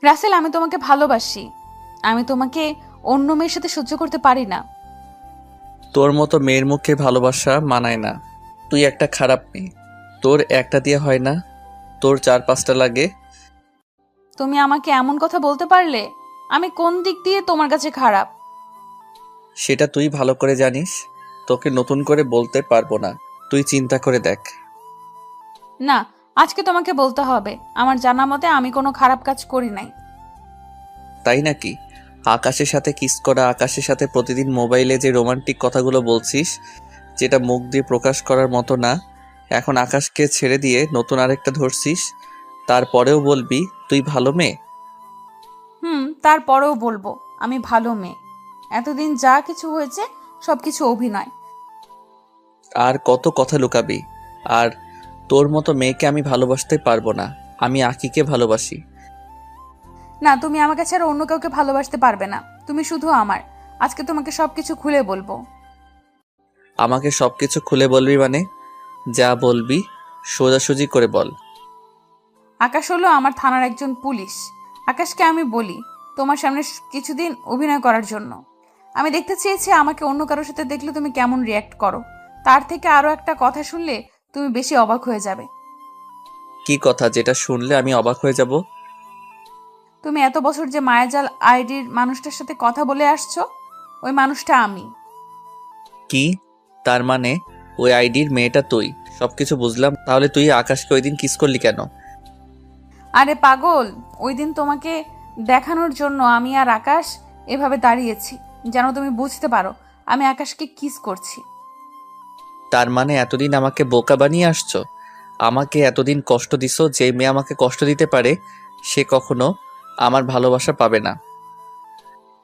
রাসেল, আমি তোমাকে ভালোবাসি। আমি তোমাকে অন্য মেয়ের সাথে সহ্য করতে পারি না। তোর মতো মেয়ের মুখে ভালোবাসা মানায় না। তুই একটা খারাপ মেয়ে। তোর একটা দিয়ে হয় না, তোর 4-5টা লাগে। তুমি আমাকে এমন কথা বলতে পারলে? আমি কোন দিক দিয়ে তোমার কাছে খারাপ? সেটা তুই ভালো করে জানিস। তোকে নতুন করে বলতে পারবো না, তুই চিন্তা করে দেখ। না, আজকে তোমাকে বলতে হবে। আমার জানা মতে আমি কোনো খারাপ কাজ করি নাই। তাই নাকি? আকাশের সাথে কিস করা, আকাশের সাথে প্রতিদিন মোবাইলে যে রোমান্টিক কথাগুলো বলছিস, যেটা মুখ দিয়ে প্রকাশ করার মতো না, এখন আকাশকে ছেড়ে দিয়ে নতুন আরেকটা ধরছিস, তারপরেও বলবি তুই ভালো মেয়ে? তারপরেও বলবো আমি ভালো মেয়ে। এতদিন যা কিছু হয়েছে সবকিছু অভিনয়। আর কত কথা লুকাবি? আর তোর মতো মেয়েকে আমি ভালোবাসতে পারবো না। আমি আকিকে ভালোবাসি। না, তুমি আমাকে ছাড়া অন্য কাউকে ভালোবাসতে পারবে না। তুমি শুধু আমার। আজকে তোমাকে সবকিছু খুলে বলবো। আমাকে সবকিছু খুলে বলবি মানে? যা বলবি সোজাসুজি করে বল। আকাশ হলো আমার থানার একজন পুলিশ। আকাশকে আমি বলি তোমার সামনে কিছুদিন অভিনয় করার জন্য। আমি দেখতে চেয়েছি আমাকে অন্য কারোর সাথে দেখলে তুমি কেমন রিয়্যাক্ট করো। তার থেকে আরো একটা কথা শুনলে তুমি বেশি অবাক হয়ে যাবে। কি কথা যেটা শুনলে আমি অবাক হয়ে যাব? তুমি এত বছর যে মায়াজাল আইডির মানুষটার সাথে কথা বলে আসছো, ওই মানুষটা আমি। কি? তার মানে ওই আইডির মেয়েটা তুই? সবকিছু বুঝলাম, তাহলে তুই আকাশকে ওই দিন কিস করলি কেন? আরে পাগল, ওই দিন তোমাকে দেখানোর জন্য আমি আর আকাশ এভাবে দাঁড়িয়েছি, যেন তুমি বুঝতে পারো আমি আকাশকে কিস করছি। তার মানে এতদিন আমাকে বোকা বানিয়ে আসছো? আমাকে এতদিন কষ্ট দিছো। যে মেয়ে আমাকে কষ্ট দিতে পারে সে কখনো আমার ভালোবাসা পাবে না।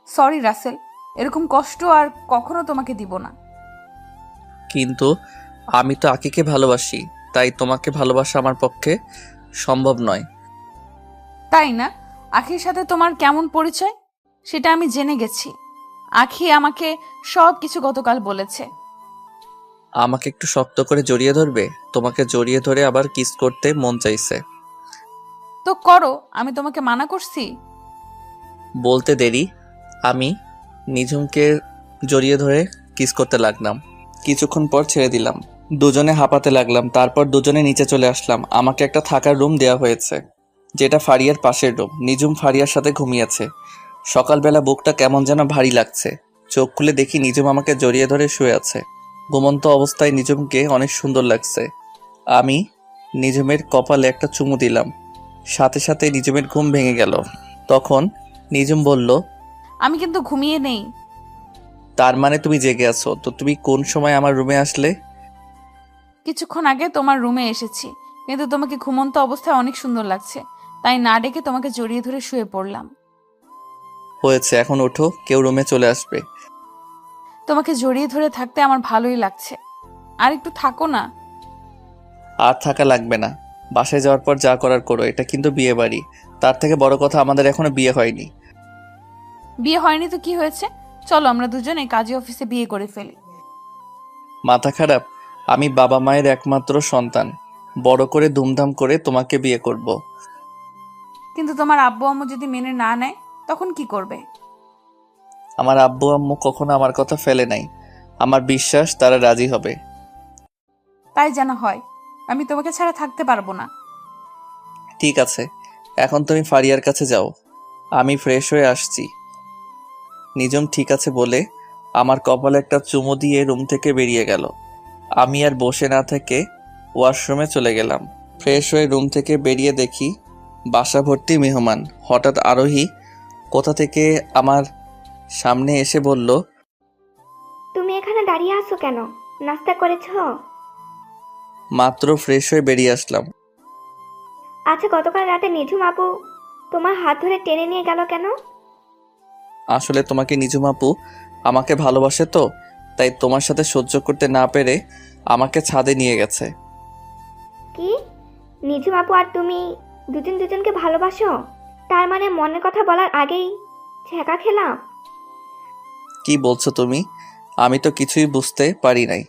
সরি রাসেল, এরকম কষ্ট আর কখনো তোমাকে দিব না। কিন্তু আমি তো আকিকে ভালোবাসি, তাই তোমাকে ভালোবাসা আমার পক্ষে সম্ভব নয়। তাই না? আখির সাথে তোমার কেমন পরিচয় সেটা আমি জেনে গেছি। আখি আমাকে সব কিছু গতকাল বলেছে। আমাকে একটু শক্ত করে জড়িয়ে ধরবে? তোমাকে জড়িয়ে ধরে আবার কিস করতে মন চাইছে। তো করো, আমি তোমাকে মানা করছি? বলতে দেরি, আমি নিঝুমকে জড়িয়ে ধরে কিস করতে লাগলাম। কিছুক্ষণ পর ছেড়ে দিলাম। দুজনে হাঁপাতে লাগলাম। তারপর দুজনে নিচে চলে আসলাম। আমাকে একটা থাকার রুম দেওয়া হয়েছে, যেটা ফারিয়ার পাশের রুম। নিঝুম ফারিয়ার সাথে ঘুমিয়েছে। সকালবেলা বুকটা কেমন যেন ভারী লাগছে। চোখ খুলে দেখি নিঝুম আমাকে জড়িয়ে ধরে শুয়ে আছে। ঘুমন্ত অবস্থায় নিঝুমকে অনেক সুন্দর লাগছে। আমি নিঝুমের কপালে একটা চুমু দিলাম। সাথে সাথে নিঝুমের ঘুম ভেঙে গেল। তখন নিঝুম বলল, আমি কিন্তু ঘুমিয়ে নেই। তার মানে তুমি জেগে আছো? তো তুমি কোন সময় আমার রুমে আসলে? কিছুক্ষণ আগে তোমার রুমে এসেছি, কিন্তু তোমাকে ঘুমন্ত অবস্থায় অনেক সুন্দর লাগছে, তাই না ডেকে তোমাকে জড়িয়ে ধরে শুয়ে পড়লাম। হয়েছে, এখন ওঠো, কেউ রুমে চলে আসবে। তোমাকে জড়িয়ে ধরে থাকতে আমার ভালোই লাগছে, আর একটু থাকো না। আর থাকা লাগবে না। বাসায় যাওয়ার পর যা করার করো। এটা কিন্তু বিয়ে বাড়ি। তার থেকে বড় কথা, আমাদের এখনো বিয়ে হয়নি। বিয়ে হয়নি তো কি হয়েছে? চলো আমরা দুজনে কাজী অফিসে বিয়ে করে ফেলি। মাথা খারাপ? আমি বাবা মায়ের একমাত্র সন্তান। বড় করে ধুমধাম করে তোমাকে বিয়ে করব। কিন্তু তোমার আব্বু আম্মু যদি মেনে না নেয় তখন কি করবে? আমার আব্বু আম্মু কখনো আমার কথা ফেলে নাই। আমার বিশ্বাস তারা রাজি হবে। তাই যেন হয়। আমি তোমাকে ছাড়া থাকতে পারবো না। ঠিক আছে, এখন তুমি ফারিয়ার কাছে যাও, আমি ফ্রেশ হয়ে আসছি। নিঝুম ঠিক আছে বলে আমার কপালে একটা চুমু দিয়ে রুম থেকে বেরিয়ে গেল। আমি আর বসে না থেকে ওয়াশরুমে চলে গেলাম। ফ্রেশ হয়ে রুম থেকে বেরিয়ে দেখি বাসা ভর্তি মেহমান। হঠাৎ আরোহী কোথা থেকে আমার সামনে এসে বলল, তুমি এখানে দাঁড়িয়ে আছো কেন? নাস্তা করেছো? মাত্র ফ্রেশ হয়ে বেরিয়ে আসলাম। আচ্ছা, গতকাল রাতে নিঝুম আপু তোমার হাত ধরে টেনে নিয়ে গেল কেন? আসলে তোমাকে নিঝুম আপু আমাকে ভালোবাসে তো, তাই তোমার সাথে সহ্য করতে না পেরে আমাকে ছাদে নিয়ে গেছে। কি? নিঝুম আপু আর তুমি দুজন দুজনকে ভালোবাসো? তার মানে মনের কথা বলার আগেই ছ্যাঁকা খেলাম? কি বলছো তুমি? আমি তো কিছুই বুঝতে পারি নাই।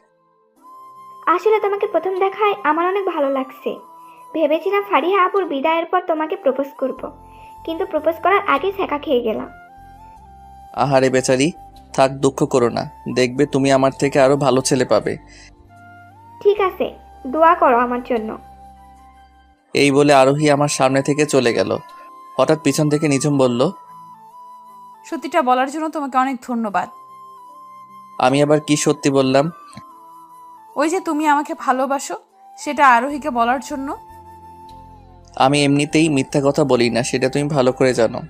আসলে তোমাকে প্রথম দেখায় আমার অনেক ভালো লাগছে। ভেবেছিলাম ফারিয়া আপুর বিদায়ের পর তোমাকে প্রপোজ করব, কিন্তু প্রপোজ করার আগে ছ্যাঁকা খেয়ে গেলাম। আহারে বেচারি, থাক, দুঃখ করো না। দেখবে তুমি আমার থেকে আরো ভালো ছেলে পাবে। ঠিক আছে, দোয়া করো আমার জন্য। এই বলে আরোহী আমার সামনে থেকে চলে গেল। হঠাৎ পিছন থেকে নিঝুম বলল, সত্যিটা বলার জন্য তোমাকে অনেক ধন্যবাদ। আমি আবার কি সত্যি বললাম? ওই যে তুমি আমাকে ভালোবাসো, সেটা আরোহীকে বলার জন্য। আমি এমনিতেই মিথ্যা কথা বলি না, সেটা তুমি ভালো করে জানো।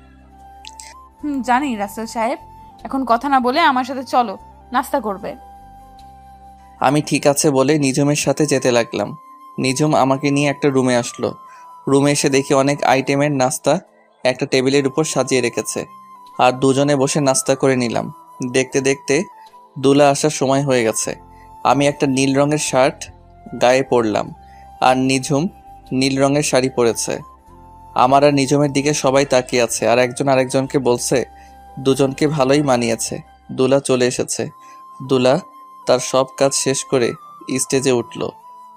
জানি রাসেল সাহেব। এখন কথা না বলে আমার সাথে চলো, নাস্তা করবে। আমি ঠিক আছে বলে নিঝুমের সাথে যেতে লাগলাম। নিঝুম আমাকে নিয়ে একটা রুমে আসলো। রুমে এসে দেখি অনেক আইটেমের নাস্তা একটা টেবিলের উপর সাজিয়ে রেখেছে, আর দুজনে বসে নাস্তা করে নিলাম। দেখতে দেখতে দুলা আসার সময় হয়ে গেছে। আমি একটা নীল রঙের শার্ট গায়ে পরলাম, আর নিঝুম নীল রঙের শাড়ি পরেছে। আমার আর নিঝুমের দিকে সবাই তাকিয়ে আছে, আর একজন আরেকজনকে বলছে দুজনকে ভালোই মানিয়েছে। দুলা চলে এসেছে। দুলা তার সব কাজ শেষ করে স্টেজে উঠল।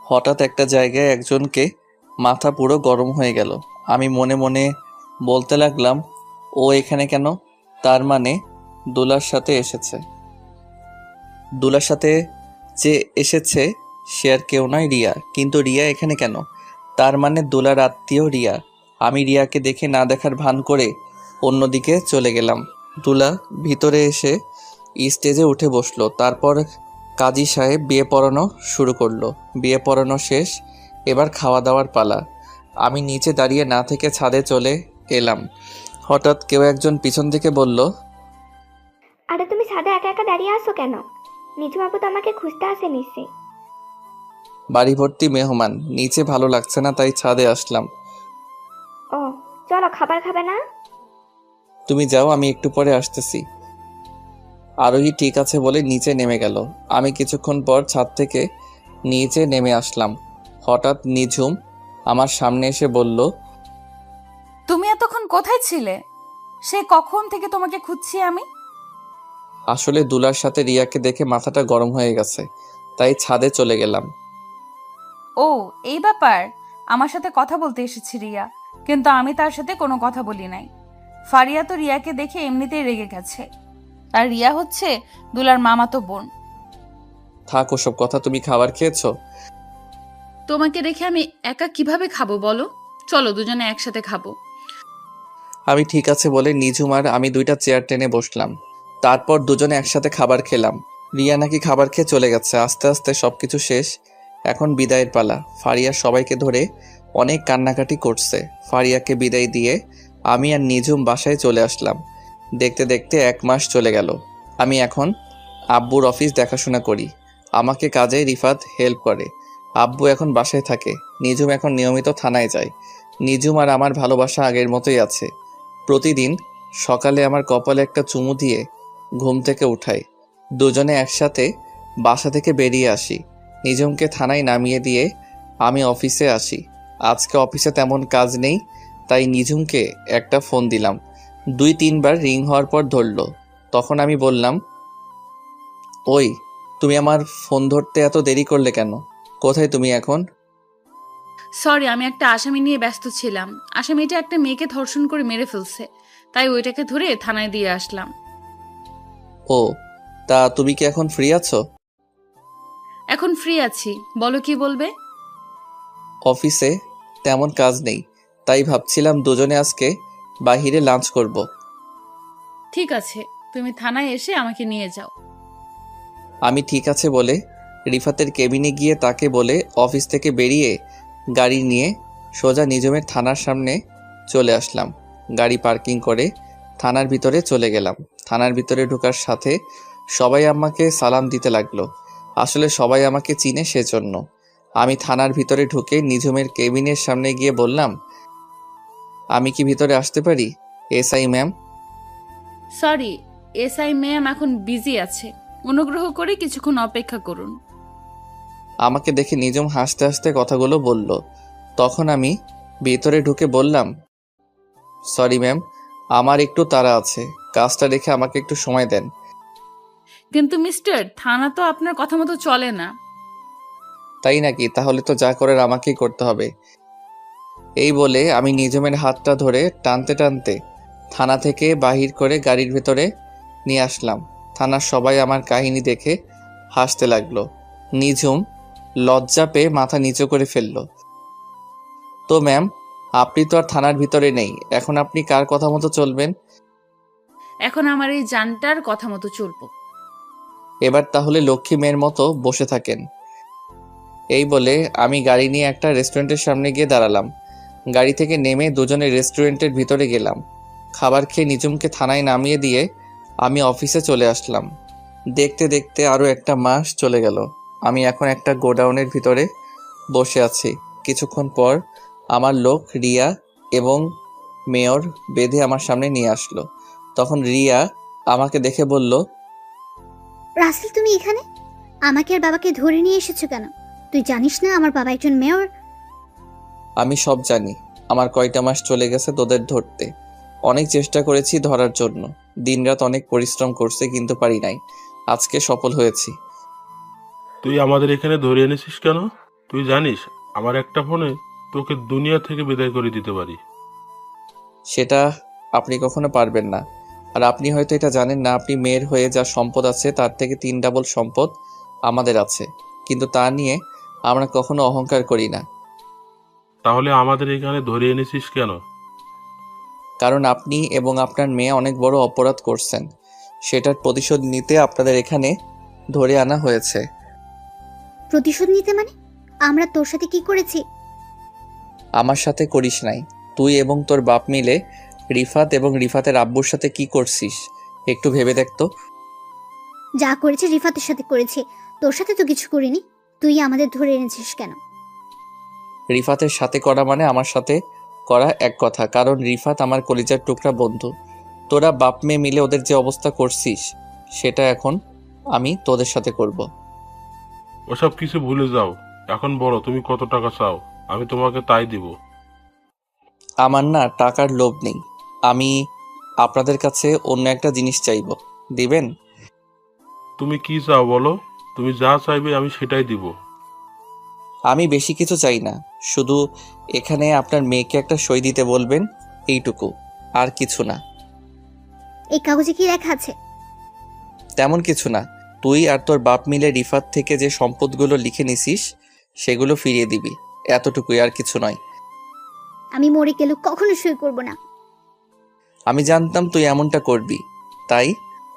হঠাৎ একটা জায়গায় একজনকে মাথা পুরো গরম হয়ে গেল। আমি মনে মনে বলতে লাগলাম, ও এখানে কেন? তার মানে দুলার সাথে এসেছে। দুলার সাথে যে এসেছে সে আর কেউ নয়, রিয়া। কিন্তু রিয়া এখানে কেন? তার মানে দুলার আত্মীয় রিয়া। আমি রিয়াকে দেখে না দেখার ভান করে অন্যদিকে চলে গেলাম। দুলা ভিতরে এসে স্টেজে উঠে বসলো। তারপর কাজী সাহেব বিয়ে পড়ানো শুরু করলো। বিয়ে পড়ানো শেষ, এবার খাওয়া দাওয়ার পালা। আমি নিচে দাঁড়িয়ে না থেকে ছাদে চলে এলাম। হঠাৎ কেউ একজন পিছন থেকে বলল, আরে তুমি ছাদে একা একা দাঁড়িয়ে আসো কেন? নিঝুম আপু তো আমাকে খুঁজতে আসে নিশ্চয়ই। বাড়ি ভর্তি মেহমান, নিচে ভালো লাগছে না তাই ছাদে আসলাম। ও চলো, খাবার খাবে না? তুমি যাও, আমি একটু পরে আসতেছি। আরোহী ঠিক আছে বলে নিচে নেমে গেল। আমি কিছুক্ষণ পর ছাদ থেকে নিচে নেমে আসলাম। হঠাৎ নিঝুম আমার সামনে এসে বলল, তুমি এতক্ষণ কোথায় ছিলে? সে কখন থেকে তোমাকে খুঁজছি আমি। আসলে দুলার সাথে রিয়াকে দেখে মাথাটা গরম হয়ে গেছে, তাই ছাদে চলে গেলাম। ও এই ব্যাপার। আমার সাথে কথা বলতে এসেছি রিয়া, কিন্তু আমি তার সাথে কোনো কথা বলি নাই। ফারিয়া তো রিয়াকে দেখে এমনিতেই রেগে গেছে, আর রিয়া হচ্ছে দুলার মামাতো বোন। থাক ওসব কথা, তুমি খাবার খেয়েছো? তোমাকে রেখে আমি একা কিভাবে খাবো বলো? চলো দুজনে একসাথে খাবো। আমি ঠিক আছে বলে নিঝুম আর আমি দুইটা চেয়ার টেনে বসলাম। তারপর দুজনে একসাথে খাবার খেলাম। রিয়া নাকি খাবার খেয়ে চলে গেছে। আস্তে আস্তে সবকিছু শেষ, এখন বিদায়ের পালা। ফারিয়া সবাইকে ধরে অনেক কান্নাকাটি করছে। ফারিয়াকে বিদায় দিয়ে আমি আর নিঝুম বাসায় চলে আসলাম। দেখতে দেখতে 1 মাস চলে গেল। আমি এখন আব্বুর অফিস দেখাশোনা করি, আমাকে কাজে রিফাত হেল্প করে। আব্বু এখন বাসায় থাকে, নিঝুম এখন নিয়মিত থানায় যায়। নিঝুম আর আমার ভালোবাসা আগের মতোই আছে। প্রতিদিন সকালে আমার কপালে একটা চুমু দিয়ে ঘুম থেকে উঠাই। দুজনে একসাথে বাসা থেকে বেরিয়ে আসি। নিঝুমকে থানায় নামিয়ে দিয়ে আমি অফিসে আসি। আজকে অফিসে তেমন কাজ নেই, তাই নিঝুমকে একটা ফোন দিলাম। 2-3 বার রিং হওয়ার পর ধরলো। তখন আমি বললাম, ওই তুমি আমার ফোন ধরতে এত দেরি করলে কেন? কোথায় তুমি এখন? সরি, আমি একটা আসামি নিয়ে ব্যস্ত ছিলাম। আসামিটা একটা মেয়েকে ধর্ষণ করে মেরে ফেলছে, তাই ওইটাকে ধরে থানায় দিয়ে আসলাম। ও, তা তুমি কি এখন ফ্রি আছো? এখন ফ্রি আছি, বলো কি বলবে? অফিসে তেমন কাজ নেই, তাই ভাবছিলাম দুজনে আজকে বাহিরে লাঞ্চ করব। ঠিক আছে, তুমি থানায় এসে আমাকে নিয়ে যাও। আমি ঠিক আছে বলে রিফাতের কেবিনে গিয়ে তাকে বলে অফিস থেকে বেরিয়ে গাড়ি নিয়ে সোজা নিঝুমের থানার সামনে চলে আসলাম। গাড়ি পার্কিং করে থানার ভিতরে চলে গেলাম। থানার ভিতরে ঢোকার সাথে সবাই আমাকে সালাম দিতে লাগলো। আসলে সবাই আমাকে চিনে, সেজন্য। আমি থানার ভিতরে ঢুকে নিঝুমের কেবিনের সামনে গিয়ে বললাম, আমি কি ভিতরে আসতে পারি SI ma'am? Sorry, SI ma'am এখন বিজি আছে, অনুগ্রহ করে কিছুক্ষণ অপেক্ষা করুন। আমাকে দেখে নিঝুম হাসতে হাসতে কথাগুলো বলল। তখন আমি ভিতরে ঢুকে বললাম, সরি ম্যাম, আমার একটু তাড়া আছে, কাজটা রেখে আমাকে একটু সময় দেন। কিন্তু মিস্টার, থানা তো আপনার কথা মতো চলে না। তাই নাকি? তাহলে তো যা করার আমাকেই করতে হবে। এই বলে আমি নিঝুমের হাতটা ধরে টানতে টানতে থানা থেকে বাহির করে গাড়ির ভেতরে নিয়ে আসলাম। থানার সবাই আমার কাহিনী দেখে হাসতে লাগলো। নিঝুম লজ্জা পেয়ে মাথা নিচু করে ফেলল। তো ম্যাম, আপনি তো আর থানার ভিতরে নেই, এখন আপনি কার কথা মতো চলবেন? এখন আমার এই জানটার কথা মতো চলবো। এবার তাহলে লক্ষ্মী মেয়ের মতো বসে থাকেন। এই বলে আমি গাড়ি নিয়ে একটা রেস্টুরেন্টের সামনে গিয়ে দাঁড়ালাম। গাড়ি থেকে নেমে দুজনে রেস্টুরেন্টের ভিতরে গেলাম। খাবার খেয়ে নিঝুমকে থানায় নামিয়ে দিয়ে আমি অফিসে চলে আসলাম। দেখতে দেখতে আরও 1 মাস চলে গেল। আমি এখন একটা গোডাউনের ভিতরে বসে আছি। কিছুক্ষণ পর আমার লোক রিয়া এবং মেয়র বেঁধে আমার সামনে নিয়ে আসলো। তখন রিয়া আমাকে দেখে বলল, রাসেল তুমি এখানে? আমাকে আর বাবাকে ধরে নিয়ে এসেছো কেন? তুই জানিস না আমার বাবা একজন মেয়র? আমি সব জানি। আমার কয়টা মাস চলে গেছে তোদের ধরতে। অনেক চেষ্টা করেছি ধরার জন্য, দিনরাত অনেক পরিশ্রম করছে, কিন্তু পারি নাই। আজকে সফল হয়েছি। তুই আমাদের এখানে ধরে এনেছিস কেন? তুই জানিস আমার একটা ফোনে তোকে দুনিয়া থেকে বিদায় করে দিতে পারি। সেটা আপনি কখনো পারবেন না। আর আপনি হয়তো এটা জানেন না, আপনি মেয়ের হয়ে যা সম্পদ আছে তার থেকে 3 ডাবল সম্পদ আমাদের আছে, কিন্তু তা নিয়ে আমরা কখনো অহংকার করি না। তাহলে আমাদের এখানে ধরে এনেছিস কেন? কারণ আপনি এবং আপনার মেয়ে অনেক বড় অপরাধ করছেন, সেটার প্রতিশোধ নিতে আপনাদের এখানে ধরে আনা হয়েছে। প্রতিশোধ নিতে মানে? আমরা তোর সাথে কি করেছি? আমার সাথে করিস নাই। তুই এবং তোর বাপ মিলে রিফাত এবং রিফাতের আব্বুর সাথে কি করছিস একটু ভেবে দেখ তো। যা করেছে রিফাতের সাথে করেছে, তোর সাথে তো কিছু করিনি। তুই আমাদের ধরে এনেছিস কেন? রিফাতের সাথে করা মানে আমার সাথে করা এক কথা, কারণ রিফাত আমার কলিজার টুকরা বন্ধু। তোরা বাপ মেয়ে মিলে ওদের যে অবস্থা করছিস সেটা এখন আমি তোদের সাথে করব। ওসব কিছু ভুলে যাও, এখন বলো তুমি কত টাকা চাও, আমি তোমাকে তাই দিব। আমার না টাকার লোভ নেই, আমি আপনাদের কাছে অন্য একটা জিনিস চাইব, দিবেন? তুমি কি চাও বলো, তুমি যা চাইবে আমি সেটাই দিব। আমি বেশি কিছু চাই না, শুধু এখানে আপনার মেয়েকে একটা সই দিতে বলবেন, এইটুকু, আর কিছু না। এই কাগজে কি লেখা আছে? তেমন কিছু না, তুই আর তোর বাপ মিলে রিফাত থেকে যে সম্পদগুলো লিখে নিছিস সেগুলো ফিরিয়ে দিবি, এতটুকুই, আর কিছু নয়। আমি মরে গেলেও কখনো সই করব না। আমি জানতাম তুই এমনটা করবি, তাই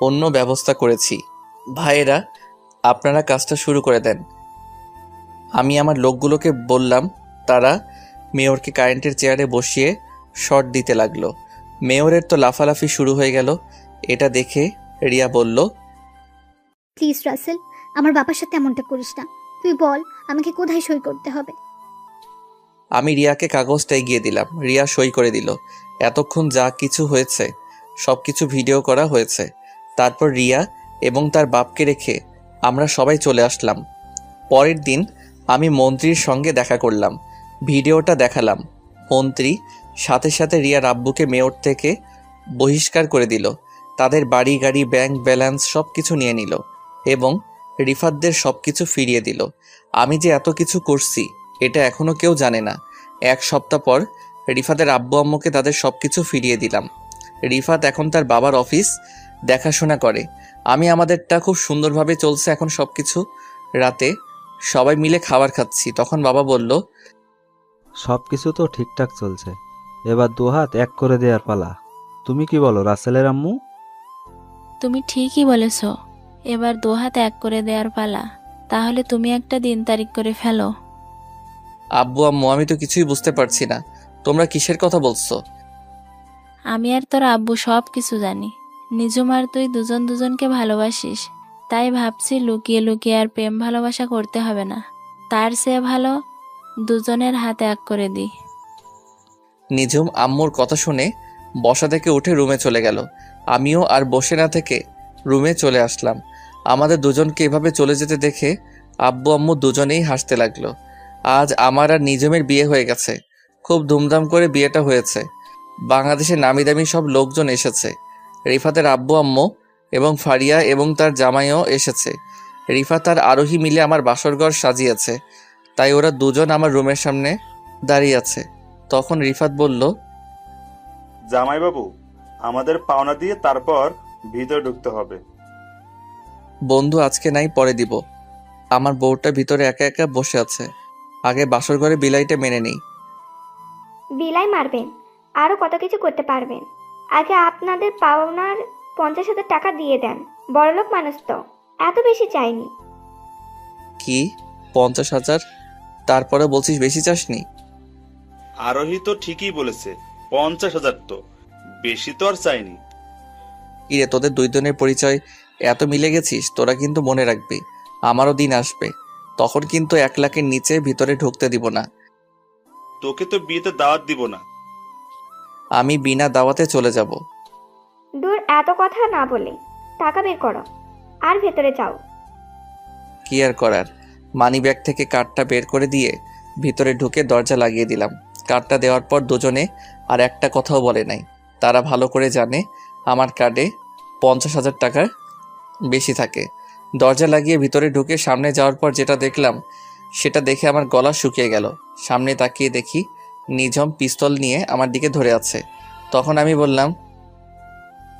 অন্য ব্যবস্থা করেছি। ভাইয়েরা, আপনারা কাজটা শুরু করে দেন। আমি আমার লোকগুলোকে বললাম, তারা মেয়রকে কারেন্টের চেয়ারে বসিয়ে শট দিতে লাগলো। মেয়রের তো লাফালাফি শুরু হয়ে গেল। এটা দেখে রিয়া বলল, প্লিজ রাসেল, আমার বাবার সাথে এমনটা করিস না। তুই বল আমাকে কোথায় সই করতে হবে। আমি রিয়াকে কাগজটা এগিয়ে দিলাম। রিয়া সই করে দিল। এতক্ষণ যা কিছু হয়েছে সব কিছু ভিডিও করা হয়েছে। তারপর রিয়া এবং তার বাপকে রেখে আমরা সবাই চলে আসলাম। পরের দিন আমি মন্ত্রীর সঙ্গে দেখা করলাম, ভিডিওটা দেখালাম। মন্ত্রী সাথে সাথে রিয়ার আব্বুকে মেয়র থেকে বহিষ্কার করে দিল। তাদের বাড়ি গাড়ি ব্যাংক ব্যালেন্স সব কিছু নিয়ে নিল এবং রিফাতদের সব কিছু ফিরিয়ে দিল। আমি যে এত কিছু করছি এটা এখনও কেউ জানে না। 1 সপ্তাহ পর রিফাতের আব্বু আম্মুকে তাদের সব কিছু ফিরিয়ে দিলাম। রিফাত এখন তার বাবার অফিস দেখাশোনা করে। আমি আমাদেরটা খুব সুন্দরভাবে চলছে এখন সব কিছু। রাতে সবাই মিলে খাবার খাচ্ছি, তখন বাবা বলল, সব কিছু তো ঠিকঠাক চলছে, এবার দুহাত এক করে দেওয়ার পালা। তুমি কি বলো রাসেলের আম্মু? তুমি ঠিকই বলেছ, এবার দুহাত এক করে দেওয়ার পালা। তাহলে তুমি একটা দিন তারিখ করে ফেলো। আব্বু আম্মু, আমি তো কিছুই বুঝতে পারছি না, তোমরা কিসের কথা বলছো? আমি আর তোর আব্বু সব কিছু জানি। নিজুম আর তুই দুজন দুজনকে ভালোবাসিস, তাই ভাবছি লুকিয়ে লুকিয়ে আর প্রেম ভালোবাসা করতে হবে না। তার চেয়ে ভালো দুজনের হাতে এক করে দিই। নিজুম আম্মুর কথা শুনে বসা থেকে উঠে রুমে চলে গেল। আমিও আর বসে না থেকে রুমে চলে আসলাম। আমাদের দুজনকে এভাবে চলে যেতে দেখে আব্বু আম্মু দুজনেই হাসতে লাগলো। আজ আমার আর নিজুমের বিয়ে হয়ে গেছে। খুব ধুমধাম করে বিয়েটা হয়েছে। বাংলাদেশের নামি দামি সব লোকজন এসেছে। রিফাতের আব্বু আম্মু এবং ফারিয়া এবং তার জামাইও এসেছে। রিফাত আর আরোহী মিলে আমার বাসরঘর সাজিয়েছে, তাই ওরা দুজন আমার রুমের সামনে দাঁড়িয়ে আছে। তখন রিফাত বলল, জামাইবাবু, আমাদের পাওনা দিয়ে তারপর ভিতরে ঢুকতে হবে। বন্ধু আজকে নাই, পরে দিব। আমার বউটা ভিতরে একা একা বসে আছে, আগে বাসর ঘরে বিলাইটা মেনে নেই। বিলাই মারবেন, আরও কত কিছু করতে পারবেন। আগে আপনাদের পাওনার 50,000 টাকা দিয়ে দেন। বড়লোক মানুষ তো, এত বেশি চাইনি। কি 50,000? তারপরে বলছিস বেশি চাসনি? আরোহী তো ঠিকই বলেছে, 50,000 তো বেশি তো আর চাইনি। ইরে, তোদের দুই জনের পরিচয় এত মিলে গেছিস, তোরা কিন্তু মনে রাখবি আমারও দিন আসবে, তখন কিন্তু 1 লাখের নিচে ভিতরে ঢুকতে দিব না। তোকে তো বিয়েতে দাওয়াত দিব না। আমি বিনা দাওয়াতে চলে যাব। দূর, এত কথা না বলে টাকা বের করো আর ভেতরে যাও। কি আর করার, মানি ব্যাগ থেকে কার্ডটা বের করে দিয়ে ভিতরে ঢুকে দরজা লাগিয়ে দিলাম। কার্ডটা দেওয়ার পর দুজনে আর একটা কথাও বলে নাই। তারা ভালো করে জানে আমার কার্ডে 50,000 টাকার বেশি থাকে। দরজা লাগিয়ে ভিতরে ঢুকে সামনে যাওয়ার পর যেটা দেখলাম সেটা দেখে আমার গলা শুকিয়ে গেল। সামনে তাকিয়ে দেখি নিঝুম পিস্তল নিয়ে আমার দিকে ধরে আছে। তখন আমি বললাম,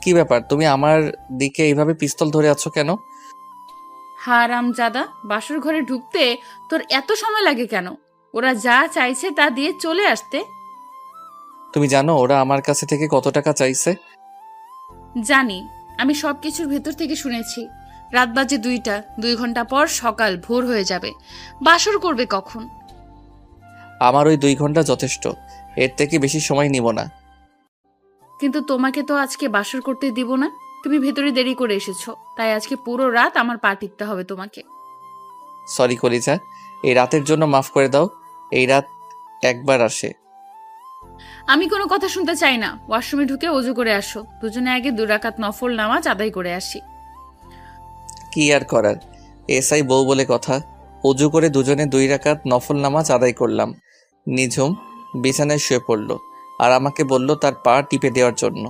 কি ব্যাপার, তুমি আমার দিকে এইভাবে পিস্তল ধরে আছো কেন? হারামজাদা, বাসর ঘরে ঢুকতে তোর এত সময় লাগে কেন? ওরা যা চাইছে তা দিয়ে চলে আসতে। তুমি জানো ওরা আমার কাছে থেকে কত টাকা চাইছে? জানি, আমি সব কিছুর ভেতর থেকে শুনেছি। রাত বাজে 2টা, 2 ঘন্টা পর সকাল ভোর হয়ে যাবে। বাসর করবে কখন? আমার ওই 2 ঘন্টা যথেষ্ট, এর থেকে বেশি সময় নিব না। কিন্তু তোমাকে তো আজকে বাসর করতে দিব না। তুমি ভেতরে দেরি করে এসেছো, তাই আজকে পুরো রাত আমার পা টিপতে হবে তোমাকে। সরি কলিজা, এই রাতের জন্য মাফ করে দাও। এই রাত একবার আসে। আমি কোনো কথা শুনতে চাই না। ওয়াশরুমে ঢুকে অজু করে আসো। দুজনে আগে 2 রাকাত নফল নামাজ আদায় করে আসি। কি আর করার, এসআই বউ বলে কথা। অজু করে দুজনে 2 রাকাত নফল নামাজ আদায় করলাম। নিঝুম বিছানায় শুয়ে পড়ল আর আমাকে বলল তার পা টিপে দেওয়ার জন্য।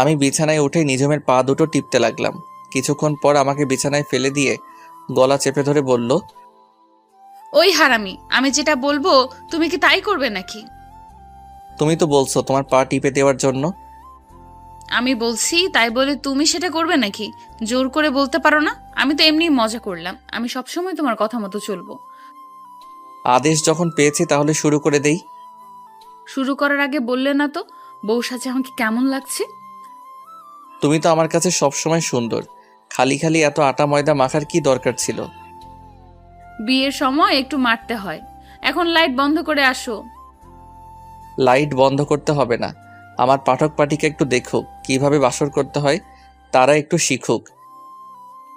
আমি বিছানায় উঠে নিঝুমের পা দুটো টিপতে লাগলাম। কিছুক্ষণ পর আমাকে বিছানায় ফেলে দিয়ে গলা চেপে ধরে বলল, ওই হারামি, আমি যেটা বলবো তুমি কি তাই করবে নাকি? তুমি তো বলছো তোমার পা টিপে দেওয়ার জন্য। আমি বলছি তাই বলে তুমি সেটা করবে নাকি? জোর করে বলতে পারো না? আমি তো এমনি মজা করলাম। আমি সবসময় তোমার কথা মতো চলবো। আদেশ যখন পেয়েছি তাহলে শুরু করে দেই। শুরু করার আগে বললে না তো বউ সাজে আমাকে কেমন লাগছে? তুমি তো আমার কাছে সবসময় সুন্দর, খালি খালি এত আটা ময়দা মাখার কি দরকার ছিল? বিয়ের সময় একটু মারতে হয়। এখন লাইট বন্ধ করে আসো। লাইট বন্ধ করতে হবে না, আমার পাঠক পাঠিকা একটু দেখুক কিভাবে বাসর করতে হয়, তারা একটু শিখুক।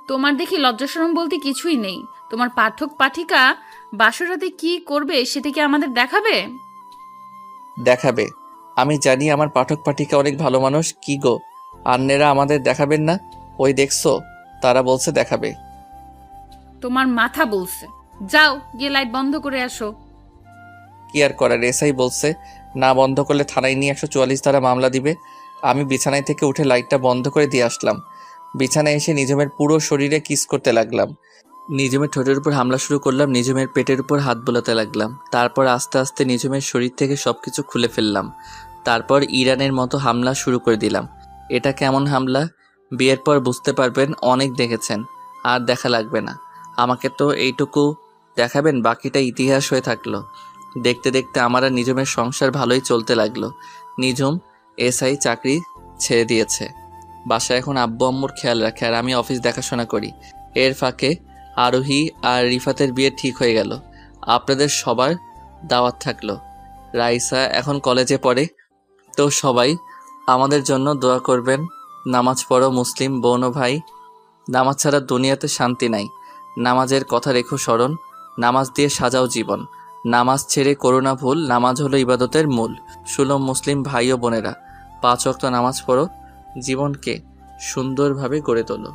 তোমার দেখি লজ্জাশরম বলতে কিছুই নেই। তোমার পাঠক পাঠিকা বাসরাতে কি করবে সেটা কি আমাদের দেখাবে? দেখাবে। আমি জানি আমার পাঠক পাঠিকা অনেক ভালো মানুষ। কি গো, আন্নেরা আমাদের দেখাবেন না? ওই দেখছো, তারা বলছে দেখাবে। তোমার মাথা বলছে। যাও গিয়ে লাইট বন্ধ করে আসো। কি আর করার, এসআই বলছে না বন্ধ করলে থানায় নিয়ে 144 ধারা মামলা দিবে। আমি বিছানায় থেকে উঠে লাইটটা বন্ধ করে দিয়ে আসলাম। বিছানায় এসে নিঝুমের পুরো শরীরে কিস করতে লাগলাম। নিঝুমের ঠোঁটের উপর হামলা শুরু করলাম, নিঝুমের পেটের উপর হাত বোলাতে লাগলাম। তারপর আস্তে আস্তে নিঝুমের শরীর থেকে সবকিছু খুলে ফেললাম। তারপর ইরানের মতো হামলা শুরু করে দিলাম। এটা কেমন হামলা বিয়ের পর বুঝতে পারবেন, অনেক দেখেছেন, আর দেখা লাগবে না। আমাকে তো এইটুকু দেখাবেন, বাকিটা ইতিহাস হয়ে থাকলো। দেখতে দেখতে আমার আর নিঝুমের সংসার ভালোই চলতে লাগলো। নিঝুম এসআই চাকরি ছেড়ে দিয়েছে, বাসায় এখন আব্বু আম্মুর খেয়াল রাখে আর আমি অফিস দেখাশোনা করি। এর ফাঁকে আরোহী আর রিফাতের বিয়ে ঠিক হয়ে গেল। আপনাদের সবার দাওয়াত থাকলো। রাইসা এখন কলেজে পড়ে, তো সবাই আমাদের জন্য দোয়া করবেন। নামাজ পড়ো মুসলিম বোন ও ভাই, নামাজ ছাড়া দুনিয়াতে শান্তি নাই। নামাজের কথা রেখো স্মরণ, নামাজ দিয়ে সাজাও জীবন। নামাজ ছেড়ে করো না ভুল, নামাজ হলো ইবাদতের মূল। সুলম মুসলিম ভাই ও বোনেরা, 5 ওয়াক্ত নামাজ পড়ো, জীবনকে সুন্দরভাবে গড়ে তোলো।